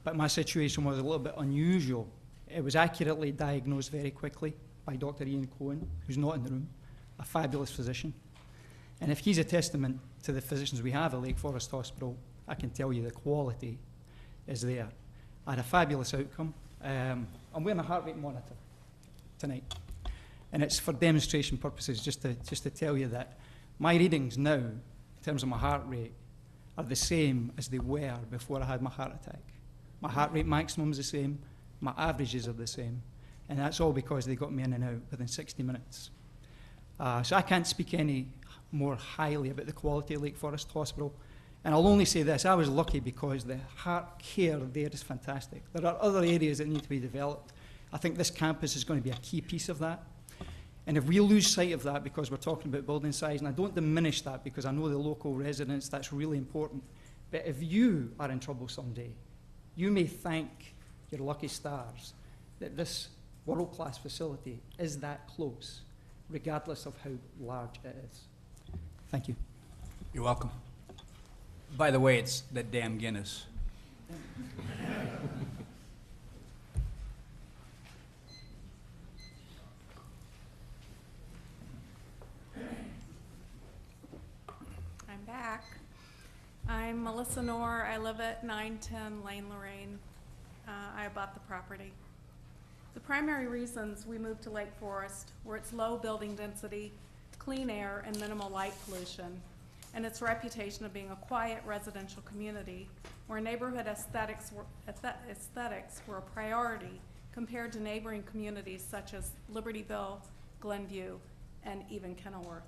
S: But my situation was a little bit unusual. It was accurately diagnosed very quickly by Dr. Ian Cohen, who's not in the room, a fabulous physician. And if he's a testament to the physicians we have at Lake Forest Hospital, I can tell you the quality is there. I had a fabulous outcome. I'm wearing a heart rate monitor tonight. And it's for demonstration purposes, just to tell you that my readings now, in terms of my heart rate, are the same as they were before I had my heart attack. My heart rate maximum is the same, my averages are the same, and that's all because they got me in and out within 60 minutes. So I can't speak any more highly about the quality of Lake Forest Hospital, and I'll only say this, I was lucky because the heart care there is fantastic. There are other areas that need to be developed. I think this campus is going to be a key piece of that. And if we lose sight of that because we're talking about building size, and I don't diminish that because I know the local residents, that's really important. But if you are in trouble someday, you may thank your lucky stars that this world-class facility is that close, regardless of how large it is. Thank you.
A: You're welcome. By the way, it's that damn Guinness.
E: I'm back. I'm Melissa Knorr. I live at 910 Lane Lorraine. I bought the property. The primary reasons we moved to Lake Forest were its low building density, clean air, and minimal light pollution, and its reputation of being a quiet residential community where neighborhood aesthetics were a priority compared to neighboring communities such as Libertyville, Glenview, and even Kenilworth.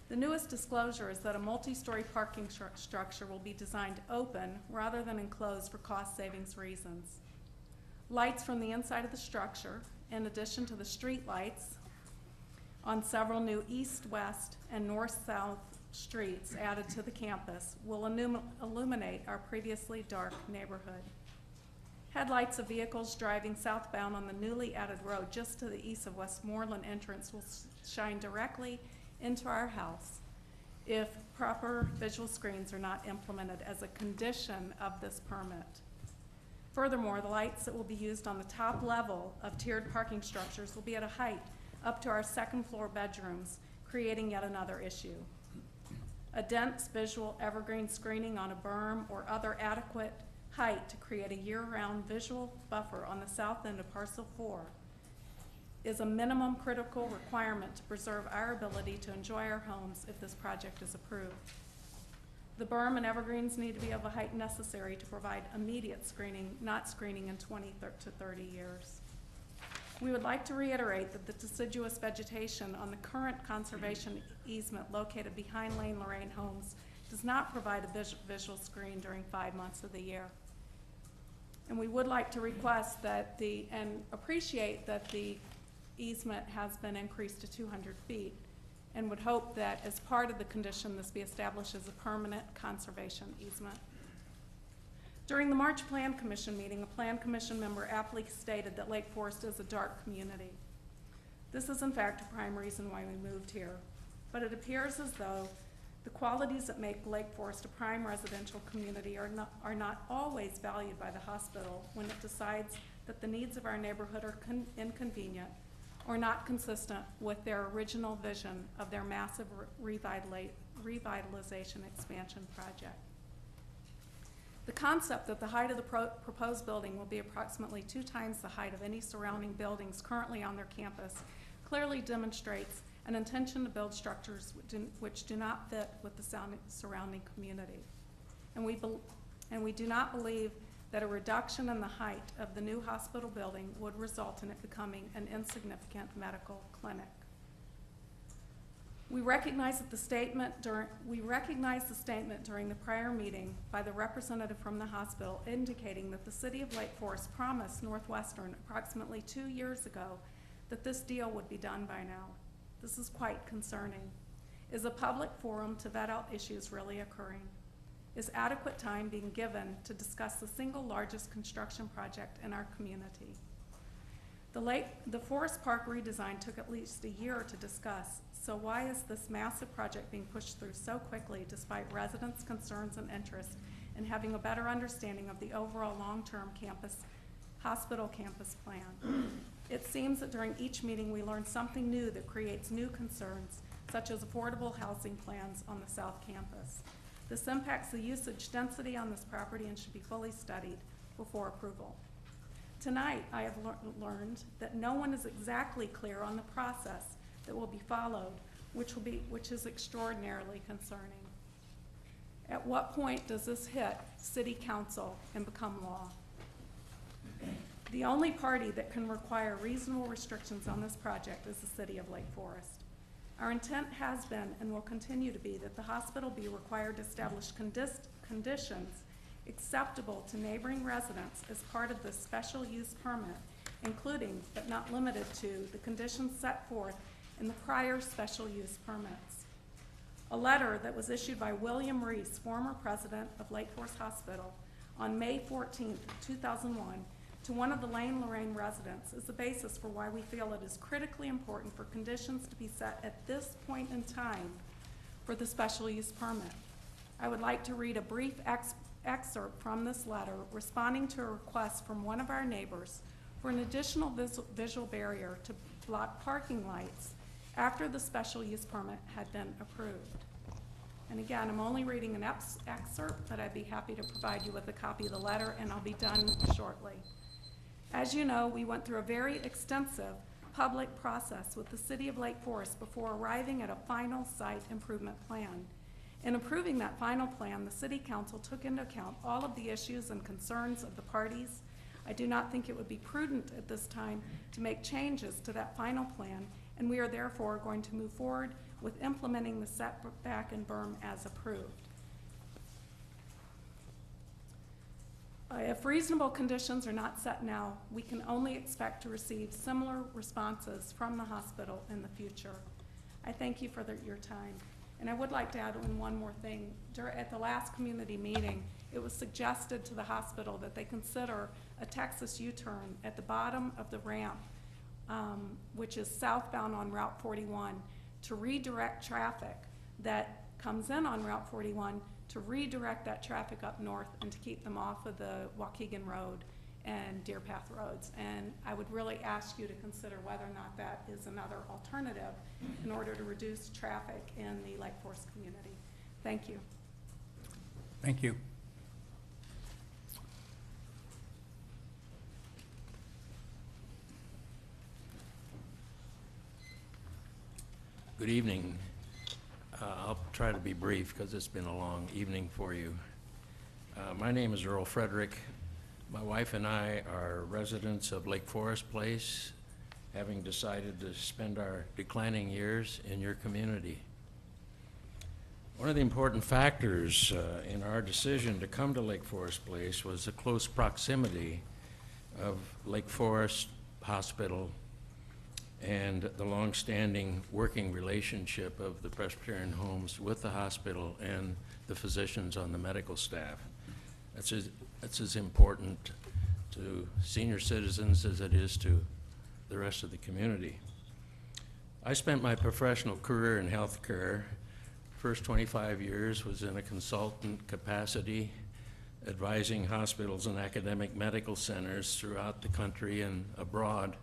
E: The newest disclosure is that a multi-story parking structure will be designed open rather than enclosed for cost savings reasons. Lights from the inside of the structure, in addition to the street lights on several new east, west, and north-south streets added to the campus, will illuminate our previously dark neighborhood. Headlights of vehicles driving southbound on the newly added road just to the east of Westmoreland entrance will shine directly into our house if proper visual screens are not implemented as a condition of this permit. Furthermore, the lights that will be used on the top level of tiered parking structures will be at a height up to our second floor bedrooms, creating yet another issue. A dense visual evergreen screening on a berm or other adequate height to create a year-round visual buffer on the south end of parcel 4 is a minimum critical requirement to preserve our ability to enjoy our homes if this project is approved. The berm and evergreens need to be of a height necessary to provide immediate screening, not screening in 20 to 30 years. We would like to reiterate that the deciduous vegetation on the current conservation easement located behind Lane Lorraine homes does not provide a visual screen during 5 months of the year. And we would like to request that and appreciate that the easement has been increased to 200 feet and would hope that as part of the condition this be established as a permanent conservation easement. During the March Plan Commission meeting, a Plan Commission member aptly stated that Lake Forest is a dark community. This is in fact a prime reason why we moved here, but it appears as though the qualities that make Lake Forest a prime residential community are not always valued by the hospital when it decides that the needs of our neighborhood are inconvenient or not consistent with their original vision of their massive revitalization expansion project.
T: The concept that the height of the proposed building will be approximately 2 times the height of any surrounding buildings currently on their campus clearly demonstrates an intention to build structures which do not fit with the surrounding community. And we do not believe that a reduction in the height of the new hospital building would result in it becoming an insignificant medical clinic. We recognize the statement during the prior meeting by the representative from the hospital indicating that the City of Lake Forest promised Northwestern approximately 2 years ago that this deal would be done by now. This is quite concerning. Is a public forum to vet out issues really occurring? Is adequate time being given to discuss the single largest construction project in our community? The Forest Park redesign took at least a year to discuss, so why is this massive project being pushed through so quickly despite residents' concerns and interest in having a better understanding of the overall long-term hospital campus plan? It seems that during each meeting we learn something new that creates new concerns, such as affordable housing plans on the South Campus. This impacts the usage density on this property and should be fully studied before approval. Tonight, I have learned that no one is exactly clear on the process that will be followed, which is extraordinarily concerning. At what point does this hit City Council and become law? The only party that can require reasonable restrictions on this project is the City of Lake Forest. Our intent has been and will continue to be that the hospital be required to establish conditions acceptable to neighboring residents as part of this special use permit, including but not limited to the conditions set forth in the prior special use permits. A letter that was issued by William Reese, former president of Lake Forest Hospital, on May 14, 2001, to one of the Lane-Lorraine residents is the basis for why we feel it is critically important for conditions to be set at this point in time for the special use permit. I would like to read a brief excerpt from this letter responding to a request from one of our neighbors for an additional visual barrier to block parking lights after the special use permit had been approved. And again, I'm only reading an excerpt, but I'd be happy to provide you with a copy of the letter, and I'll be done shortly. As you know, we went through a very extensive public process with the City of Lake Forest before arriving at a final site improvement plan. In approving that final plan, the City Council took into account all of the issues and concerns of the parties. I do not think it would be prudent at this time to make changes to that final plan, and we are therefore going to move forward with implementing the setback and berm as approved. If reasonable conditions are not set now, we can only expect to receive similar responses from the hospital in the future. I thank you for your time. And I would like to add in one more thing. At the last community meeting, it was suggested to the hospital that they consider a Texas U-turn at the bottom of the ramp, which is southbound on Route 41, to redirect traffic that comes in on Route 41 to redirect that traffic up north and to keep them off of the Waukegan Road and Deer Path roads. And I would really ask you to consider whether or not that is another alternative in order to reduce traffic in the Lake Forest community. Thank you.
A: Thank you.
U: Good evening. I'll try to be brief because it's been a long evening for you. My name is Earl Frederick. My wife and I are residents of Lake Forest Place, having decided to spend our declining years in your community. One of the important factors in our decision to come to Lake Forest Place was the close proximity of Lake Forest Hospital and the long-standing working relationship of the Presbyterian homes with the hospital and the physicians on the medical staff. That's as important to senior citizens as it is to the rest of the community. I spent my professional career in healthcare. First 25 years was in a consultant capacity, advising hospitals and academic medical centers throughout the country and abroad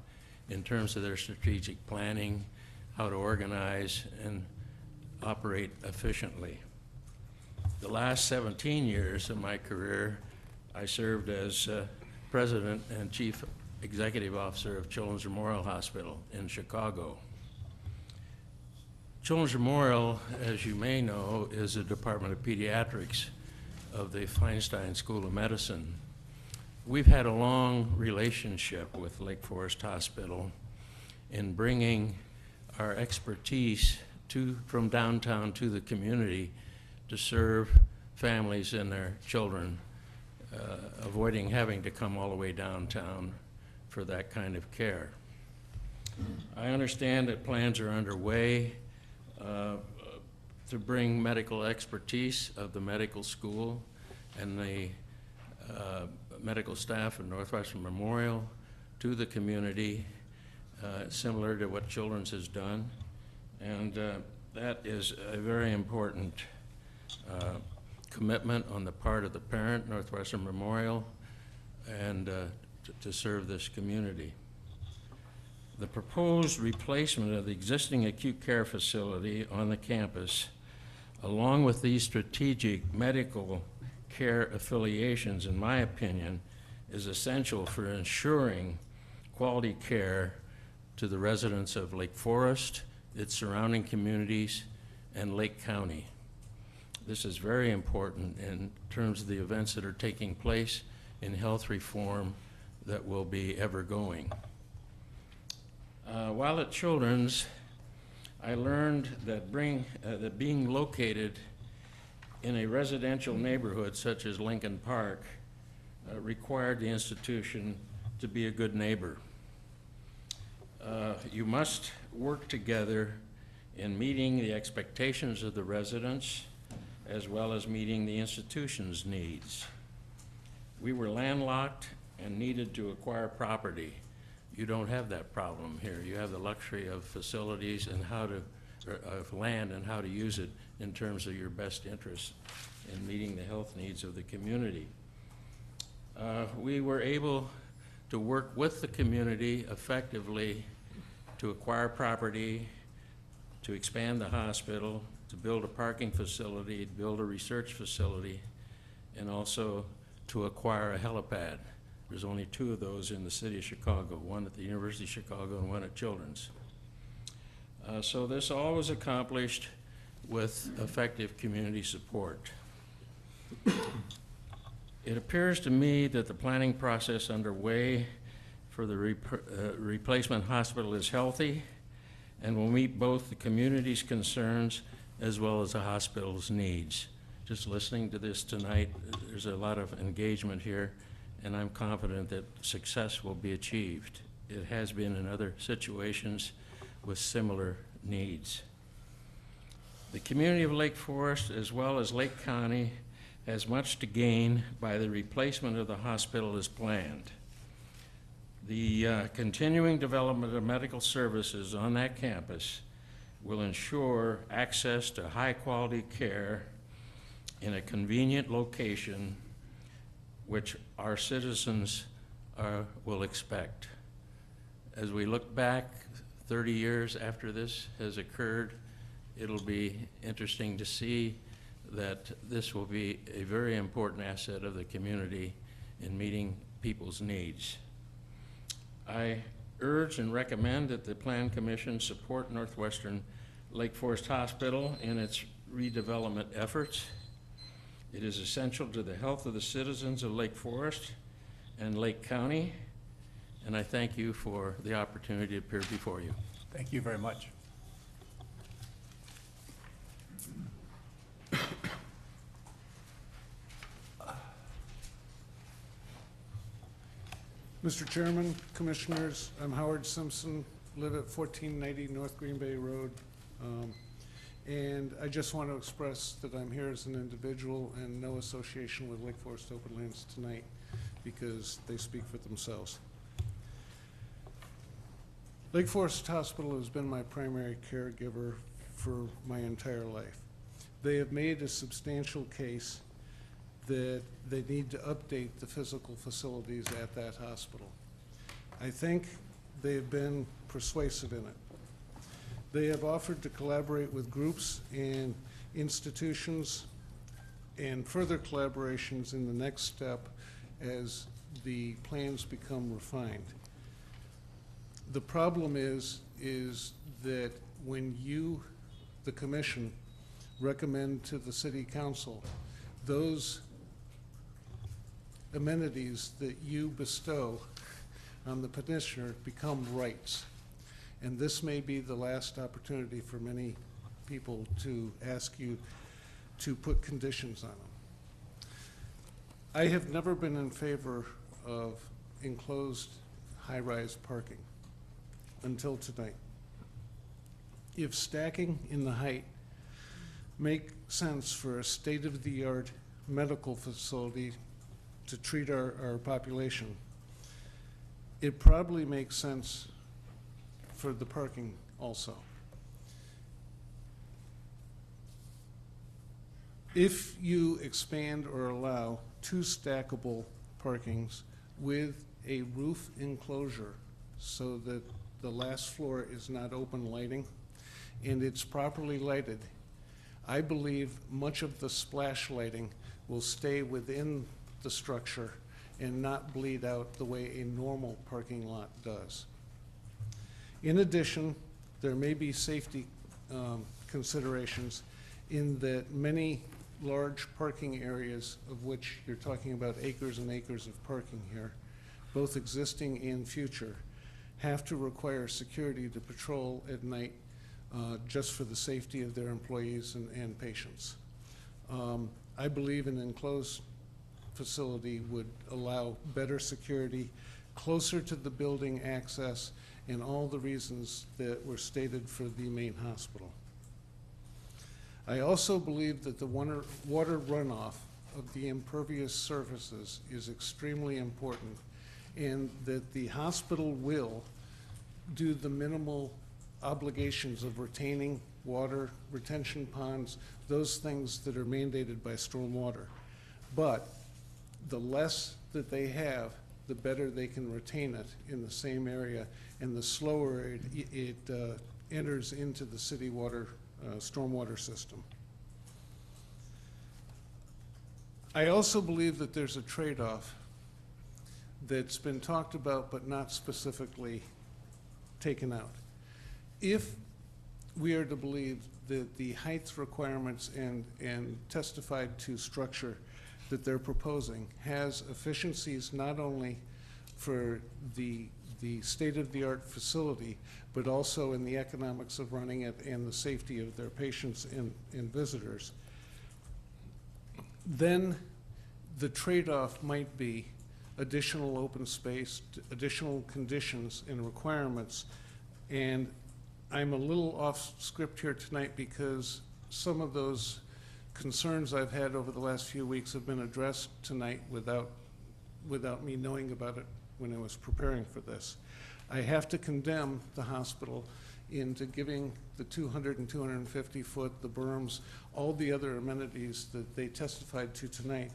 U: in terms of their strategic planning, how to organize and operate efficiently. The last 17 years of my career I served as President and Chief Executive Officer of Children's Memorial Hospital in Chicago. Children's Memorial, as you may know, is a Department of Pediatrics of the Feinstein School of Medicine. We've had a long relationship with Lake Forest Hospital in bringing our expertise from downtown to the community to serve families and their children, avoiding having to come all the way downtown for that kind of care. I understand that plans are underway to bring medical expertise of the medical school and the medical staff of Northwestern Memorial to the community, similar to what Children's has done. And that is a very important commitment on the part of the parent, Northwestern Memorial, and to serve this community. The proposed replacement of the existing acute care facility on the campus, along with these strategic medical care affiliations, in my opinion, is essential for ensuring quality care to the residents of Lake Forest, its surrounding communities, and Lake County. This is very important in terms of the events that are taking place in health reform that will be ever going. While at Children's, I learned that being located in a residential neighborhood such as Lincoln Park required the institution to be a good neighbor. You must work together in meeting the expectations of the residents as well as meeting the institution's needs. We were landlocked and needed to acquire property. You don't have that problem here. You have the luxury of facilities and of land and how to use it in terms of your best interest in meeting the health needs of the community. We were able to work with the community effectively to acquire property, to expand the hospital, to build a parking facility, to build a research facility, and also to acquire a helipad. There's only 2 of those in the city of Chicago, one at the University of Chicago and one at Children's. So this all was accomplished with effective community support. It appears to me that the planning process underway for the replacement hospital is healthy and will meet both the community's concerns as well as the hospital's needs. Just listening to this tonight, there's a lot of engagement here, and I'm confident that success will be achieved. It has been in other situations with similar needs. The community of Lake Forest, as well as Lake County, has much to gain by the replacement of the hospital as planned. The continuing development of medical services on that campus will ensure access to high-quality care in a convenient location which our citizens will expect. As we look back 30 years after this has occurred, it'll be interesting to see that this will be a very important asset of the community in meeting people's needs. I urge and recommend that the Plan Commission support Northwestern Lake Forest Hospital in its redevelopment efforts. It is essential to the health of the citizens of Lake Forest and Lake County, and I thank you for the opportunity to appear before you.
A: Thank you very much.
H: Mr. Chairman, Commissioners, I'm Howard Simpson, live at 1490 North Green Bay Road. And I just want to express that I'm here as an individual and no association with Lake Forest Open Lands tonight because they speak for themselves. Lake Forest Hospital has been my primary caregiver for my entire life. They have made a substantial case that they need to update the physical facilities at that hospital. I think they have been persuasive in it. They have offered to collaborate with groups and institutions, and further collaborations in the next step as the plans become refined. The problem is that when you, the commission, recommend to the city council, those amenities that you bestow on the petitioner become rights. And this may be the last opportunity for many people to ask you to put conditions on them. I have never been in favor of enclosed high-rise parking until tonight. If stacking in the height make sense for a state-of-the-art medical facility to treat our population, it probably makes sense for the parking also. If you expand or allow 2 stackable parkings with a roof enclosure so that the last floor is not open lighting and it's properly lighted, I believe much of the splash lighting will stay within the structure and not bleed out the way a normal parking lot does. In addition, there may be safety considerations in that many large parking areas, of which you're talking about acres and acres of parking here, both existing and future, have to require security to patrol at night just for the safety of their employees and patients. I believe an enclosed facility would allow better security, closer to the building access, and all the reasons that were stated for the main hospital. I also believe that the water runoff of the impervious surfaces is extremely important, and that the hospital will do the minimal obligations of retaining water, retention ponds, those things that are mandated by stormwater. But the less that they have, the better they can retain it in the same area, and the slower it enters into the city water, stormwater system. I also believe that there's a trade-off that's been talked about but not specifically taken out. If we are to believe that the height requirements and testified to structure that they're proposing has efficiencies not only for the state-of-the-art facility, but also in the economics of running it and the safety of their patients and visitors, then the trade-off might be additional open space, additional conditions and requirements. And I'm a little off script here tonight because some of those concerns I've had over the last few weeks have been addressed tonight without me knowing about it when I was preparing for this. I have to condemn the hospital into giving the 200 and 250 foot, the berms, all the other amenities that they testified to tonight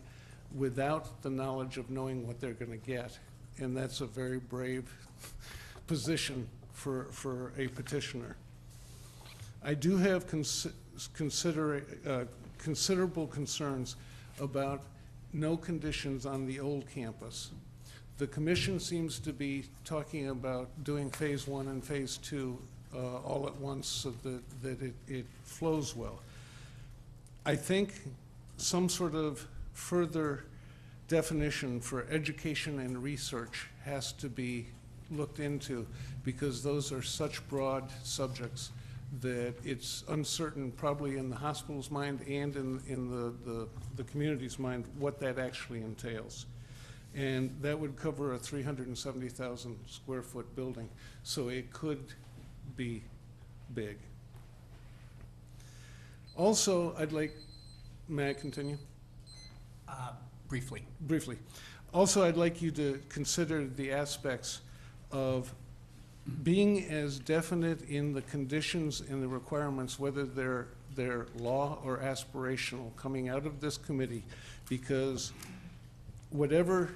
H: without the knowledge of knowing what they're going to get. And that's a very brave position for a petitioner. I do have considerable concerns about no conditions on the old campus. The commission seems to be talking about doing phase 1 and phase 2 all at once so that it flows well. I think some sort of further definition for education and research has to be looked into, because those are such broad subjects that it's uncertain, probably in the hospital's mind and in the community's mind, what that actually entails. And that would cover a 370,000 square foot building, so it could be big. Also, I'd like, may I continue?
A: Briefly.
H: Briefly. Also, I'd like you to consider the aspects of being as definite in the conditions and the requirements, whether they're law or aspirational, coming out of this committee, because whatever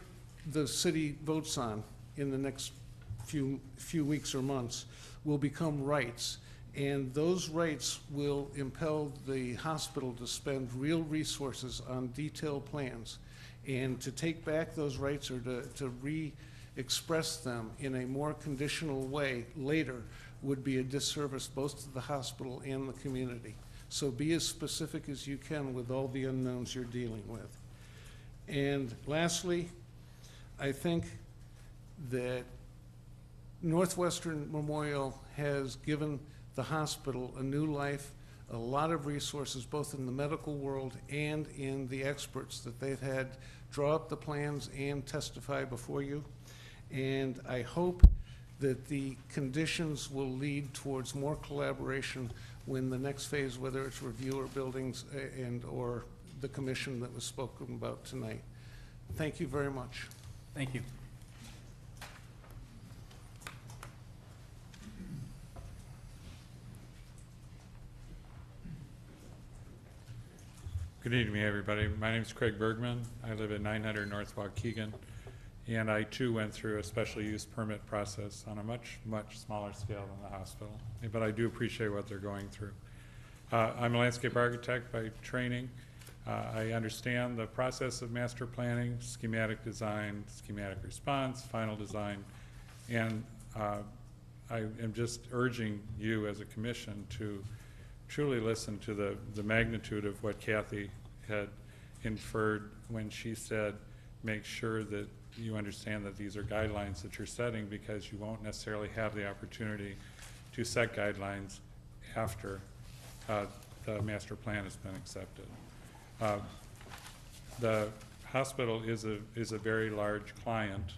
H: the city votes on in the next few weeks or months will become rights, and those rights will impel the hospital to spend real resources on detailed plans. And to take back those rights or to re-express them in a more conditional way later would be a disservice both to the hospital and the community. So be as specific as you can with all the unknowns you're dealing with. And lastly, I think that Northwestern Memorial has given the hospital a new life, a lot of resources, both in the medical world and in the experts that they've had draw up the plans and testify before you. And I hope that the conditions will lead towards more collaboration when the next phase, whether it's review or buildings or the commission that was spoken about tonight. Thank you very much.
A: Thank you.
G: Good evening, everybody. My name is Craig Bergman. I live at 900 North Waukegan, and I too went through a special use permit process on a much, much smaller scale than the hospital, but I do appreciate what they're going through. I'm a landscape architect by training. I understand the process of master planning, schematic design, schematic response, final design, and I am just urging you as a commission to truly listen to the magnitude of what Kathy had inferred when she said, make sure that you understand that these are guidelines that you're setting, because you won't necessarily have the opportunity to set guidelines after the master plan has been accepted. The hospital is a very large client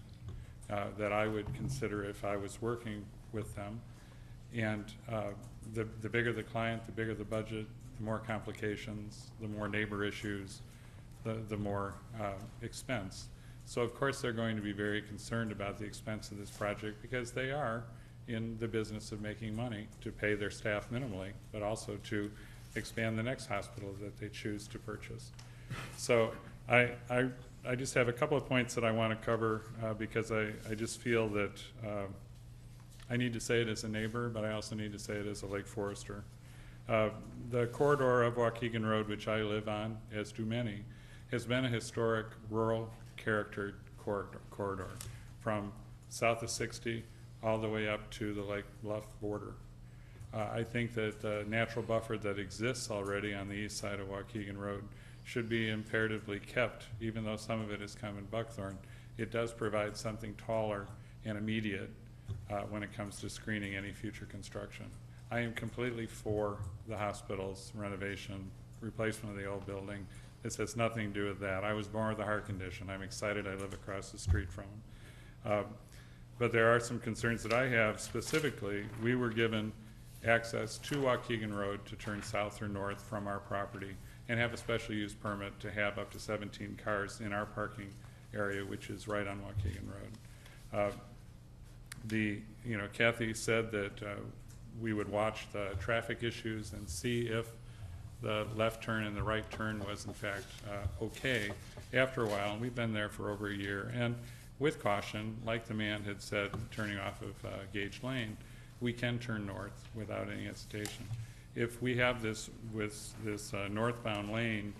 G: that I would consider if I was working with them. And the bigger the client, the bigger the budget, the more complications, the more neighbor issues, the more expense. So of course they're going to be very concerned about the expense of this project, because they are in the business of making money to pay their staff minimally, but also to expand the next hospital that they choose to purchase. So I just have a couple of points that I want to cover because I just feel that I need to say it as a neighbor, but I also need to say it as a Lake Forester. The corridor of Waukegan Road, which I live on, as do many, has been a historic rural character corridor from south of 60 all the way up to the Lake Bluff border. I think that the natural buffer that exists already on the east side of Waukegan Road should be imperatively kept, even though some of it has come in buckthorn. It does provide something taller and immediate when it comes to screening any future construction. I am completely for the hospital's renovation, replacement of the old building. This has nothing to do with that. I was born with a heart condition. I'm excited I live across the street from them. But there are some concerns that I have. Specifically, we were given access to Waukegan Road to turn south or north from our property and have a special use permit to have up to 17 cars in our parking area, which is right on Waukegan Road. Kathy said that we would watch the traffic issues and see if the left turn and the right turn was in fact okay after a while, and we've been there for over a year. And with caution, like the man had said, turning off of Gage Lane, we can turn north without any hesitation. If we have this with this northbound lane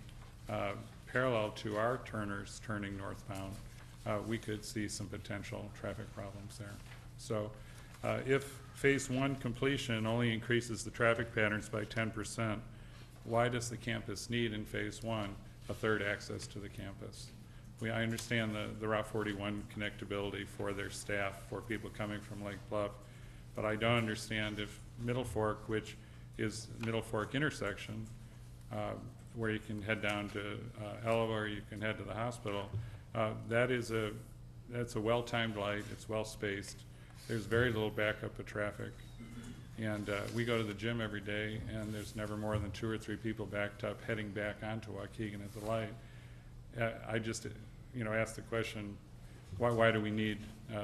G: parallel to our turners turning northbound, we could see some potential traffic problems there. So if phase one completion only increases the traffic patterns by 10%, why does the campus need in phase one a third access to the campus? I understand the Route 41 connectability for their staff, for people coming from Lake Bluff, but I don't understand if Middle Fork, which is Middle Fork intersection, where you can head down to Ella, or you can head to the hospital, that's a well-timed light, it's well-spaced. There's very little backup of traffic. And we go to the gym every day, and there's never more than 2 or 3 people backed up heading back onto Waukegan at the light. I just, ask the question, why do we need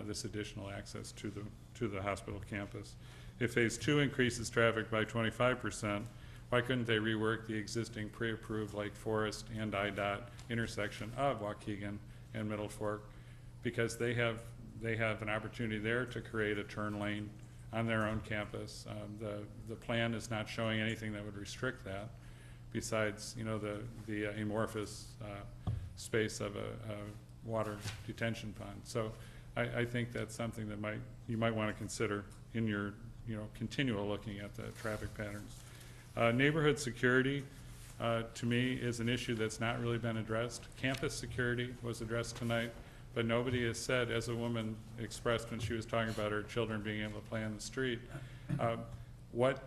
G: this additional access to the hospital campus? If phase 2 increases traffic by 25%, why couldn't they rework the existing pre-approved Lake Forest and IDOT intersection of Waukegan and Middle Fork? Because they have an opportunity there to create a turn lane on their own campus. The plan is not showing anything that would restrict that, besides the amorphous space of a water detention pond. So I think that's something that you might want to consider in your continual looking at the traffic patterns. Neighborhood security, to me, is an issue that's not really been addressed. Campus security was addressed tonight, but nobody has said, as a woman expressed when she was talking about her children being able to play on the street, what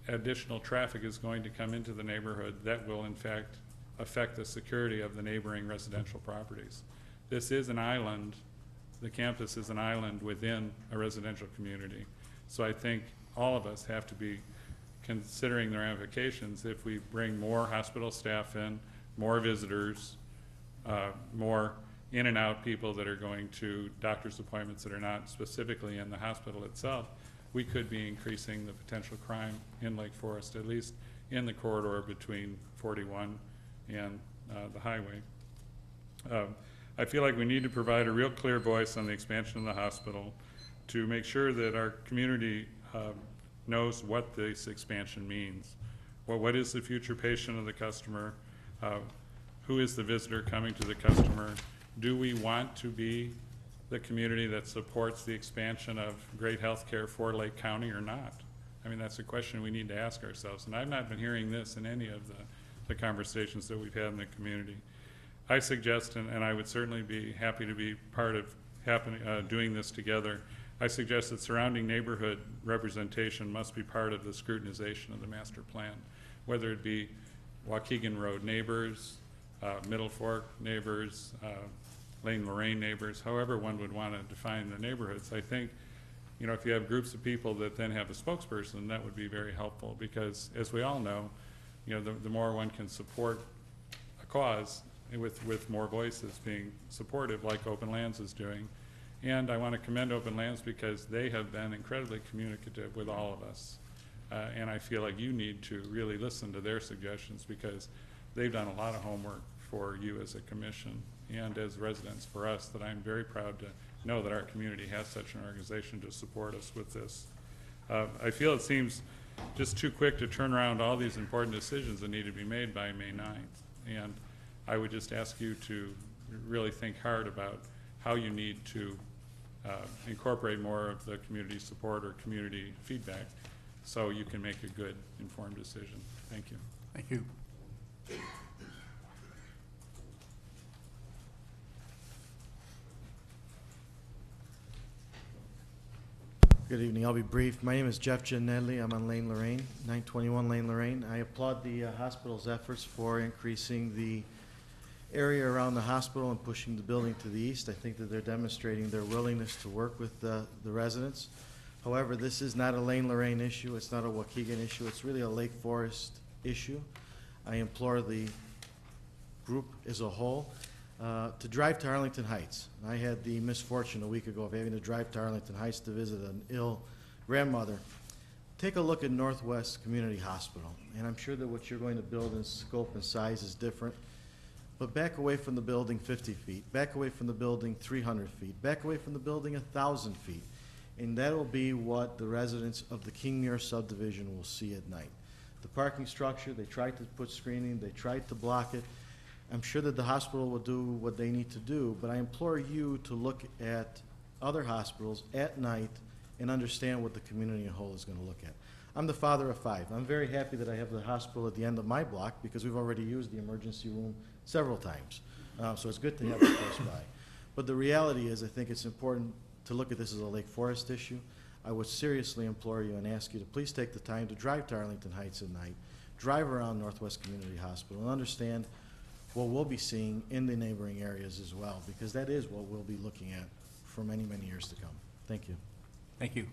G: additional traffic is going to come into the neighborhood that will in fact affect the security of the neighboring residential properties. This is an island, the campus is an island within a residential community. So I think all of us have to be considering the ramifications if we bring more hospital staff in, more visitors, more in and out people that are going to doctor's appointments that are not specifically in the hospital itself. We could be increasing the potential crime in Lake Forest, at least in the corridor between 41 and the highway. I feel like we need to provide a real clear voice on the expansion of the hospital to make sure that our community knows what this expansion means. What is the future patient of the customer? Who is the visitor coming to the customer? Do we want to be the community that supports the expansion of great health care for Lake County or not? I mean, that's a question we need to ask ourselves. And I've not been hearing this in any of the conversations that we've had in the community. I suggest, and I would certainly be happy to be part of doing this together, I suggest that surrounding neighborhood representation must be part of the scrutinization of the master plan, whether it be Waukegan Road neighbors, Middle Fork neighbors, Lane Lorraine neighbors, however one would want to define the neighborhoods. I think, if you have groups of people that then have a spokesperson, that would be very helpful, because as we all know, the more one can support a cause with more voices being supportive, like Open Lands is doing. And I want to commend Open Lands because they have been incredibly communicative with all of us. And I feel like you need to really listen to their suggestions, because they've done a lot of homework for you as a commission and as residents for us, that I'm very proud to know that our community has such an organization to support us with this. I feel it seems just too quick to turn around all these important decisions that need to be made by May 9th. And I would just ask you to really think hard about how you need to incorporate more of the community support or community feedback so you can make a good, informed decision. Thank you.
I: Thank you.
K: Good evening. I'll be brief. My name is Jeff Giannelli. I'm on Lane Lorraine, 921 Lane Lorraine. I applaud the hospital's efforts for increasing the area around the hospital and pushing the building to the east. I think that they're demonstrating their willingness to work with the residents. However, this is not a Lane Lorraine issue. It's not a Waukegan issue. It's really a Lake Forest issue. I implore the group as a whole to drive to Arlington Heights. I had the misfortune a week ago of having to drive to Arlington Heights to visit an ill grandmother. Take a look at Northwest Community Hospital, and I'm sure that what you're going to build in scope and size is different. But back away from the building 50 feet, back away from the building 300 feet, back away from the building 1,000 feet. And that'll be what the residents of the King Muir subdivision will see at night. The parking structure, they tried to put screening, they tried to block it. I'm sure that the hospital will do what they need to do, but I implore you to look at other hospitals at night and understand what the community as a whole is going to look at. I'm the father of 5. I'm very happy that I have the hospital at the end of my block because we've already used the emergency room several times. So it's good to have it close by. But the reality is, I think it's important to look at this as a Lake Forest issue. I would seriously implore you and ask you to please take the time to drive to Arlington Heights at night, drive around Northwest Community Hospital, and understand what we'll be seeing in the neighboring areas as well, because that is what we'll be looking at for many, many years to come. Thank you.
I: Thank you.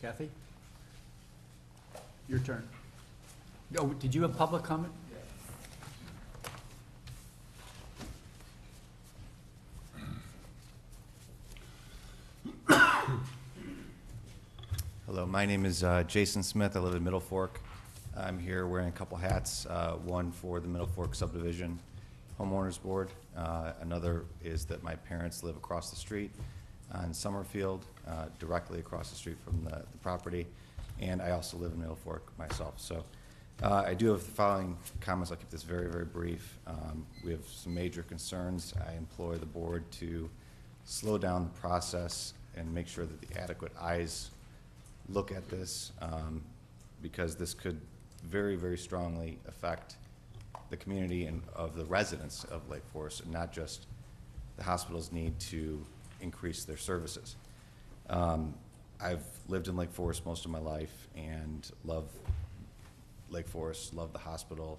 I: Kathy? Your turn. Oh, did you have public comment?
V: Hello, my name is Jason Smith. I live in Middle Fork. I'm here wearing a couple hats, one for the Middle Fork Subdivision Homeowners Board. Another is that my parents live across the street on Summerfield, directly across the street from the property, and I also live in Middle Fork myself. So I do have the following comments. I'll keep this very, very brief. We have some major concerns. I implore the board to slow down the process and make sure that the adequate eyes look at this, because this could very, very strongly affect the community and of the residents of Lake Forest, and not just the hospital's need to increase their services. I've lived in Lake Forest most of my life and love Lake Forest, love the hospital,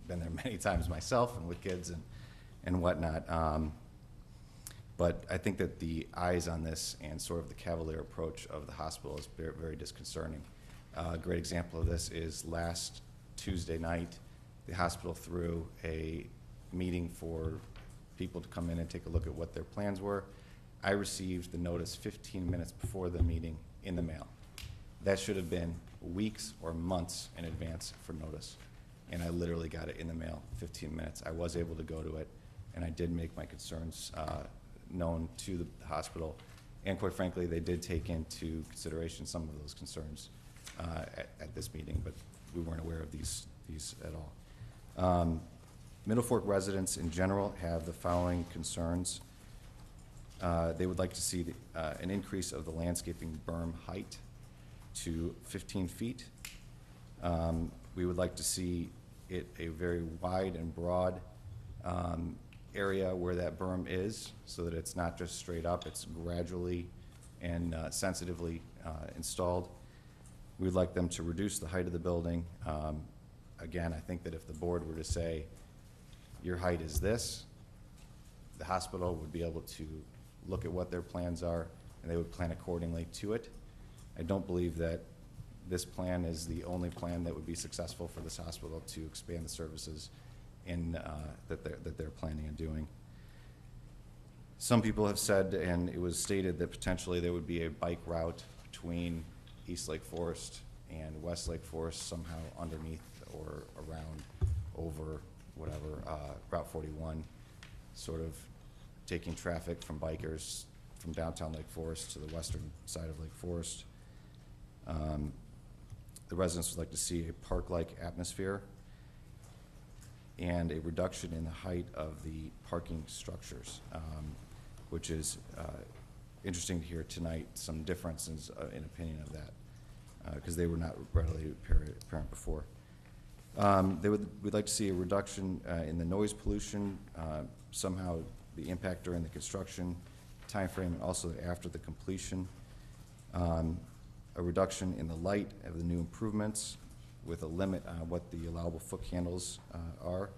V: been there many times myself and with kids and whatnot. But I think that the eyes on this and sort of the cavalier approach of the hospital is very, very disconcerting. A great example of this is last Tuesday night, the hospital threw a meeting for people to come in and take a look at what their plans were. I received the notice 15 minutes before the meeting in the mail. That should have been weeks or months in advance for notice. And I literally got it in the mail 15 minutes. I was able to go to it, and I did make my concerns known to the hospital. And quite frankly, they did take into consideration some of those concerns at this meeting, but we weren't aware of these at all. Middle Fork residents in general have the following concerns. They would like to see an increase of the landscaping berm height to 15 feet. We would like to see it a very wide and broad area where that berm is, so that it's not just straight up, it's gradually and sensitively installed. We'd like them to reduce the height of the building. Again, I think that if the board were to say, your height is this, the hospital would be able to look at what their plans are, and they would plan accordingly to it. I don't believe that this plan is the only plan that would be successful for this hospital to expand the services that they're planning on doing. Some people have said, and it was stated, that potentially there would be a bike route between East Lake Forest and West Lake Forest, somehow underneath or around, over, whatever, Route 41, sort of taking traffic from bikers from downtown Lake Forest to the western side of Lake Forest. The residents would like to see a park-like atmosphere and a reduction in the height of the parking structures, which is interesting to hear tonight, some differences in opinion of that, because they were not readily apparent before. We'd like to see a reduction in the noise pollution, somehow the impact during the construction timeframe and also after the completion. A reduction in the light of the new improvements with a limit on what the allowable foot candles are.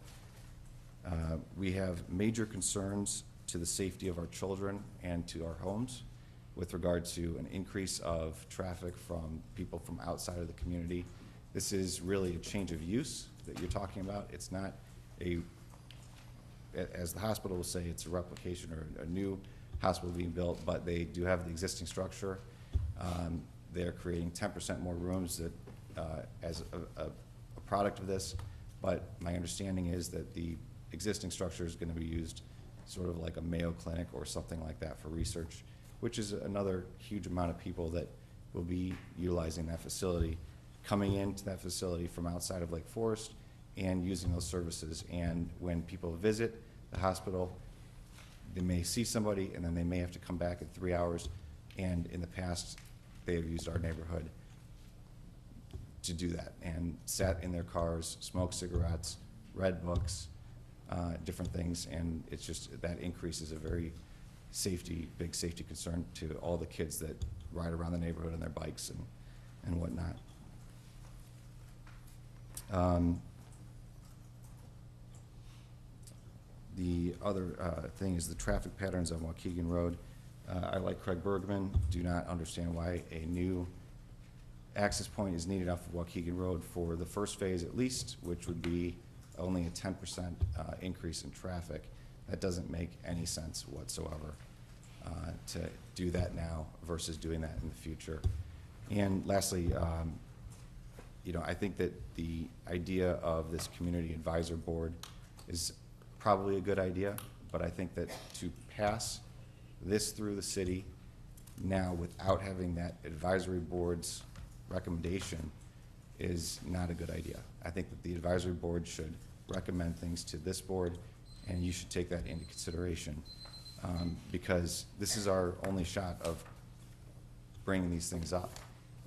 V: We have major concerns to the safety of our children and to our homes with regard to an increase of traffic from people from outside of the community. This is really a change of use that you're talking about. It's not as the hospital will say, it's a replication or a new hospital being built, but they do have the existing structure. They're creating 10% more rooms that, as a product of this, but my understanding is that the existing structure is going to be used sort of like a Mayo Clinic or something like that for research, which is another huge amount of people that will be utilizing that facility, coming into that facility from outside of Lake Forest and using those services. And when people visit the hospital, they may see somebody and then they may have to come back in 3 hours. And in the past, they have used our neighborhood to do that and sat in their cars, smoked cigarettes, read books, different things, and it's just that increases a very big safety concern to all the kids that ride around the neighborhood on their bikes and whatnot. The other thing is the traffic patterns on Waukegan Road. I, like Craig Bergman, do not understand why a new access point is needed off of Waukegan Road for the first phase at least, which would be only a 10% increase in traffic. That doesn't make any sense whatsoever to do that now versus doing that in the future. And lastly, I think that the idea of this community advisor board is probably a good idea, but I think that to pass this through the city now without having that advisory board's recommendation is not a good idea. I think that the advisory board should recommend things to this board, and you should take that into consideration, because this is our only shot of bringing these things up.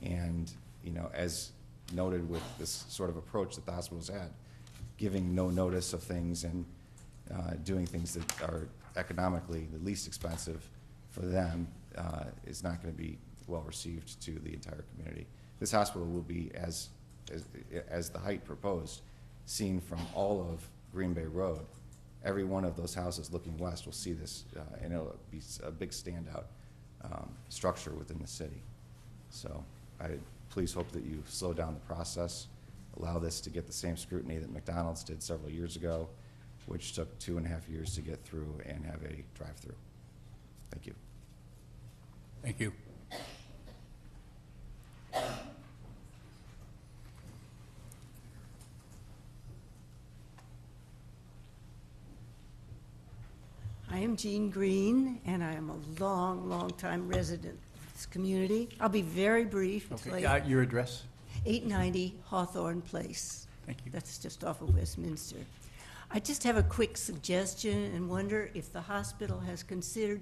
V: And, you know, as noted with this sort of approach that the hospital's had, giving no notice of things and doing things that are economically the least expensive for them is not going to be well received to the entire community. This hospital will be, as the height proposed, seen from all of Green Bay Road. Every one of those houses looking west will see this, and it'll be a big standout structure within the city. So I please hope that you slow down the process, allow this to get the same scrutiny that McDonald's did several years ago, which took 2.5 years to get through and have a drive-through. Thank you.
I: Thank you.
C: I am Jean Green, and I am a long-time resident of this community. I'll be very brief. It's
I: Okay,
C: late.
I: your address?
C: 890 Hawthorne Place.
I: Thank you.
C: That's just off of Westminster. I just have a quick suggestion and wonder if the hospital has considered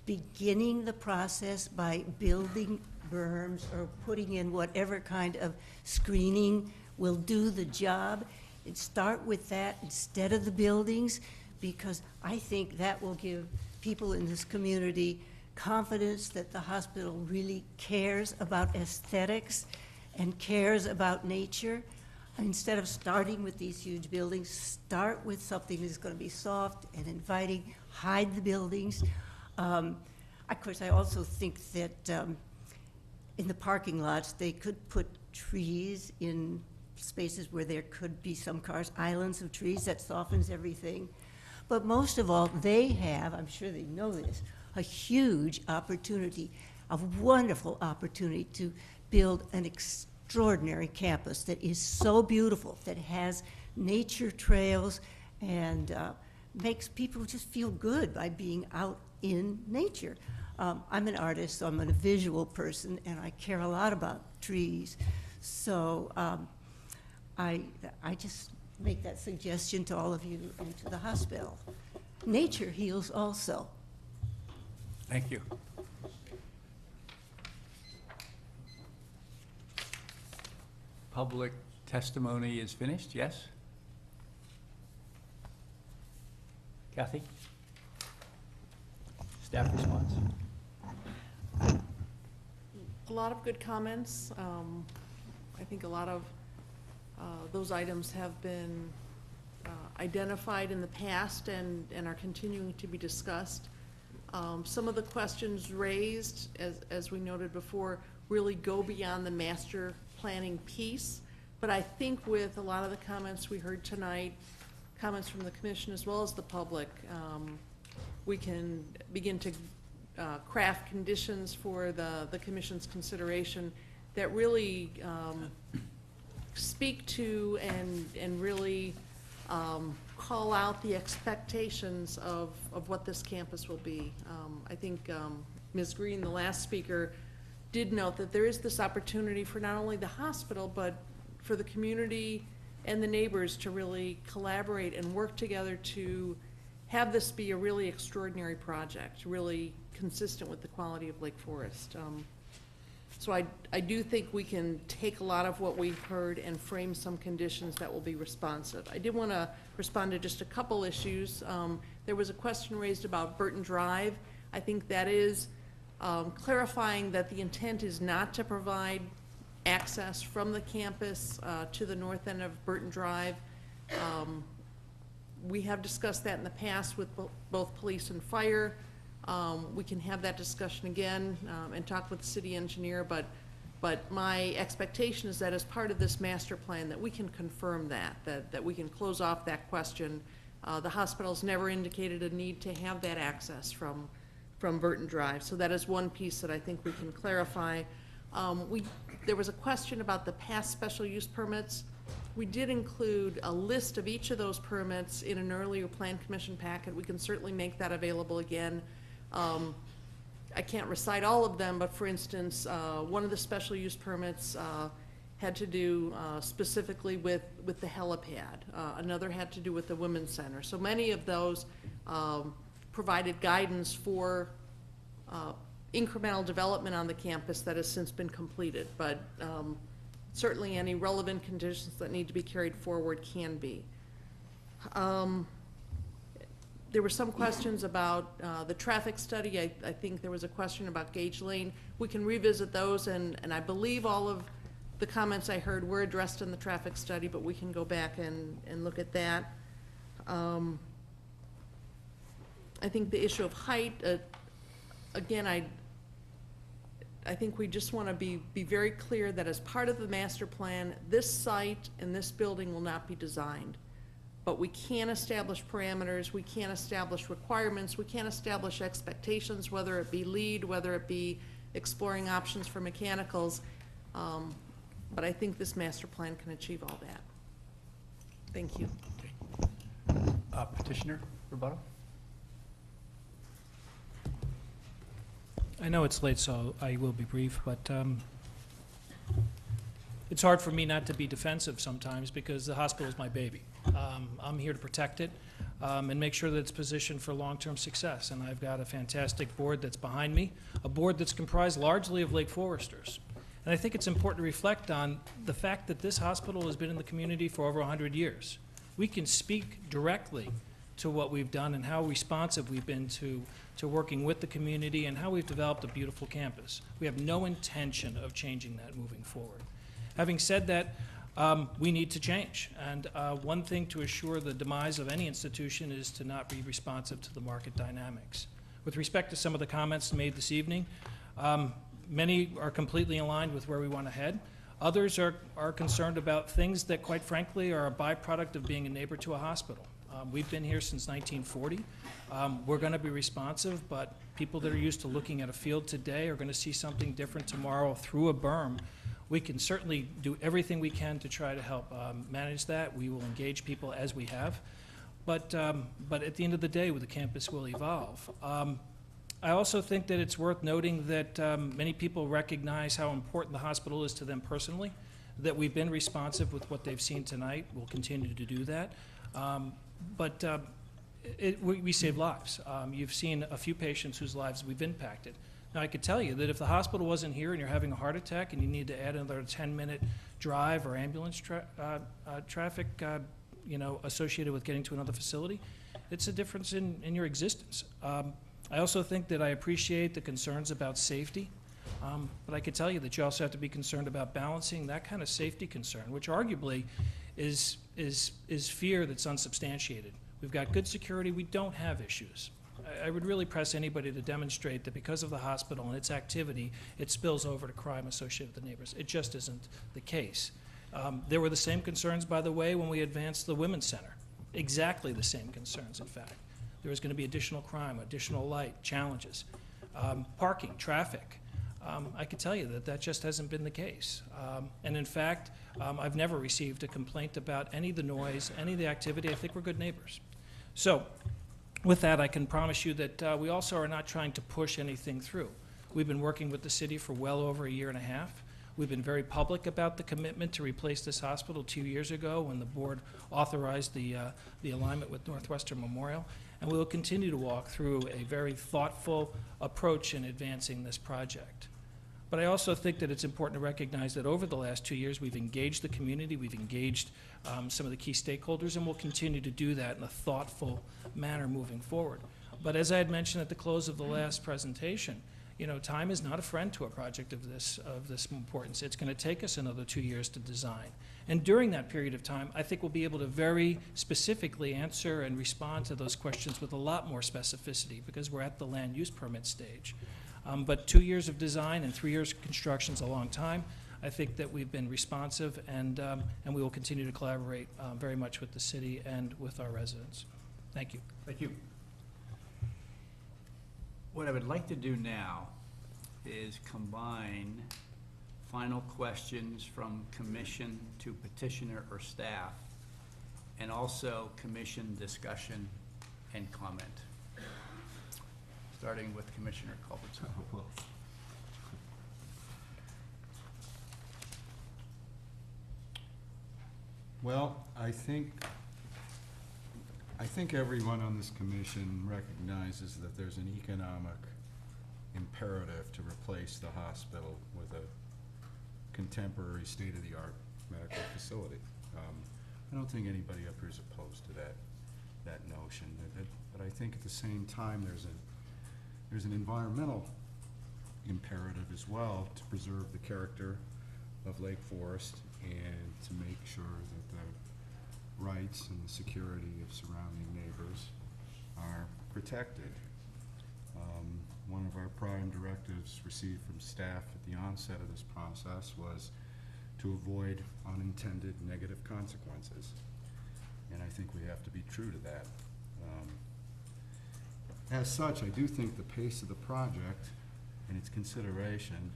C: beginning the process by building berms or putting in whatever kind of screening will do the job, and start with that instead of the buildings, because I think that will give people in this community confidence that the hospital really cares about aesthetics and cares about nature. Instead of starting with these huge buildings, start with something that's going to be soft and inviting, hide the buildings. Of course, I also think that in the parking lots, they could put trees in spaces where there could be some cars, islands of trees, that softens everything. But most of all, they have, I'm sure they know this, a huge opportunity, a wonderful opportunity to build an extraordinary campus that is so beautiful, that has nature trails and makes people just feel good by being out in nature. I'm an artist, so I'm a visual person, and I care a lot about trees. So I just make that suggestion to all of you and to the hospital. Nature heals also.
I: Thank you. Public testimony is finished, yes? Kathy? Staff response?
E: A lot of good comments. I think a lot of those items have been identified in the past and are continuing to be discussed. Some of the questions raised, as we noted before, really go beyond the master planning piece. But I think with a lot of the comments we heard tonight, comments from the commission as well as the public, we can begin to craft conditions for the commission's consideration that really speak to and really call out the expectations of what this campus will be. I think Ms. Green, the last speaker, did note that there is this opportunity for not only the hospital, but for the community and the neighbors to really collaborate and work together to have this be a really extraordinary project, really consistent with the quality of Lake Forest. So I do think we can take a lot of what we've heard and frame some conditions that will be responsive. I did want to respond to just a couple issues. There was a question raised about Burton Drive. I think that is clarifying that the intent is not to provide access from the campus to the north end of Burton Drive. We have discussed that in the past with both police and fire. We can have that discussion again and talk with the city engineer, but my expectation is that as part of this master plan that we can confirm that we can close off that question. The hospital's never indicated a need to have that access from Burton Drive, so that is one piece that I think we can clarify. There was a question about the past special use permits. We did include a list of each of those permits in an earlier plan commission packet. We can certainly make that available again. I can't recite all of them, but for instance, one of the special use permits had to do specifically with the helipad. Another had to do with the women's center. So many of those provided guidance for incremental development on the campus that has since been completed. But certainly any relevant conditions that need to be carried forward can be. There were some questions about the traffic study. I think there was a question about Gage Lane. We can revisit those, and I believe all of the comments I heard were addressed in the traffic study, but we can go back and look at that. I think the issue of height, again, I think we just want to be very clear that as part of the master plan, this site and this building will not be designed. But we can establish parameters, we can establish requirements, we can establish expectations, whether it be LEED, whether it be exploring options for mechanicals. But I think this master plan can achieve all that. Thank you.
A: Petitioner, rebuttal?
D: I know it's late, so I will be brief, but it's hard for me not to be defensive sometimes because the hospital is my baby. I'm here to protect it and make sure that it's positioned for long-term success. And I've got a fantastic board that's behind me, a board that's comprised largely of Lake Foresters. And I think it's important to reflect on the fact that this hospital has been in the community for over 100 years. We can speak directly to what we've done and how responsive we've been to working with the community and how we've developed a beautiful campus. We have no intention of changing that moving forward. Having said that, we need to change. And one thing to assure the demise of any institution is to not be responsive to the market dynamics. With respect to some of the comments made this evening, many are completely aligned with where we want to head. Others are concerned about things that, quite frankly, are a byproduct of being a neighbor to a hospital. We've been here since 1940. We're going to be responsive, but people that are used to looking at a field today are going to see something different tomorrow through a berm. We can certainly do everything we can to try to help manage that. We will engage people as we have. But at the end of the day, the campus will evolve. I also think that it's worth noting that many people recognize how important the hospital is to them personally, that we've been responsive with what they've seen tonight. We'll continue to do that. We save lives. You've seen a few patients whose lives we've impacted. Now, I could tell you that if the hospital wasn't here and you're having a heart attack and you need to add another 10-minute drive or ambulance traffic associated with getting to another facility, it's a difference in your existence. I also think that I appreciate the concerns about safety, but I could tell you that you also have to be concerned about balancing that kind of safety concern, which arguably is fear that's unsubstantiated. We've got good security, we don't have issues. I would really press anybody to demonstrate that because of the hospital and its activity, it spills over to crime associated with the neighbors. It just isn't the case. There were the same concerns, by the way, when we advanced the Women's Center. Exactly the same concerns, in fact. There was going to be additional crime, additional light, challenges. Parking, traffic. I can tell you that that just hasn't been the case. And in fact, I've never received a complaint about any of the noise, any of the activity. I think we're good neighbors. So with that, I can promise you that we also are not trying to push anything through. We've been working with the city for well over a year and a half. We've been very public about the commitment to replace this hospital 2 years ago when the board authorized the alignment with Northwestern Memorial. And we will continue to walk through a very thoughtful approach in advancing this project. But I also think that it's important to recognize that over the last 2 years, we've engaged the community, we've engaged some of the key stakeholders, and we'll continue to do that in a thoughtful manner moving forward. But as I had mentioned at the close of the last presentation, time is not a friend to a project of this importance. It's going to take us another 2 years to design. And during that period of time, I think we'll be able to very specifically answer and respond to those questions with a lot more specificity because we're at the land use permit stage. But 2 years of design and 3 years of construction is a long time. I think that we've been responsive and we will continue to collaborate very much with the city and with our residents. Thank you.
A: Thank you. What I would like to do now is combine final questions from commission to petitioner or staff, and also commission discussion and comment. Starting with Commissioner Culbertson.
F: Well, I think everyone on this commission recognizes that there's an economic imperative to replace the hospital with a contemporary, state-of-the-art medical facility. I don't think anybody up here is opposed to that notion, but I think at the same time, there's an environmental imperative as well to preserve the character of Lake Forest and to make sure that the rights and the security of surrounding neighbors are protected. One of our prime directives received from staff at the onset of this process was to avoid unintended negative consequences. And I think we have to be true to that. As such, I do think the pace of the project and its consideration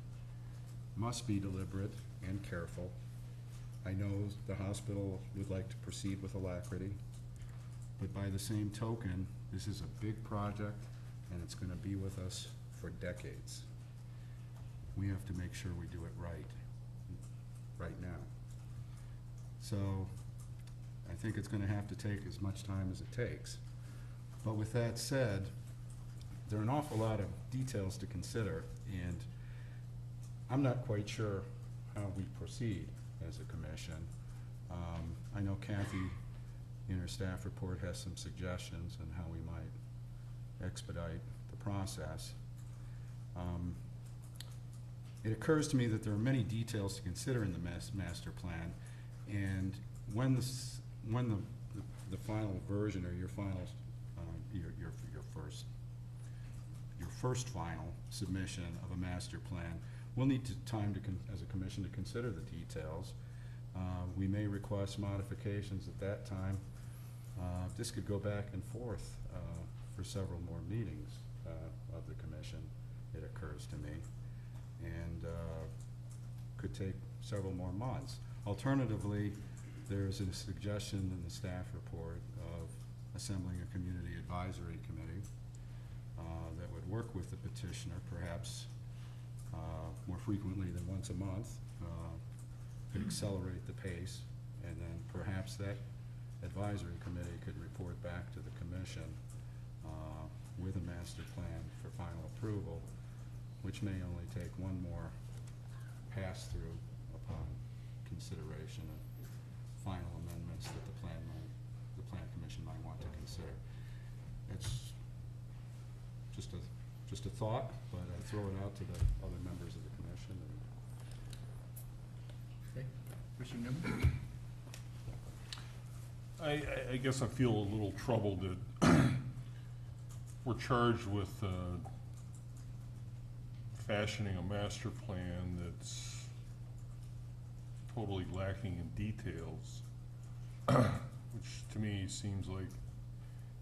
F: must be deliberate and careful. I know the hospital would like to proceed with alacrity, but by the same token, this is a big project and it's going to be with us for decades. We have to make sure we do it right now. So I think it's going to have to take as much time as it takes. But with that said, there are an awful lot of details to consider, and I'm not quite sure how we proceed as a commission. I know Kathy in her staff report has some suggestions on how we might expedite the process. It occurs to me that there are many details to consider in the master plan, and when the final version or your final your first final submission of a master plan, we'll need time as a commission to consider the details. We may request modifications at that time. This could go back and forth for several more meetings of the commission, it occurs to me, and could take several more months. Alternatively, there's a suggestion in the staff report of assembling a community advisory committee that would work with the petitioner, perhaps more frequently than once a month, could accelerate the pace, and then perhaps that advisory committee could report back to the commission with a master plan for final approval, which may only take one more pass-through upon consideration of final amendments that the plan commission might want to consider. It's just a thought, but I throw it out to the other members of the commission.
A: Okay, Commissioner Newman?
L: I guess I feel a little troubled that we're charged with fashioning a master plan that's totally lacking in details, which to me seems like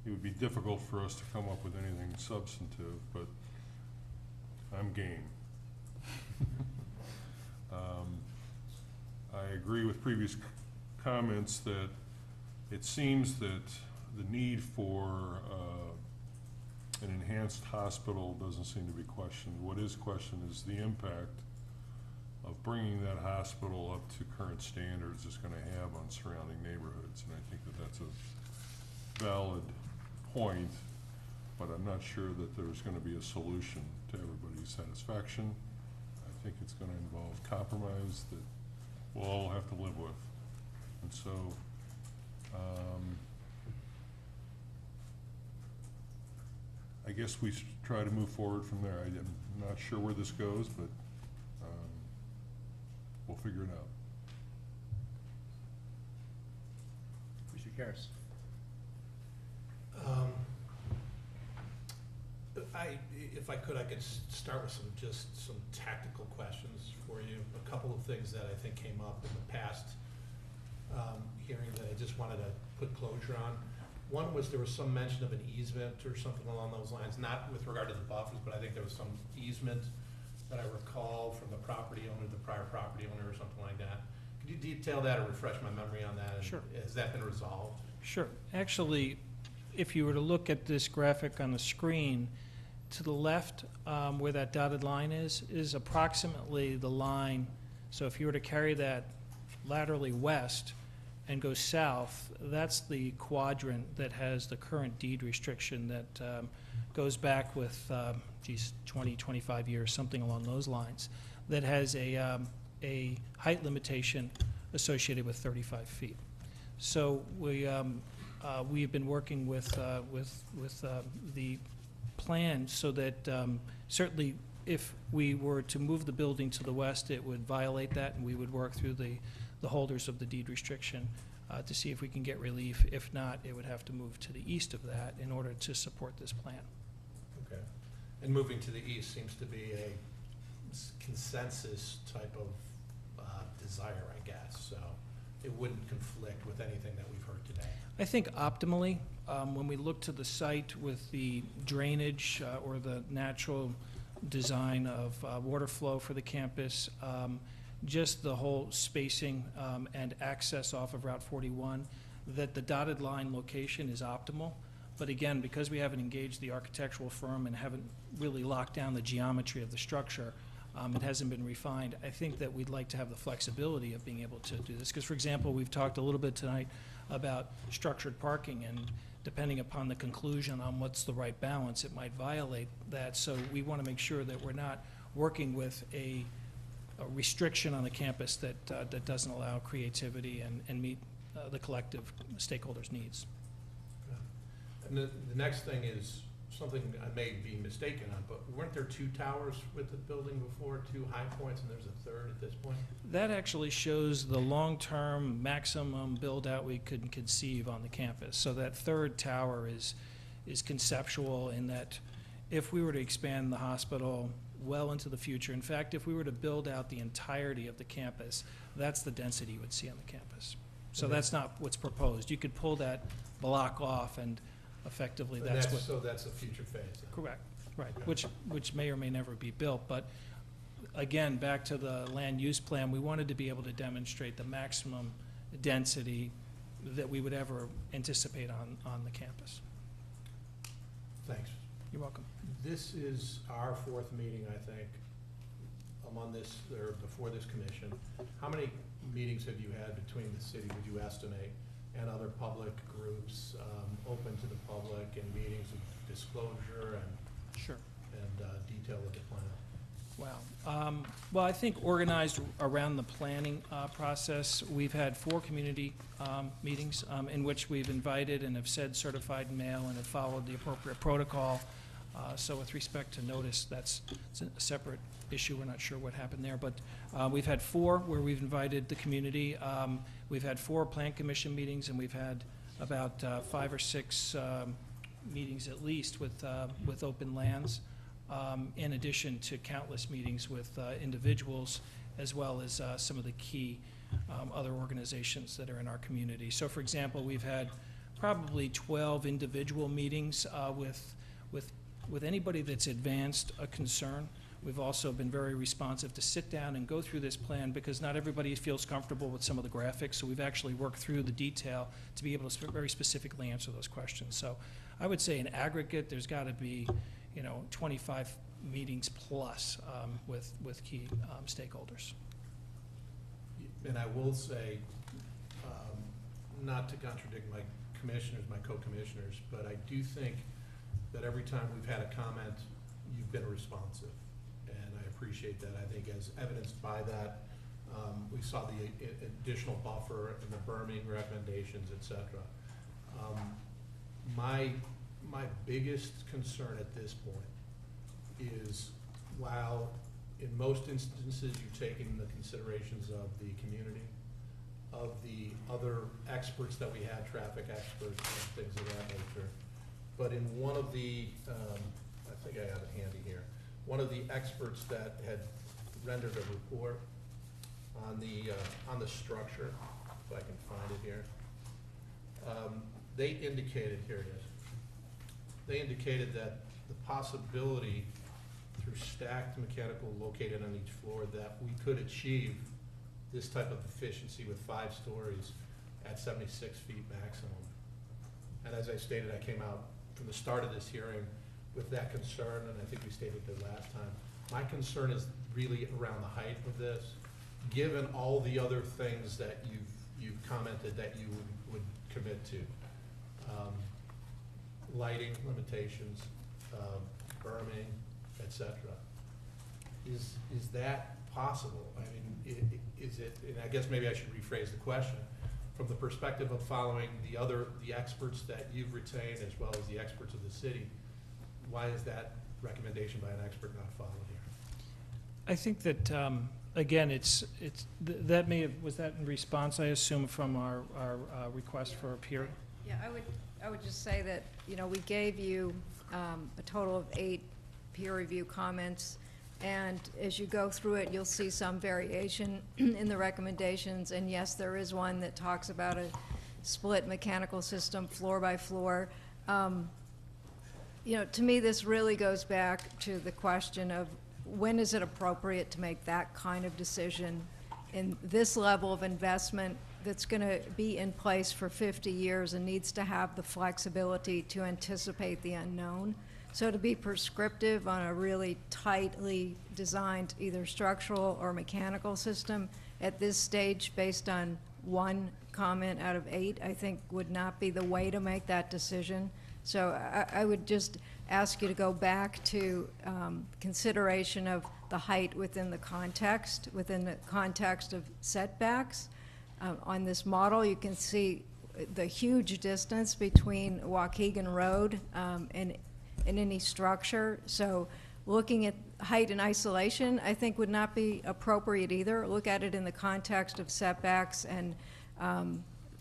L: it would be difficult for us to come up with anything substantive, but I'm game. I agree with previous comments that it seems that the need for an enhanced hospital doesn't seem to be questioned. What is questioned is the impact of bringing that hospital up to current standards is going to have on surrounding neighborhoods, and I think that that's a valid point, but I'm not sure that there's going to be a solution to everybody's satisfaction. I think it's going to involve compromise that we'll all have to live with. And so I guess we try to move forward from there. I'm not sure where this goes, but we'll figure it out.
A: Mr. Carris.
B: If I could, I could start with some tactical questions for you. A couple of things that I think came up in the past hearing that I just wanted to put closure on. One was there was some mention of an easement or something along those lines, not with regard to the buffers, but I think there was some easement that I recall from the property owner, the prior property owner or something like that. Could you detail that or refresh my memory on that?
D: Sure.
B: Has that been resolved?
D: Sure. Actually, if you were to look at this graphic on the screen, to the left, where that dotted line is approximately the line. So if you were to carry that laterally west, and go south, that's the quadrant that has the current deed restriction that goes back with, 20, 25 years, something along those lines, that has a height limitation associated with 35 feet. So we've been working with the plan so that certainly if we were to move the building to the west, it would violate that, and we would work through the holders of the deed restriction to see if we can get relief. If not, it would have to move to the east of that in order to support this plan.
B: Okay. And moving to the east seems to be a consensus type of desire, I guess, so it wouldn't conflict with anything that we've heard today.
D: I think optimally, when we look to the site with the drainage or the natural design of water flow for the campus, just the whole spacing and access off of Route 41, that the dotted line location is optimal. But again, because we haven't engaged the architectural firm and haven't really locked down the geometry of the structure, it hasn't been refined. I think that we'd like to have the flexibility of being able to do this. Because, for example, we've talked a little bit tonight about structured parking, and depending upon the conclusion on what's the right balance, it might violate that. So we want to make sure that we're not working with a restriction on the campus that doesn't allow creativity and meet the collective stakeholders' needs.
B: And the next thing is something I may be mistaken on, but weren't there 2 towers with the building before, 2 high points, and there's a third at this point?
D: That actually shows the long-term maximum build-out we could conceive on the campus. So that third tower is conceptual in that if we were to expand the hospital well into the future, in fact, if we were to build out the entirety of the campus, that's the density you would see on the campus. So that's not what's proposed. You could pull that block off, and effectively that's what...
B: So that's a future phase.
D: Correct, right, which may or may never be built. But again, back to the land use plan, we wanted to be able to demonstrate the maximum density that we would ever anticipate on the campus.
B: Thanks.
D: You're welcome.
B: This is our 4th meeting, I think, on this, or before this commission. How many meetings have you had between the city, would you estimate, and other public groups, open to the public, and meetings of disclosure and
D: Sure.
B: and detail of the plan?
D: Wow. Well, I think organized around the planning process, we've had 4 community meetings in which we've invited and have said certified mail and have followed the appropriate protocol. So with respect to notice, it's a separate issue. We're not sure what happened there. But we've had 4 where we've invited the community. We've had 4 plan commission meetings, and we've had about 5 or 6 meetings at least with open lands, in addition to countless meetings with individuals, as well as some of the key other organizations that are in our community. So, for example, we've had probably 12 individual meetings with anybody that's advanced a concern. We've also been very responsive to sit down and go through this plan, because not everybody feels comfortable with some of the graphics, so we've actually worked through the detail to be able to very specifically answer those questions. So I would say in aggregate, there's got to be 25 meetings plus with key stakeholders.
B: And I will say, not to contradict my commissioners, my co-commissioners, but I do think that every time we've had a comment, you've been responsive, and I appreciate that. I think as evidenced by that, we saw the additional buffer and the berming recommendations, et cetera. My biggest concern at this point is, while in most instances you're taking the considerations of the community, of the other experts that we had, traffic experts and things of that nature, but in one of the, I think I have it handy here, one of the experts that had rendered a report on the structure, if I can find it here, they indicated, here it is, they indicated that the possibility through stacked mechanical located on each floor that we could achieve this type of efficiency with 5 stories at 76 feet maximum. And as I stated, I came out from the start of this hearing with that concern, and I think we stated it last time. My concern is really around the height of this, given all the other things that you've you've commented that you would commit to. Lighting limitations, berming, et cetera. Is that possible? I mean, is it, and I guess maybe I should rephrase the question, from the perspective of following the experts that you've retained as well as the experts of the city, why is that recommendation by an expert not followed here?
D: I think that, again, that was that in response, I assume, from our request for a peer?
M: Yeah, I would just say that, you know, we gave you a total of 8 peer review comments, and as you go through it, you'll see some variation in the recommendations, and yes, there is one that talks about a split mechanical system, floor by floor. You know, to me, this really goes back to the question of when is it appropriate to make that kind of decision in this level of investment that's going to be in place for 50 years and needs to have the flexibility to anticipate the unknown. So to be prescriptive on a really tightly designed either structural or mechanical system at this stage based on 1 comment out of 8, I think would not be the way to make that decision. So I would just ask you to go back to consideration of the height within the context of setbacks. On this model, you can see the huge distance between Waukegan Road and any structure. So looking at height in isolation, I think would not be appropriate either. Look at it in the context of setbacks and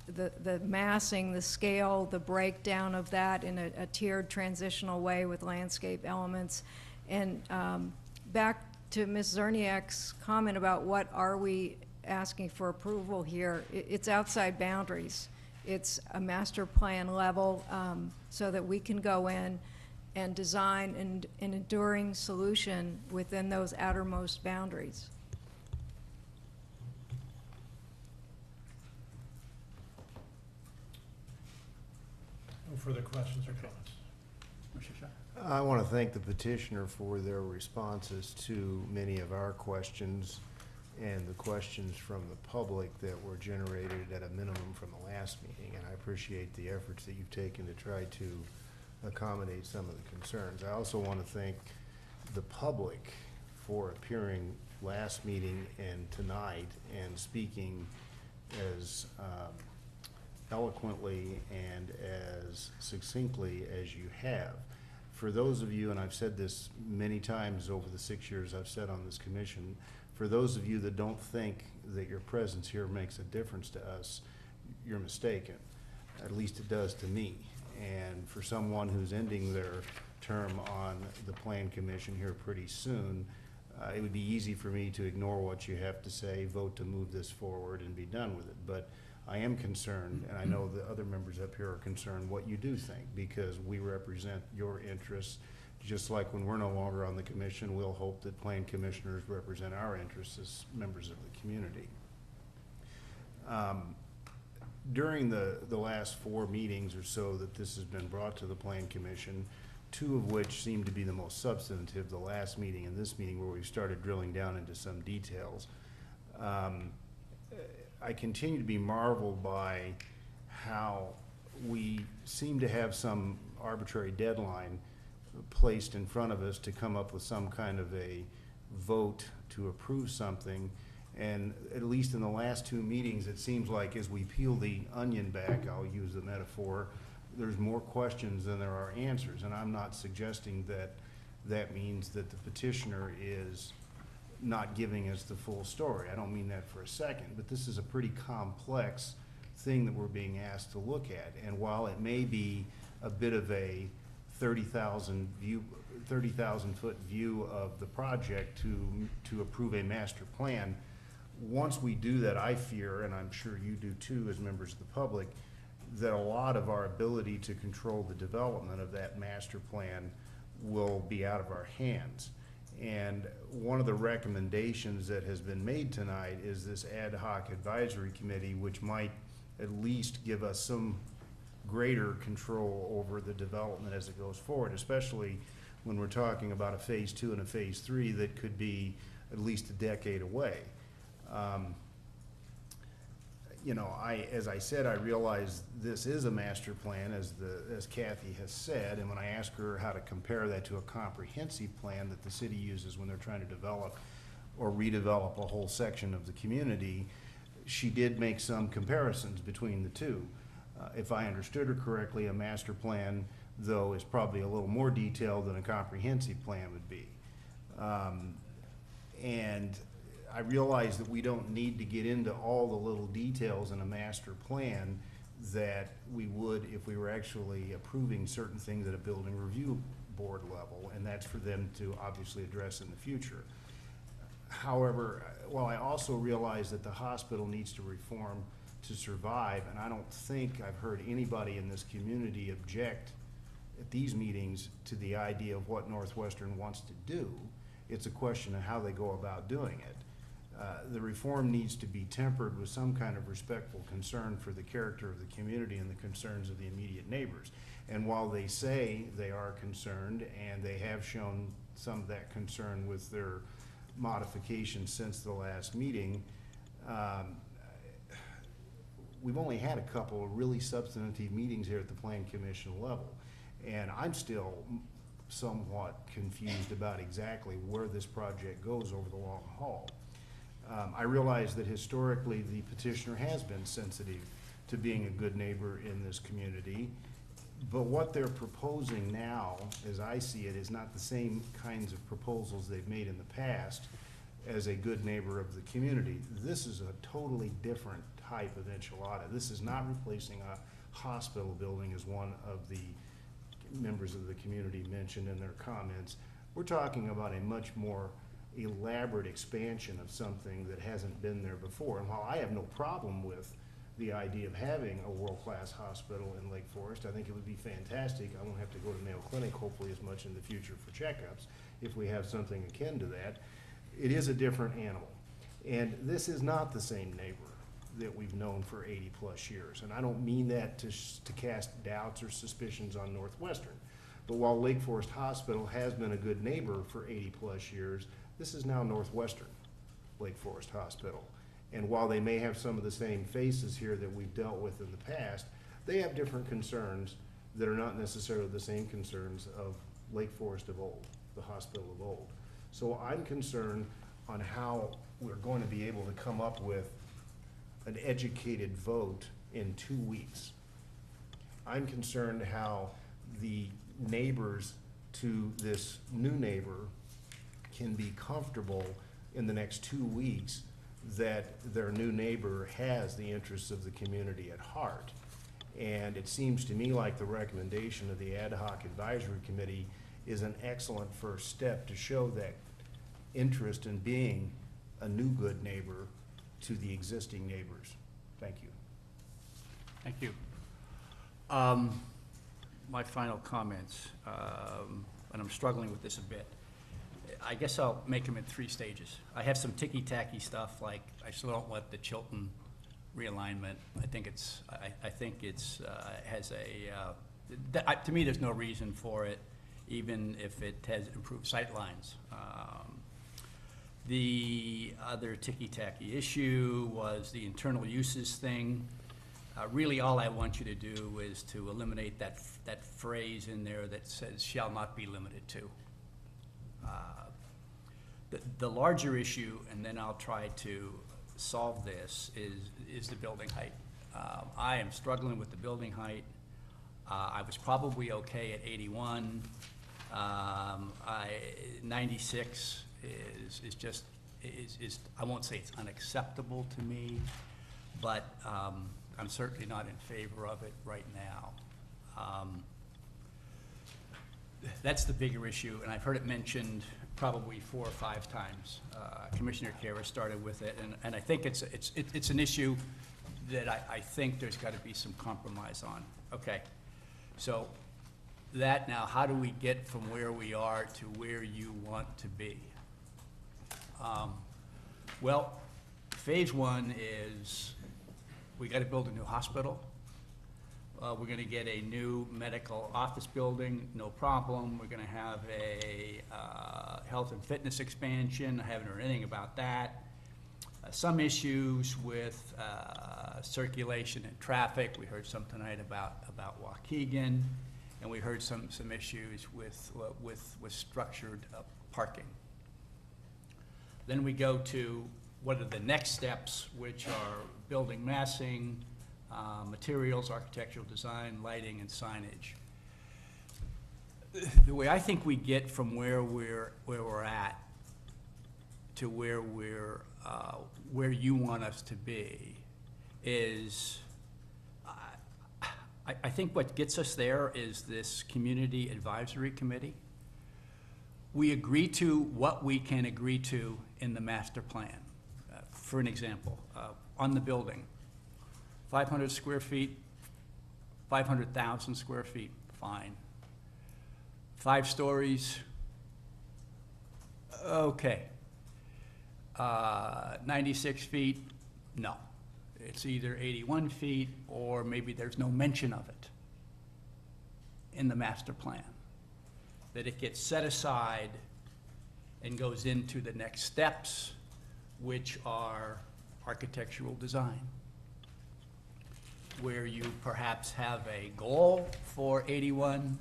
M: the massing, the scale, the breakdown of that in a tiered transitional way with landscape elements. And back to Ms. Zerniak's comment about what are we asking for approval here, it's outside boundaries. It's a master plan level so that we can go in and design an enduring solution within those outermost boundaries.
B: No further questions or comments?
N: I want to thank the petitioner for their responses to many of our questions and the questions from the public that were generated at a minimum from the last meeting. And I appreciate the efforts that you've taken to try to accommodate some of the concerns. I also want to thank the public for appearing last meeting and tonight and speaking as eloquently and as succinctly as you have. For those of you, and I've said this many times over the 6 years I've sat on this commission, for those of you that don't think that your presence here makes a difference to us, you're mistaken. At least it does to me. And for someone who's ending their term on the Plan Commission here pretty soon, it would be easy for me to ignore what you have to say, vote to move this forward, and be done with it. But I am concerned, and I know the other members up here are concerned, what you do think, because we represent your interests. Just like when we're no longer on the commission, we'll hope that Plan Commissioners represent our interests as members of the community. During the last 4 meetings or so that this has been brought to the Plan Commission, 2 of which seem to be the most substantive, the last meeting and this meeting where we started drilling down into some details, I continue to be marveled by how we seem to have some arbitrary deadline placed in front of us to come up with some kind of a vote to approve something. And at least in the last 2 meetings, it seems like as we peel the onion back, I'll use the metaphor, there's more questions than there are answers. And I'm not suggesting that that means that the petitioner is not giving us the full story. I don't mean that for a second, but this is a pretty complex thing that we're being asked to look at. And while it may be a bit of a 30,000 foot view of the project to approve a master plan, once we do that, I fear, and I'm sure you do too as members of the public, that a lot of our ability to control the development of that master plan will be out of our hands. And one of the recommendations that has been made tonight is this ad hoc advisory committee, which might at least give us some greater control over the development as it goes forward, especially when we're talking about a phase 2 and a phase 3 that could be at least a decade away. you know, as I said, I realize this is a master plan, as Kathy has said, and when I asked her how to compare that to a comprehensive plan that the city uses when they're trying to develop or redevelop a whole section of the community, she did make some comparisons between the two. If I understood her correctly, a master plan, though, is probably a little more detailed than a comprehensive plan would be. And I realize that we don't need to get into all the little details in a master plan that we would if we were actually approving certain things at a building review board level, and that's for them to obviously address in the future. However, while I also realize that the hospital needs to reform to survive, and I don't think I've heard anybody in this community object at these meetings to the idea of what Northwestern wants to do, it's a question of how they go about doing it. The reform needs to be tempered with some kind of respectful concern for the character of the community and the concerns of the immediate neighbors. And while they say they are concerned, and they have shown some of that concern with their modifications since the last meeting, we've only had a couple of really substantive meetings here at the Plan Commission level. And I'm still somewhat confused about exactly where this project goes over the long haul. I realize that historically the petitioner has been sensitive to being a good neighbor in this community, but what they're proposing now, as I see it, is not the same kinds of proposals they've made in the past as a good neighbor of the community. This is a totally different type of enchilada. This is not replacing a hospital building, as one of the members of the community mentioned in their comments. We're talking about a much more elaborate expansion of something that hasn't been there before. And while I have no problem with the idea of having a world-class hospital in Lake Forest, I think it would be fantastic. I won't have to go to Mayo Clinic hopefully as much in the future for checkups if we have something akin to that. It is a different animal. And this is not the same neighbor that we've known for 80-plus years. And I don't mean that to cast doubts or suspicions on Northwestern. But while Lake Forest Hospital has been a good neighbor for 80-plus years, this is now Northwestern Lake Forest Hospital. And while they may have some of the same faces here that we've dealt with in the past, they have different concerns that are not necessarily the same concerns of Lake Forest of old, the hospital of old. So I'm concerned on how we're going to be able to come up with an educated vote in 2 weeks. I'm concerned how the neighbors to this new neighbor can be comfortable in the next 2 weeks that their new neighbor has the interests of the community at heart. And it seems to me like the recommendation of the Ad Hoc Advisory Committee is an excellent first step to show that interest in being a new good neighbor to the existing neighbors. Thank you.
A: Thank you. My final comments, and I'm struggling with this a bit. I guess I'll make them in 3 stages. I have some ticky-tacky stuff, like I still don't want the Chilton realignment. I think it's has a, to me, there's no reason for it, even if it has improved sightlines. The other ticky-tacky issue was the internal uses thing. Really, all I want you to do is to eliminate that phrase in there that says "shall not be limited to." The larger issue, and then I'll try to solve this, is the building height. I am struggling with the building height. I was probably okay at 81. 96 is just, I won't say it's unacceptable to me, but I'm certainly not in favor of it right now. That's the bigger issue, and I've heard it mentioned probably 4 or 5 times. Commissioner Carris started with it, and I think it's an issue that I think there's got to be some compromise on. Okay, so that now, how do we get from where we are to where you want to be? Well, phase 1 is we got to build a new hospital. We're going to get a new medical office building, no problem. We're going to have a health and fitness expansion. I haven't heard anything about that. some issues with circulation and traffic. We heard some tonight about Waukegan, and we heard some issues with structured parking. Then we go to what are the next steps, which are building massing, materials, architectural design, lighting, and signage. The way I think we get from where we're at to where where you want us to be is, I think what gets us there is this community advisory committee. We agree to what we can agree to in the master plan. For an example, on the building, 500 square feet, 500,000 square feet, fine. 5 stories, okay. 96 feet, no. It's either 81 feet or maybe there's no mention of it in the master plan. That it gets set aside and goes into the next steps, which are architectural design, where you perhaps have a goal for 81.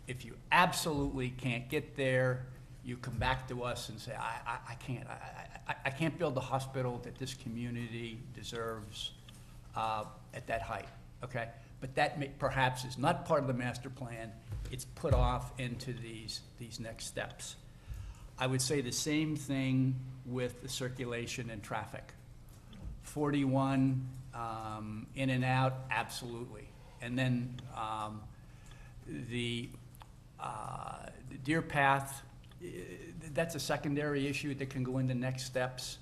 A: If you absolutely can't get there, you come back to us and say, I can't build the hospital that this community deserves at that height, okay? But that perhaps is not part of the master plan. It's put off into these next steps. I would say the same thing with the circulation and traffic. 41 in and out, absolutely. And then the Deer Path, that's a secondary issue that can go into next steps.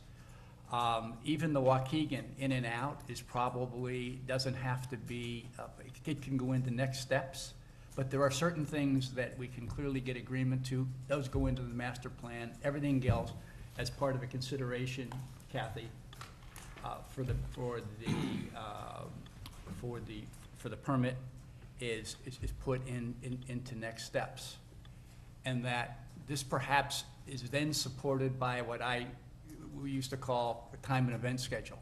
A: Even the Waukegan in and out is probably, doesn't have to be, it can go into next steps. But there are certain things that we can clearly get agreement to. Those go into the master plan. Everything else, as part of a consideration, Kathy, for the permit is put into next steps. And that this perhaps is then supported by what we used to call the time and event schedule.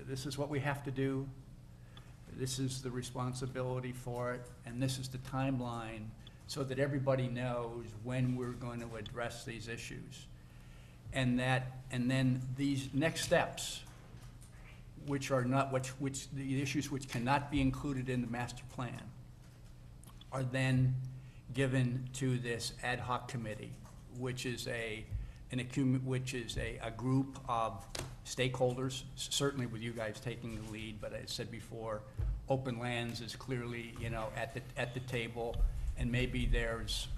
A: This is what we have to do. This is the responsibility for it, and this is the timeline, so that everybody knows when we're going to address these issues. And then these next steps, which are not, which the issues which cannot be included in the master plan, are then given to this ad hoc committee, which is a group of stakeholders, certainly with you guys taking the lead, but I said before, Open Lands is clearly, at the table, and maybe there's,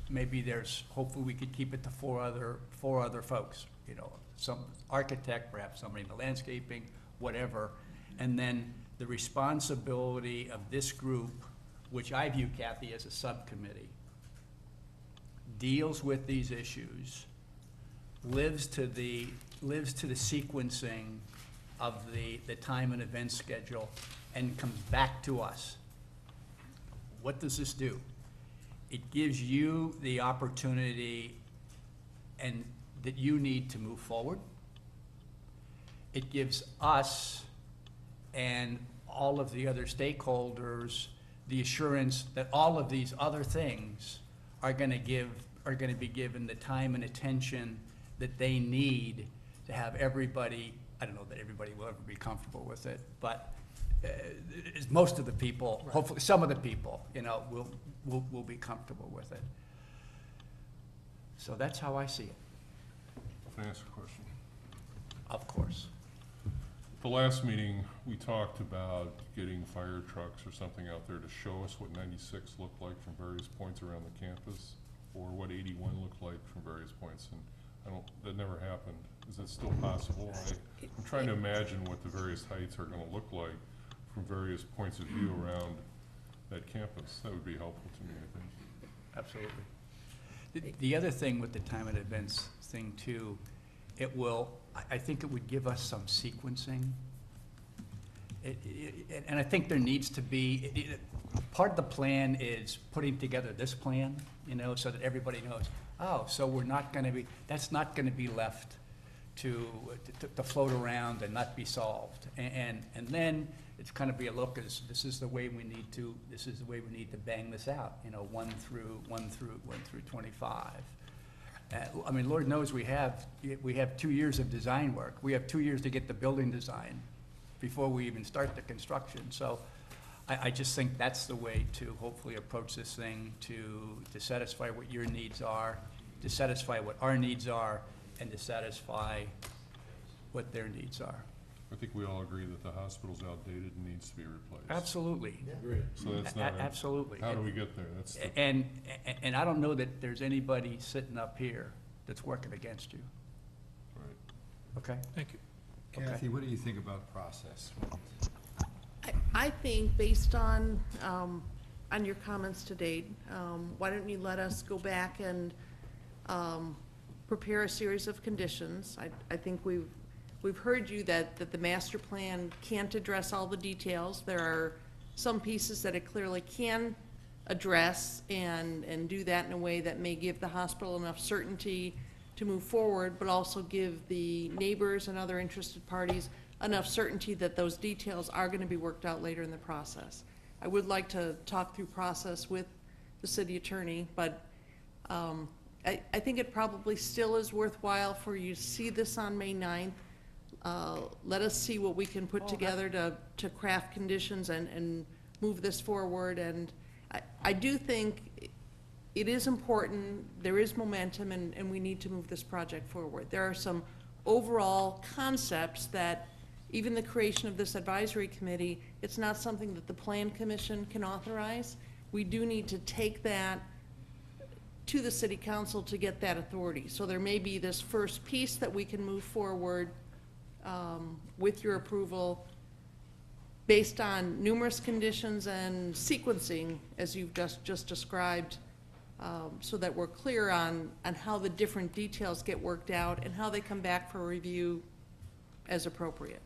A: hopefully we could keep it to four other folks, some architect, perhaps somebody in the landscaping, whatever, and then the responsibility of this group, which I view, Kathy, as a subcommittee, deals with these issues, lives to the sequencing of the time and event schedule, and comes back to us. What does this do? It gives you the opportunity and that you need to move forward. It gives us and all of the other stakeholders the assurance that all of these other things are going to be given the time and attention that they need to have everybody. I don't know that everybody will ever be comfortable with it, but most of the people, right. Hopefully some of the people, will be comfortable with it. So that's how I see it.
L: Can I ask a question?
A: Of course.
L: The last meeting, we talked about getting fire trucks or something out there to show us what 96 looked like from various points around the campus, or what 81 looked like from various points, and that never happened. Is that still possible? I'm trying to imagine what the various heights are gonna look like from various points of view around that campus. That would be helpful to me, I think.
A: Absolutely. The other thing with the time and events thing too, I think it would give us some sequencing. And I think there needs to be, part of the plan is putting together this plan, so that everybody knows, oh, so we're not gonna be, that's not gonna be left to float around and not be solved. And then it's kind of be a look, as this is the way we need to, bang this out, you know, 1 through 25. I mean, Lord knows we have 2 years of design work. We have 2 years to get the building design before we even start the construction. So I just think that's the way to hopefully approach this thing, to satisfy what your needs are, to satisfy what our needs are, and to satisfy what their needs are.
L: I think we all agree that the hospital's outdated and needs to be replaced.
A: Absolutely.
L: So that's not,
A: Absolutely.
L: how do we get there? That's the,
A: And I don't know that there's anybody sitting up here that's working against you.
L: right.
A: Okay?
D: Thank you.
F: Kathy, what do you think about process?
E: I think based on your comments to date, why don't you let us go back and prepare a series of conditions? I think we've heard you that the master plan can't address all the details. There are some pieces that it clearly can address and do that in a way that may give the hospital enough certainty to move forward, but also give the neighbors and other interested parties enough certainty that those details are going to be worked out later in the process. I would like to talk through process with the city attorney, but I think it probably still is worthwhile for you to see this on May 9th. Let us see what we can put together to craft conditions and move this forward. And I do think it is important, there is momentum, and we need to move this project forward. There are some overall concepts that even the creation of this advisory committee, it's not something that the Plan Commission can authorize. We do need to take that to the city council to get that authority. So there may be this first piece that we can move forward with your approval based on numerous conditions and sequencing, as you've just described, so that we're clear on how the different details get worked out and how they come back for review as appropriate.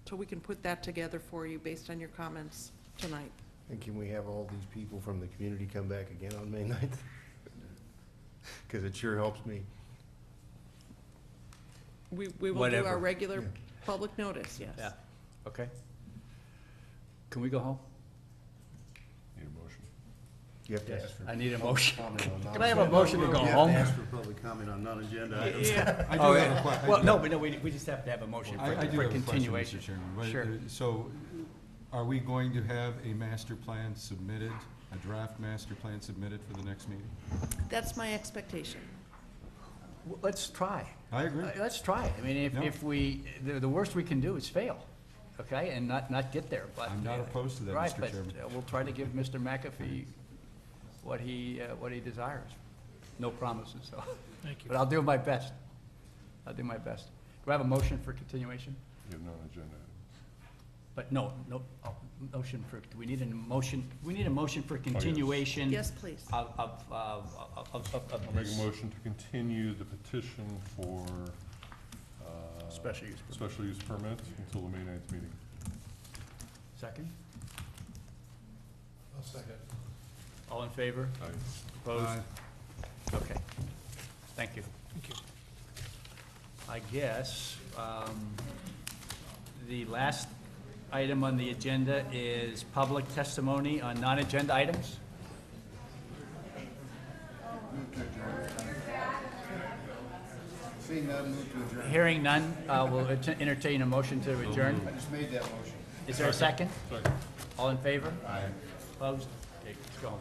E: So we can put that together for you based on your comments tonight.
N: And can we have all these people from the community come back again on May 9th? Because it sure helps me.
E: We will do
A: Whatever.
E: our regular public notice, yes.
A: Yeah. Okay. Can we go home?
L: Need a motion.
N: You have to ask for.
A: I need a motion.
N: comment on
A: Can I have a motion to go home?
N: You have to ask for public comment on non-agenda items.
A: Yeah.
F: I do
A: Oh,
F: have a
A: yeah.
F: que-
A: Well, no, but no, we just have to have a motion
F: I do
A: for
F: have a question,
A: continuation.
F: Mr. Chairman. What-
A: Sure.
F: So, are we going to have a master plan submitted, a draft master plan submitted for the next meeting?
E: That's my expectation.
A: Well, let's try.
F: I agree.
A: Let's try it. I mean,
F: No.
A: if we, the worst we can do is fail, okay, and not get there, but.
F: I'm not opposed to that,
A: Right,
F: Mr.
A: but
F: Chairman.
A: we'll try to give Mr. McAfee what he desires. No promises, though.
D: Thank you.
A: But I'll do my best. I'll do my best. Do I have a motion for continuation?
L: You have non-agenda items.
A: But no, motion for, do we need a motion? We need a motion for continuation.
E: Yes, please.
A: Of
L: I'll make
A: this.
L: a motion to continue the petition for
A: Special use permit.
L: special use permit until the May 9th meeting.
A: Second?
B: I'll second.
A: All in favor?
L: Aye.
A: Opposed?
F: Aye.
A: Okay. Thank you.
D: Thank you.
A: I guess, the last item on the agenda is public testimony on non-agenda items.
N: Seeing none, move to adjourn.
A: Hearing none, we'll entertain a motion to adjourn.
N: I just made that motion.
A: Is there a second?
L: Second.
A: All in favor?
N: Aye.
A: Opposed? Okay, let's go home.